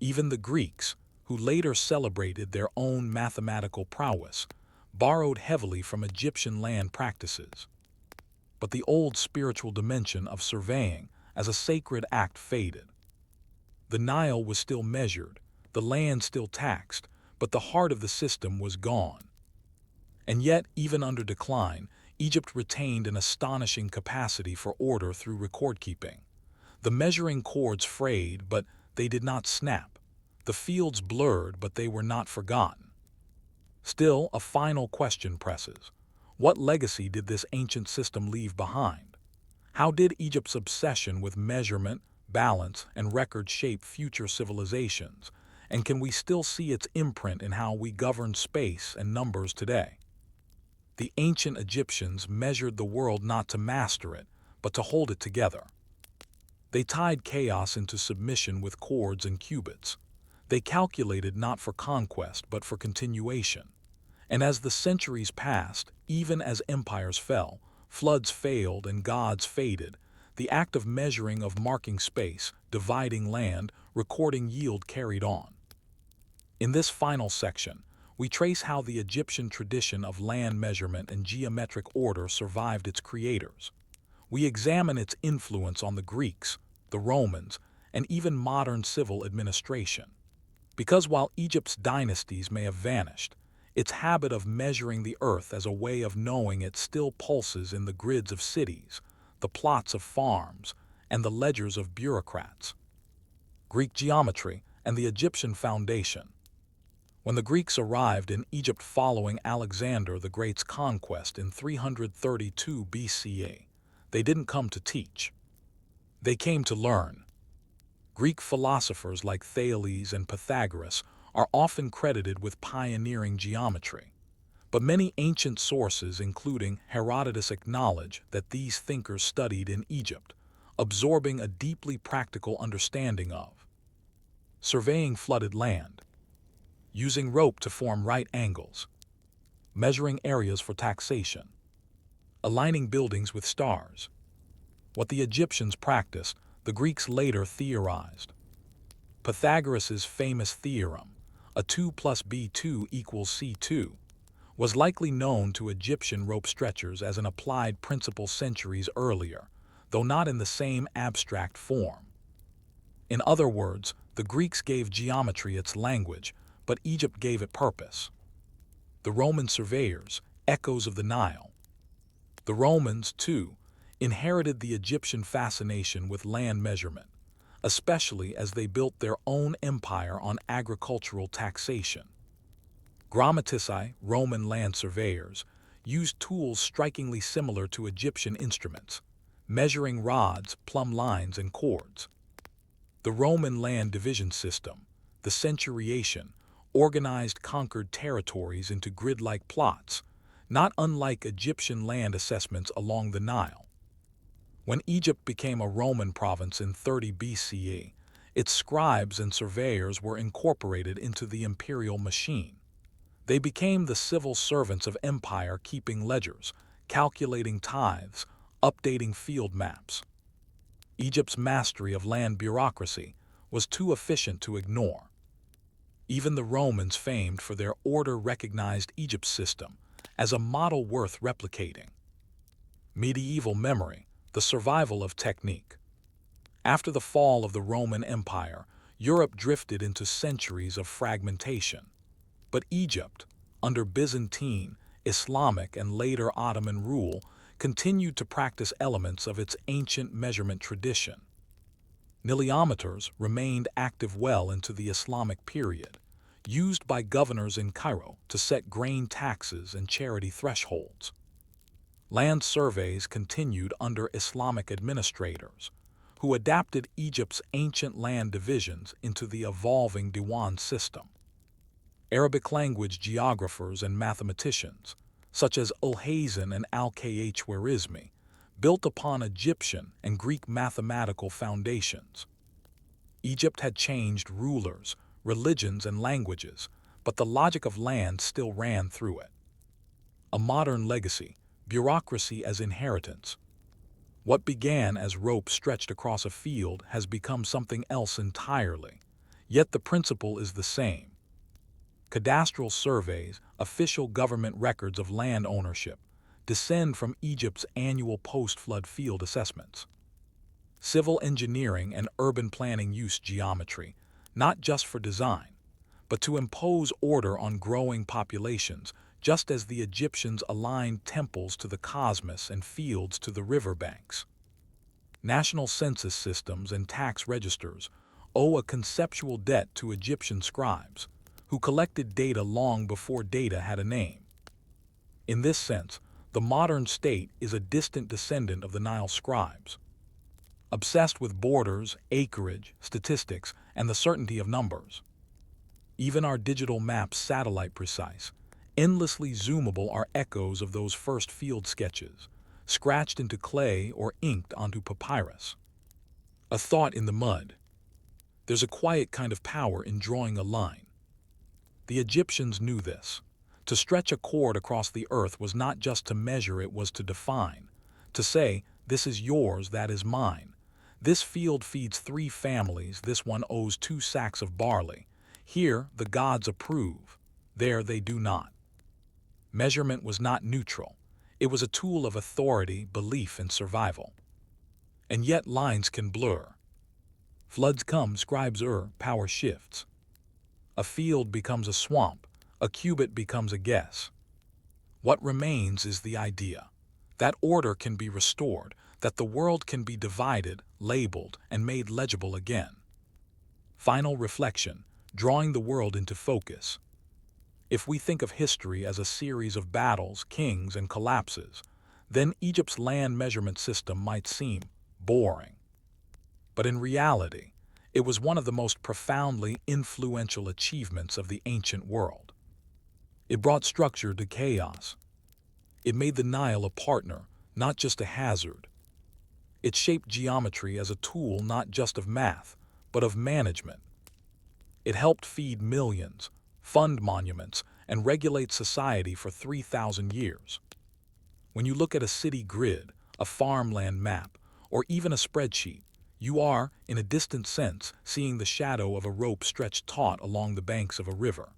Even the Greeks, who later celebrated their own mathematical prowess, borrowed heavily from Egyptian land practices. But the old spiritual dimension of surveying as a sacred act faded. The Nile was still measured, the land still taxed, but the heart of the system was gone. And yet, even under decline, Egypt retained an astonishing capacity for order through record-keeping. The measuring cords frayed, but they did not snap. The fields blurred, but they were not forgotten. Still, a final question presses. What legacy did this ancient system leave behind? How did Egypt's obsession with measurement, balance, and record shape future civilizations? And can we still see its imprint in how we govern space and numbers today? The ancient Egyptians measured the world not to master it, but to hold it together. They tied chaos into submission with cords and cubits. They calculated not for conquest, but for continuation. And as the centuries passed, even as empires fell, floods failed and gods faded, the act of measuring, of marking space, dividing land, recording yield carried on. In this final section, we trace how the Egyptian tradition of land measurement and geometric order survived its creators. We examine its influence on the Greeks, the Romans, and even modern civil administration. Because while Egypt's dynasties may have vanished, its habit of measuring the earth as a way of knowing it still pulses in the grids of cities, the plots of farms, and the ledgers of bureaucrats. Greek geometry and the Egyptian foundation. When the Greeks arrived in Egypt following Alexander the Great's conquest in 332 BCE, they didn't come to teach. They came to learn. Greek philosophers like Thales and Pythagoras are often credited with pioneering geometry. But many ancient sources, including Herodotus, acknowledge that these thinkers studied in Egypt, absorbing a deeply practical understanding of surveying flooded land, using rope to form right angles, measuring areas for taxation, aligning buildings with stars. What the Egyptians practiced, the Greeks later theorized. Pythagoras' famous theorem, a 2 plus b2 equals c2, was likely known to Egyptian rope stretchers as an applied principle centuries earlier, though not in the same abstract form. In other words, the Greeks gave geometry its language, but Egypt gave it purpose. The Roman surveyors, echoes of the Nile. The Romans, too, inherited the Egyptian fascination with land measurement, especially as they built their own empire on agricultural taxation. Grammatici, Roman land surveyors, used tools strikingly similar to Egyptian instruments, measuring rods, plumb lines, and chords. The Roman land division system, the centuriation, organized conquered territories into grid-like plots, not unlike Egyptian land assessments along the Nile. When Egypt became a Roman province in 30 BCE, its scribes and surveyors were incorporated into the imperial machine. They became the civil servants of empire, keeping ledgers, calculating tithes, updating field maps. Egypt's mastery of land bureaucracy was too efficient to ignore. Even the Romans, famed for their order, recognized Egypt's system as a model worth replicating. Medieval memory, the survival of technique. After the fall of the Roman Empire, Europe drifted into centuries of fragmentation. But Egypt, under Byzantine, Islamic, and later Ottoman rule, continued to practice elements of its ancient measurement tradition. Niliometers remained active well into the Islamic period, used by governors in Cairo to set grain taxes and charity thresholds. Land surveys continued under Islamic administrators, who adapted Egypt's ancient land divisions into the evolving Diwan system. Arabic language geographers and mathematicians, such as Al-Hazen and Al-Khwarizmi, built upon Egyptian and Greek mathematical foundations. Egypt had changed rulers, religions, and languages, but the logic of land still ran through it. A modern legacy, bureaucracy as inheritance. What began as rope stretched across a field has become something else entirely, yet the principle is the same. Cadastral surveys, official government records of land ownership, descend from Egypt's annual post-flood field assessments. Civil engineering and urban planning use geometry, not just for design, but to impose order on growing populations, just as the Egyptians aligned temples to the cosmos and fields to the riverbanks. National census systems and tax registers owe a conceptual debt to Egyptian scribes, who collected data long before data had a name. In this sense, the modern state is a distant descendant of the Nile scribes. Obsessed with borders, acreage, statistics, and the certainty of numbers. Even our digital maps, satellite precise, endlessly zoomable, are echoes of those first field sketches, scratched into clay or inked onto papyrus. A thought in the mud. There's a quiet kind of power in drawing a line. The Egyptians knew this. To stretch a chord across the earth was not just to measure, it was to define. To say, this is yours, that is mine. This field feeds 3 families, this one owes 2 sacks of barley. Here the gods approve, there they do not. Measurement was not neutral. It was a tool of authority, belief, and survival. And yet lines can blur. Floods come, scribes err, power shifts. A field becomes a swamp, a cubit becomes a guess. What remains is the idea that order can be restored, that the world can be divided, labeled, and made legible again. Final reflection, drawing the world into focus. If we think of history as a series of battles, kings, and collapses, then Egypt's land measurement system might seem boring. But in reality, it was one of the most profoundly influential achievements of the ancient world. It brought structure to chaos. It made the Nile a partner, not just a hazard. It shaped geometry as a tool not just of math, but of management. It helped feed millions, fund monuments, and regulate society for 3,000 years. When you look at a city grid, a farmland map, or even a spreadsheet, you are, in a distant sense, seeing the shadow of a rope stretched taut along the banks of a river.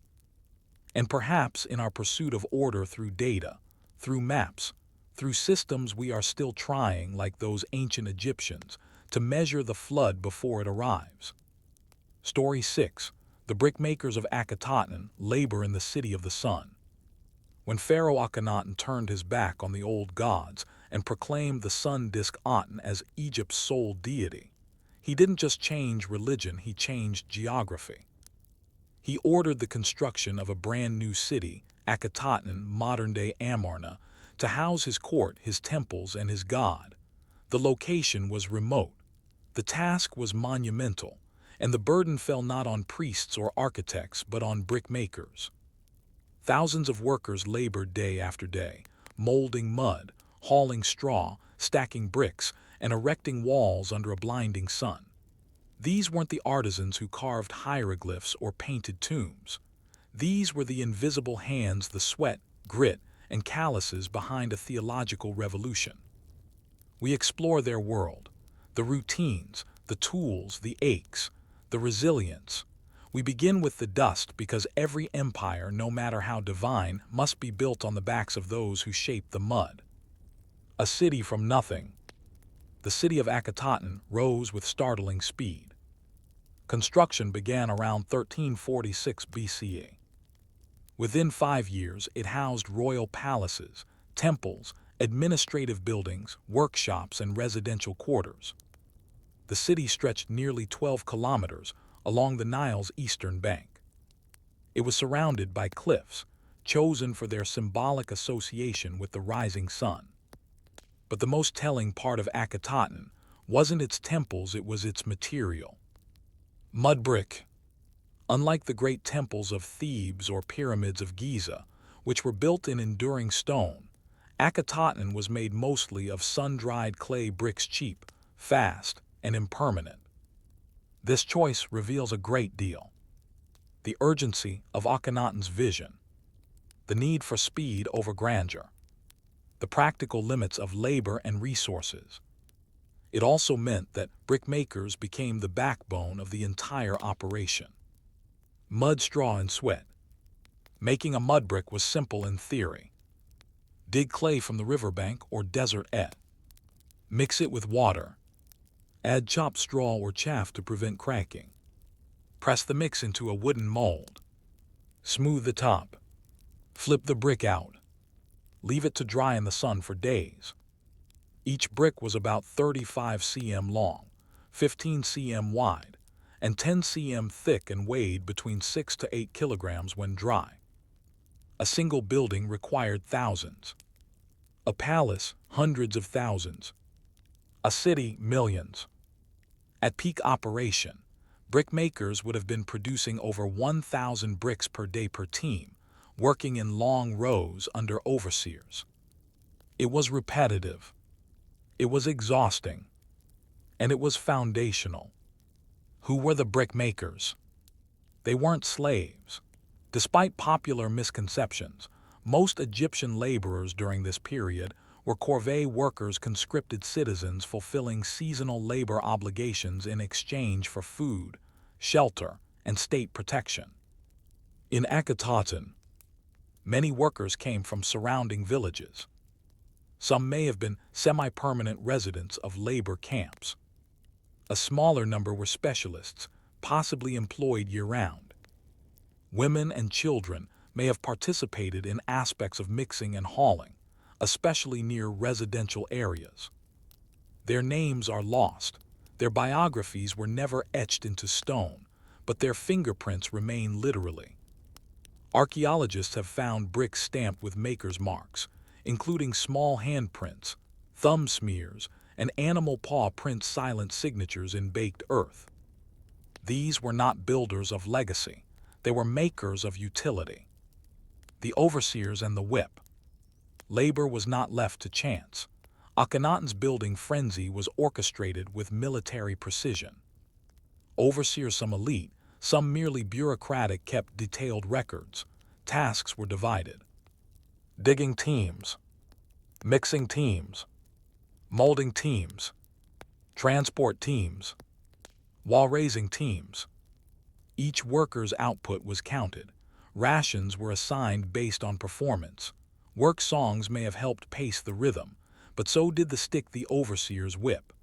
And perhaps in our pursuit of order through data, through maps, through systems, we are still trying, like those ancient Egyptians, to measure the flood before it arrives. Story 6. The brickmakers of Akhetaten labor in the city of the sun. When Pharaoh Akhenaten turned his back on the old gods and proclaimed the sun disk Aten as Egypt's sole deity, he didn't just change religion, he changed geography. He ordered the construction of a brand new city, Akhetaten, modern-day Amarna, to house his court, his temples, and his god. The location was remote. The task was monumental, and the burden fell not on priests or architects, but on brickmakers. Thousands of workers labored day after day, molding mud, hauling straw, stacking bricks, and erecting walls under a blinding sun. These weren't the artisans who carved hieroglyphs or painted tombs. These were the invisible hands, the sweat, grit, and calluses behind a theological revolution. We explore their world, the routines, the tools, the aches, the resilience. We begin with the dust because every empire, no matter how divine, must be built on the backs of those who shaped the mud. A city from nothing. The city of Akhetaten rose with startling speed. Construction began around 1346 BCE. Within 5 years, it housed royal palaces, temples, administrative buildings, workshops, and residential quarters. The city stretched nearly 12 kilometers along the Nile's eastern bank. It was surrounded by cliffs, chosen for their symbolic association with the rising sun. But the most telling part of Akhetaten wasn't its temples, it was its material. Mud brick. Unlike the great temples of Thebes or pyramids of Giza, which were built in enduring stone, Akhetaten was made mostly of sun-dried clay bricks, cheap, fast, and impermanent. This choice reveals a great deal. The urgency of Akhenaten's vision, the need for speed over grandeur, the practical limits of labor and resources. It also meant that brickmakers became the backbone of the entire operation. Mud, straw, and sweat. Making a mud brick was simple in theory. Dig clay from the riverbank or desert edge. Mix it with water. Add chopped straw or chaff to prevent cracking. Press the mix into a wooden mold. Smooth the top. Flip the brick out. Leave it to dry in the sun for days. Each brick was about 35 cm long, 15 cm wide, and 10 cm thick and weighed between 6 to 8 kilograms when dry. A single building required thousands. A palace, hundreds of thousands. A city, millions. At peak operation, brickmakers would have been producing over 1,000 bricks per day per team, working in long rows under overseers. It was repetitive. It was exhausting. And it was foundational. Who were the brickmakers? They weren't slaves. Despite popular misconceptions, most Egyptian laborers during this period were corvée workers, conscripted citizens fulfilling seasonal labor obligations in exchange for food, shelter, and state protection. In Akhetaten, many workers came from surrounding villages. Some may have been semi-permanent residents of labor camps. A smaller number were specialists, possibly employed year-round. Women and children may have participated in aspects of mixing and hauling, especially near residential areas. Their names are lost. Their biographies were never etched into stone, but their fingerprints remain literally. Archaeologists have found bricks stamped with makers' marks, including small handprints, thumb smears, and animal paw prints, silent signatures in baked earth. These were not builders of legacy. They were makers of utility. The overseers and the whip. Labor was not left to chance. Akhenaten's building frenzy was orchestrated with military precision. Overseers, some elite, some merely bureaucratic, kept detailed records. Tasks were divided. Digging teams, mixing teams, molding teams, transport teams, wall raising teams. Each worker's output was counted. Rations were assigned based on performance. Work songs may have helped pace the rhythm, but so did the stick, the overseer's whip.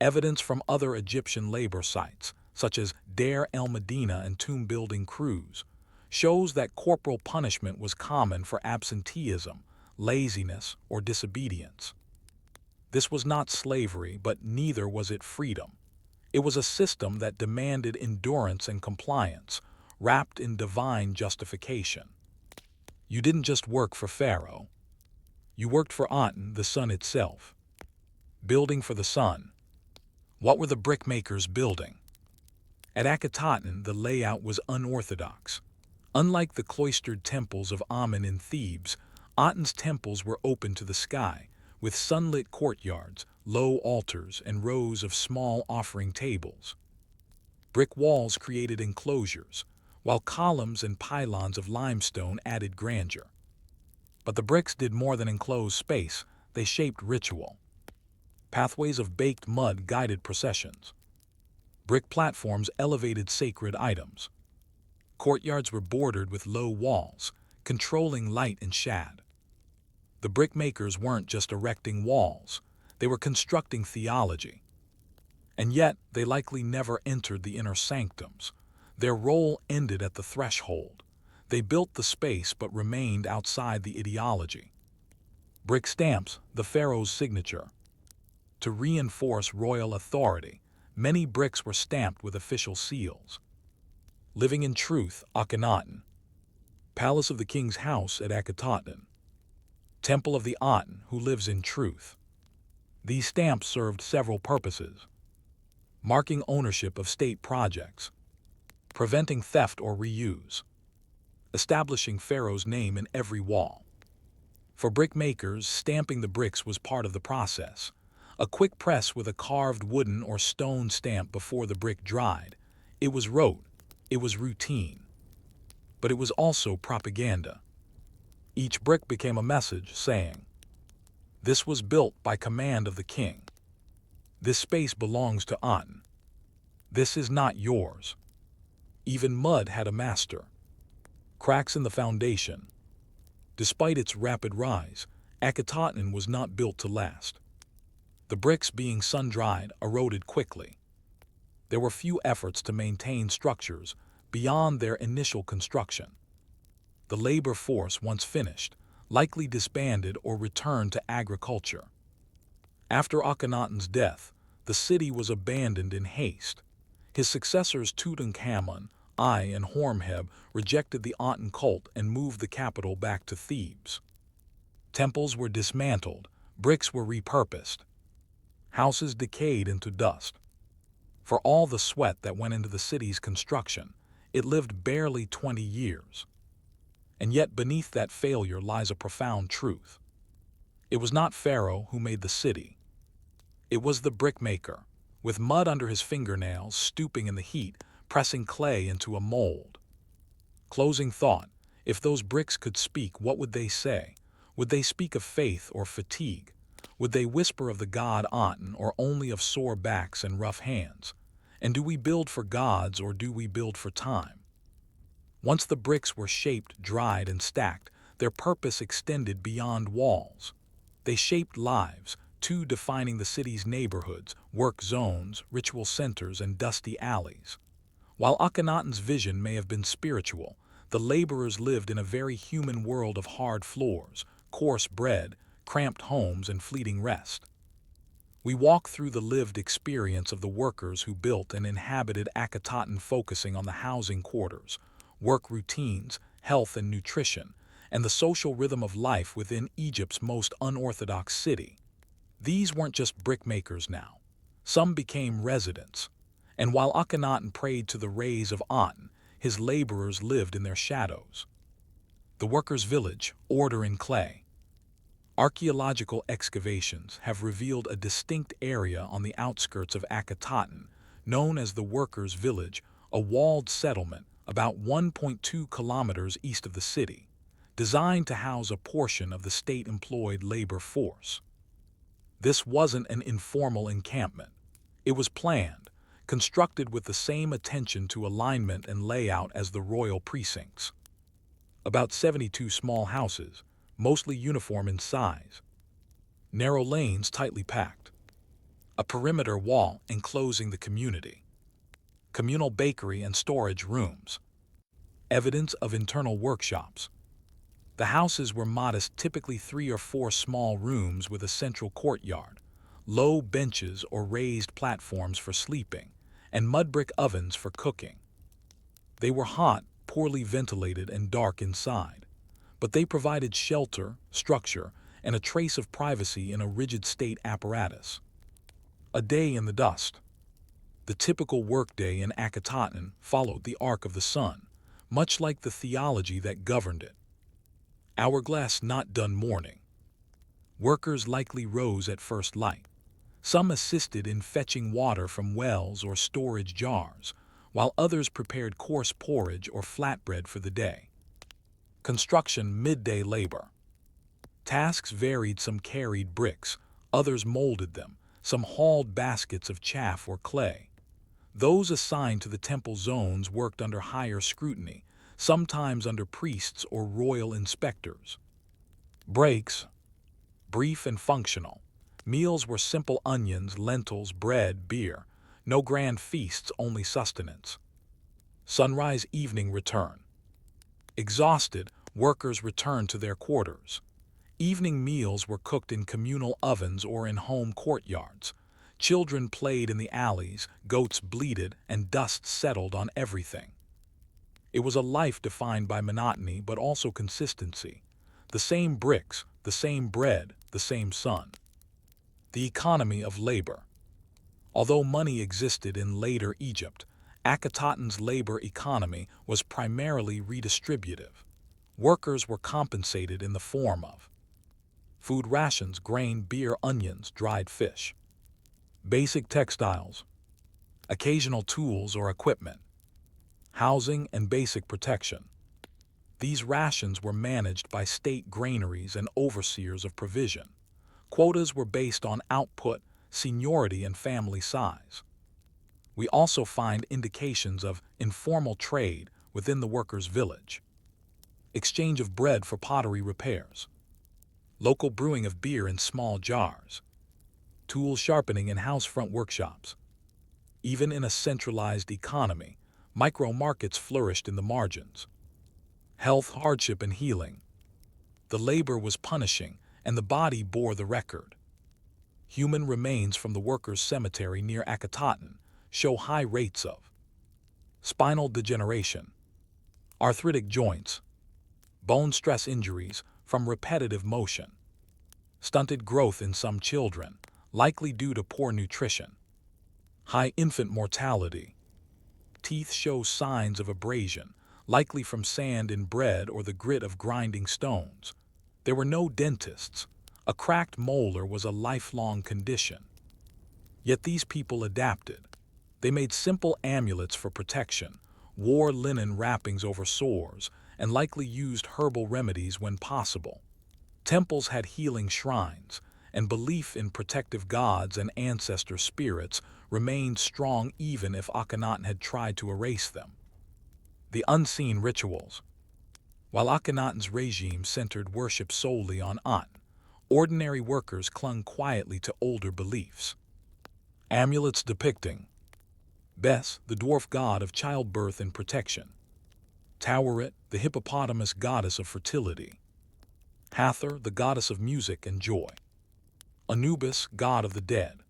Evidence from other Egyptian labor sites, such as Deir el-Medina and tomb-building crews, shows that corporal punishment was common for absenteeism, laziness, or disobedience. This was not slavery, but neither was it freedom. It was a system that demanded endurance and compliance, wrapped in divine justification. You didn't just work for Pharaoh. You worked for Aten, the sun itself. Building for the sun. What were the brickmakers building? At Akhetaten, the layout was unorthodox. Unlike the cloistered temples of Amun in Thebes, Aten's temples were open to the sky, with sunlit courtyards, low altars, and rows of small offering tables. Brick walls created enclosures, while columns and pylons of limestone added grandeur. But the bricks did more than enclose space, they shaped ritual. Pathways of baked mud guided processions. Brick platforms elevated sacred items. Courtyards were bordered with low walls, controlling light and shade. The brickmakers weren't just erecting walls, they were constructing theology. And yet, they likely never entered the inner sanctums. Their role ended at the threshold. They built the space but remained outside the ideology. Brick stamps, the pharaoh's signature. To reinforce royal authority, many bricks were stamped with official seals. Living in truth, Akhenaten. Palace of the king's house at Akhetaten. Temple of the Aten, who lives in truth. These stamps served several purposes. Marking ownership of state projects. Preventing theft or reuse. Establishing Pharaoh's name in every wall. For brickmakers, stamping the bricks was part of the process. A quick press with a carved wooden or stone stamp before the brick dried. It was rote, it was routine. But it was also propaganda. Each brick became a message saying, "This was built by command of the king. This space belongs to Aten. This is not yours." Even mud had a master. Cracks in the foundation. Despite its rapid rise, Akhetaten was not built to last. The bricks, being sun-dried, eroded quickly. There were few efforts to maintain structures beyond their initial construction. The labor force, once finished, likely disbanded or returned to agriculture. After Akhenaten's death, the city was abandoned in haste. His successors Tutankhamun I and Horemheb rejected the Aten cult and moved the capital back to Thebes. Temples were dismantled, bricks were repurposed. Houses decayed into dust. For all the sweat that went into the city's construction, it lived barely 20 years. And yet beneath that failure lies a profound truth. It was not Pharaoh who made the city. It was the brickmaker, with mud under his fingernails, stooping in the heat, pressing clay into a mold. Closing thought, if those bricks could speak, what would they say? Would they speak of faith or fatigue? Would they whisper of the god Aten or only of sore backs and rough hands? And do we build for gods or do we build for time? Once the bricks were shaped, dried, and stacked, their purpose extended beyond walls. They shaped lives, too, defining the city's neighborhoods, work zones, ritual centers, and dusty alleys. While Akhenaten's vision may have been spiritual, the laborers lived in a very human world of hard floors, coarse bread, cramped homes, and fleeting rest. We walk through the lived experience of the workers who built and inhabited Akhetaten, focusing on the housing quarters, work routines, health and nutrition, and the social rhythm of life within Egypt's most unorthodox city. These weren't just brickmakers now. Some became residents. And while Akhenaten prayed to the rays of Aten, his laborers lived in their shadows. The workers' village, order in clay. Archaeological excavations have revealed a distinct area on the outskirts of Akhetaten, known as the workers' village, a walled settlement about 1.2 kilometers east of the city, designed to house a portion of the state-employed labor force. This wasn't an informal encampment. It was planned, constructed with the same attention to alignment and layout as the royal precincts. About 72 small houses, mostly uniform in size. Narrow lanes tightly packed. A perimeter wall enclosing the community. Communal bakery and storage rooms. evidence of internal workshops. The houses were modest, typically 3 or 4 small rooms with a central courtyard, low benches or raised platforms for sleeping, and mud brick ovens for cooking. They were hot, poorly ventilated, and dark inside, but they provided shelter, structure, and a trace of privacy in a rigid state apparatus. A day in the dust. The typical workday in Akhenaten followed the arc of the sun, much like the theology that governed it. Hourglass not done morning. Workers likely rose at first light. Some assisted in fetching water from wells or storage jars, while others prepared coarse porridge or flatbread for the day. Construction midday labor. Tasks varied. Some carried bricks, others molded them, some hauled baskets of chaff or clay. Those assigned to the temple zones worked under higher scrutiny, sometimes under priests or royal inspectors. Breaks. Brief and functional. Meals were simple: onions, lentils, bread, beer. No grand feasts, only sustenance. Sunrise evening return. Exhausted, workers returned to their quarters. Evening meals were cooked in communal ovens or in home courtyards. Children played in the alleys, goats bleated, and dust settled on everything. It was a life defined by monotony but also consistency. The same bricks, the same bread, the same sun. The economy of labor. Although money existed in later Egypt, Akhenaten's labor economy was primarily redistributive. Workers were compensated in the form of food rations: grain, beer, onions, dried fish. Basic textiles. Occasional tools or equipment. Housing and basic protection. These rations were managed by state granaries and overseers of provision. Quotas were based on output, seniority, and family size. We also find indications of informal trade within the workers' village. Exchange of bread for pottery repairs. Local brewing of beer in small jars. Tool sharpening in house front workshops. Even in a centralized economy, micro-markets flourished in the margins. Health, hardship, and healing. The labor was punishing, and the body bore the record. Human remains from the workers' cemetery near Akhenaten show high rates of spinal degeneration, arthritic joints, bone stress injuries from repetitive motion, stunted growth in some children, likely due to poor nutrition, high infant mortality. Teeth show signs of abrasion, likely from sand in bread or the grit of grinding stones. There were no dentists. A cracked molar was a lifelong condition. Yet these people adapted. They made simple amulets for protection, wore linen wrappings over sores, and likely used herbal remedies when possible. Temples had healing shrines, and belief in protective gods and ancestor spirits remained strong even if Akhenaten had tried to erase them. The unseen rituals. While Akhenaten's regime centered worship solely on Aten, ordinary workers clung quietly to older beliefs. Amulets depicting Bes, the dwarf god of childbirth and protection. Taweret, the hippopotamus goddess of fertility. Hathor, the goddess of music and joy. Anubis, god of the dead,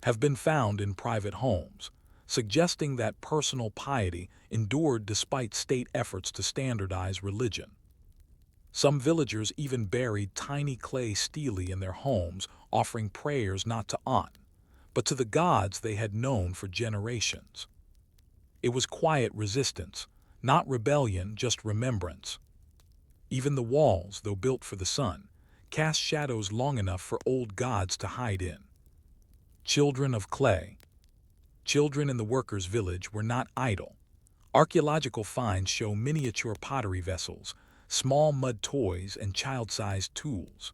have been found in private homes, suggesting that personal piety endured despite state efforts to standardize religion. Some villagers even buried tiny clay stelae in their homes, offering prayers not to Aten, but to the gods they had known for generations. It was quiet resistance, not rebellion, just remembrance. Even the walls, though built for the sun, cast shadows long enough for old gods to hide in. Children of clay. Children in the workers' village were not idle. Archaeological finds show miniature pottery vessels, small mud toys, and child-sized tools.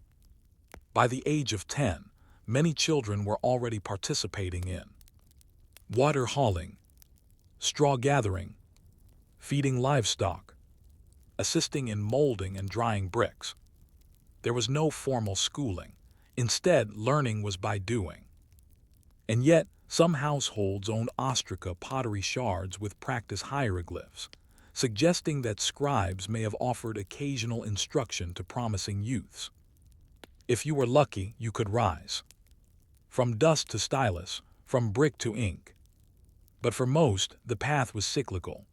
By the age of 10, many children were already participating in water hauling, straw gathering, feeding livestock, assisting in molding and drying bricks. There was no formal schooling. Instead, learning was by doing. And yet, some households owned ostraca pottery shards with practice hieroglyphs, suggesting that scribes may have offered occasional instruction to promising youths. If you were lucky, you could rise. From dust to stylus, from brick to ink. But for most, the path was cyclical.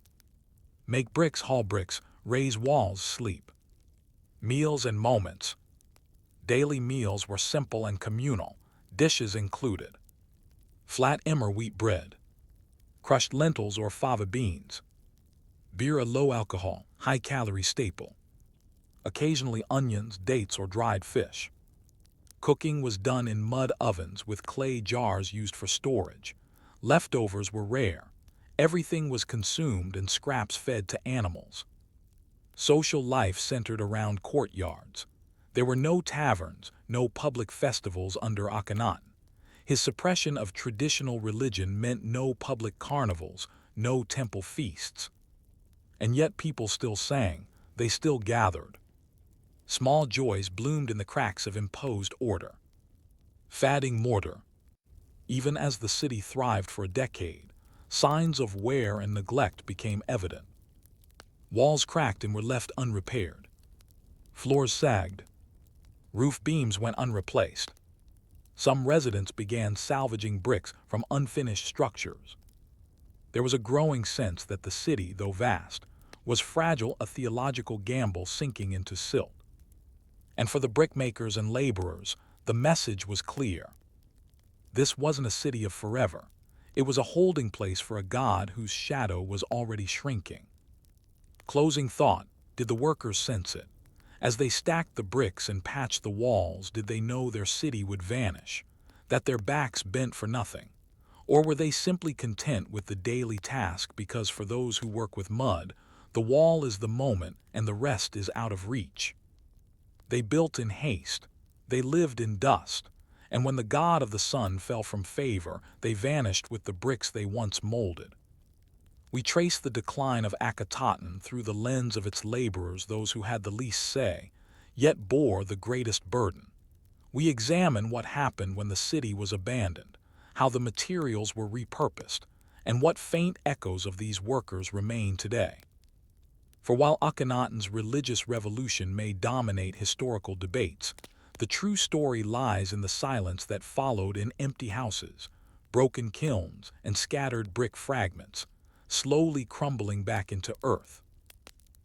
Make bricks, haul bricks, raise walls, sleep. Meals and moments. Daily meals were simple and communal, dishes included. Flat emmer wheat bread. Crushed lentils or fava beans. Beer, a low-alcohol, high-calorie staple. Occasionally onions, dates, or dried fish. Cooking was done in mud ovens with clay jars used for storage. Leftovers were rare. Everything was consumed and scraps fed to animals. Social life centered around courtyards. There were no taverns, no public festivals under Akhenaten. His suppression of traditional religion meant no public carnivals, no temple feasts. And yet people still sang, they still gathered. Small joys bloomed in the cracks of imposed order. Fadding mortar. Even as the city thrived for a decade, signs of wear and neglect became evident. Walls cracked and were left unrepaired. Floors sagged. Roof beams went unreplaced. Some residents began salvaging bricks from unfinished structures. There was a growing sense that the city, though vast, was fragile, a theological gamble sinking into silt. And for the brickmakers and laborers, the message was clear. This wasn't a city of forever. It was a holding place for a god whose shadow was already shrinking. Closing thought, did the workers sense it? As they stacked the bricks and patched the walls, did they know their city would vanish, that their backs bent for nothing? Or were they simply content with the daily task because for those who work with mud, the wall is the moment and the rest is out of reach? They built in haste. They lived in dust. And when the god of the sun fell from favor, they vanished with the bricks they once molded. We trace the decline of Akhenaten through the lens of its laborers, those who had the least say, yet bore the greatest burden. We examine what happened when the city was abandoned, how the materials were repurposed, and what faint echoes of these workers remain today. For while Akhenaten's religious revolution may dominate historical debates, the true story lies in the silence that followed in empty houses, broken kilns, and scattered brick fragments, slowly crumbling back into earth.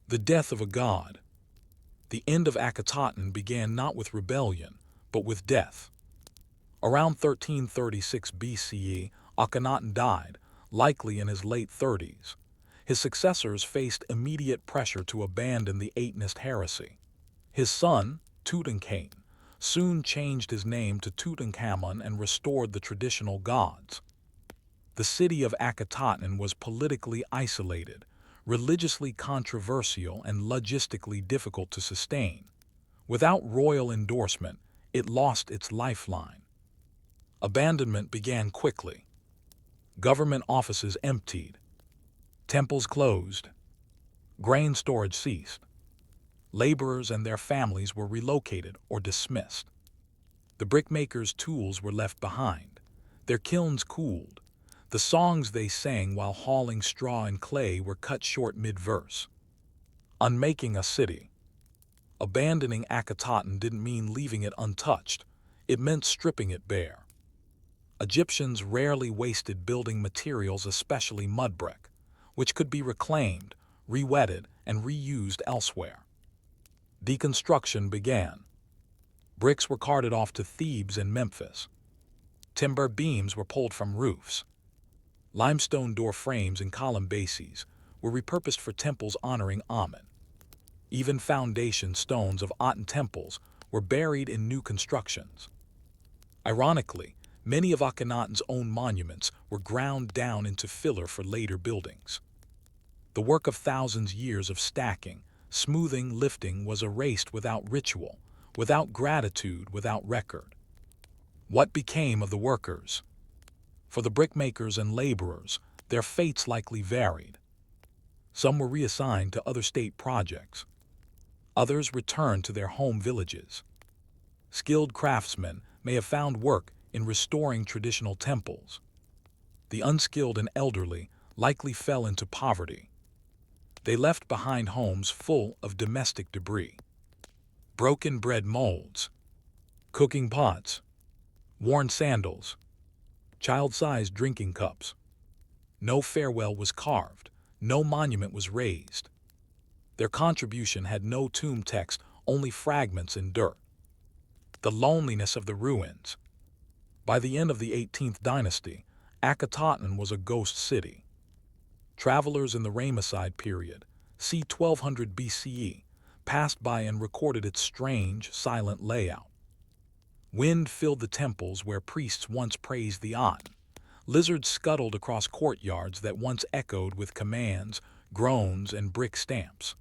The death of a god. The end of Akhenaten began not with rebellion, but with death. Around 1336 BCE, Akhenaten died, likely in his late 30s. His successors faced immediate pressure to abandon the Atenist heresy. His son, Tutankhamun, soon changed his name to Tutankhamun and restored the traditional gods. The city of Akhenaten was politically isolated, religiously controversial, and logistically difficult to sustain. Without royal endorsement, it lost its lifeline. Abandonment began quickly. Government offices emptied. Temples closed. Grain storage ceased. Laborers and their families were relocated or dismissed. The brickmakers' tools were left behind. Their kilns cooled. The songs they sang while hauling straw and clay were cut short mid-verse. Unmaking a city. Abandoning Akhenaten didn't mean leaving it untouched. It meant stripping it bare. Egyptians rarely wasted building materials, especially mud brick, which could be reclaimed, re-wetted, and reused elsewhere. Deconstruction began. Bricks were carted off to Thebes and Memphis. Timber beams were pulled from roofs. Limestone door frames and column bases were repurposed for temples honoring Amen. Even foundation stones of Aten temples were buried in new constructions. Ironically, many of Akhenaten's own monuments were ground down into filler for later buildings. The work of thousands of years of stacking, smoothing, lifting was erased without ritual, without gratitude, without record. What became of the workers? For the brickmakers and laborers, their fates likely varied. Some were reassigned to other state projects. Others returned to their home villages. Skilled craftsmen may have found work in restoring traditional temples. The unskilled and elderly likely fell into poverty. They left behind homes full of domestic debris, broken bread molds, cooking pots, worn sandals, child-sized drinking cups. No farewell was carved, no monument was raised. Their contribution had no tomb text, only fragments in dirt. The loneliness of the ruins. By the end of the 18th dynasty, Akhetaten was a ghost city. Travelers in the Ramesside period, c. 1200 BCE, passed by and recorded its strange, silent layout. Wind filled the temples where priests once praised the Aten. Lizards scuttled across courtyards that once echoed with commands, groans, and brick stamps.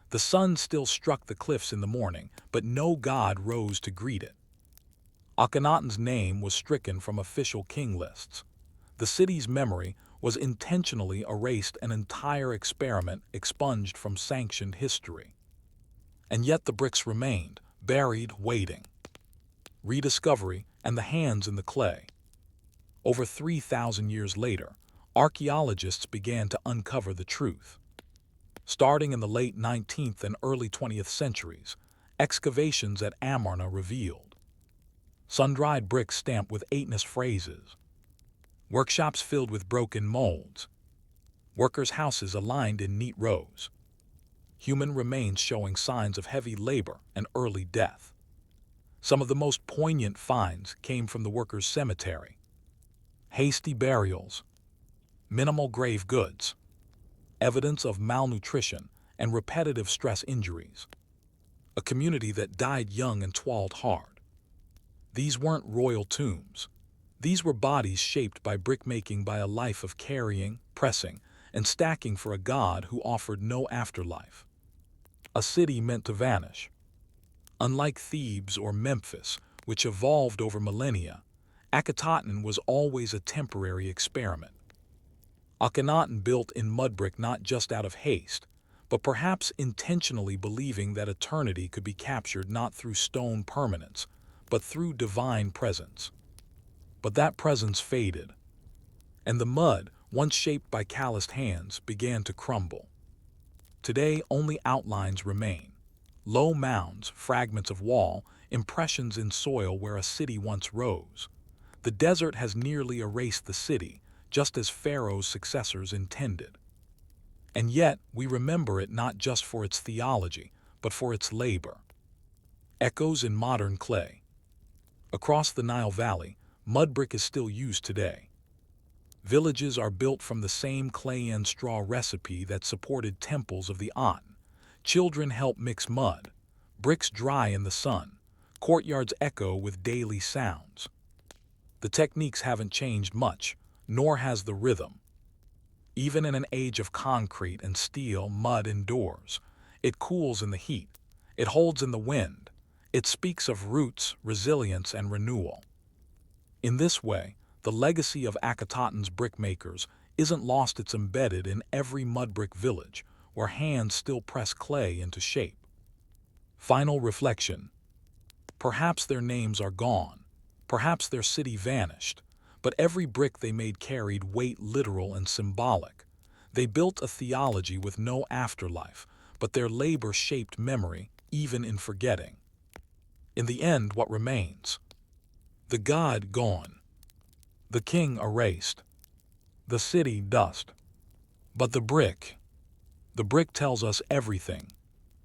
The sun still struck the cliffs in the morning, but no god rose to greet it. Akhenaten's name was stricken from official king lists. The city's memory was intentionally erased, an entire experiment expunged from sanctioned history. And yet the bricks remained, buried, waiting. Rediscovery and the hands in the clay. Over 3,000 years later, archaeologists began to uncover the truth. Starting in the late 19th and early 20th centuries, excavations at Amarna revealed sun-dried bricks stamped with Atenist phrases, workshops filled with broken molds, workers' houses aligned in neat rows, human remains showing signs of heavy labor and early death. Some of the most poignant finds came from the workers' cemetery. Hasty burials, minimal grave goods, evidence of malnutrition and repetitive stress injuries. A community that died young and toiled hard. These weren't royal tombs. These were bodies shaped by brickmaking, by a life of carrying, pressing, and stacking for a god who offered no afterlife. A city meant to vanish. Unlike Thebes or Memphis, which evolved over millennia, Akhetaten was always a temporary experiment. Akhenaten built in mudbrick not just out of haste, but perhaps intentionally believing that eternity could be captured not through stone permanence, but through divine presence. But that presence faded, and the mud, once shaped by calloused hands, began to crumble. Today, only outlines remain. Low mounds, fragments of wall, impressions in soil where a city once rose. The desert has nearly erased the city, just as Pharaoh's successors intended. And yet, we remember it not just for its theology, but for its labor. Echoes in modern clay. Across the Nile Valley, mudbrick is still used today. Villages are built from the same clay and straw recipe that supported temples of the Aten. Children help mix mud. Bricks dry in the sun. Courtyards echo with daily sounds. The techniques haven't changed much, nor has the rhythm. Even in an age of concrete and steel, mud endures. It cools in the heat. It holds in the wind. It speaks of roots, resilience, and renewal. In this way, the legacy of Akhetaten's brickmakers isn't lost, it's embedded in every mudbrick village, where hands still press clay into shape. Final reflection. Perhaps their names are gone. Perhaps their city vanished. But every brick they made carried weight, literal and symbolic. They built a theology with no afterlife, but their labor shaped memory, even in forgetting. In the end, what remains? The god gone. The king erased. The city dust. But the brick tells us everything.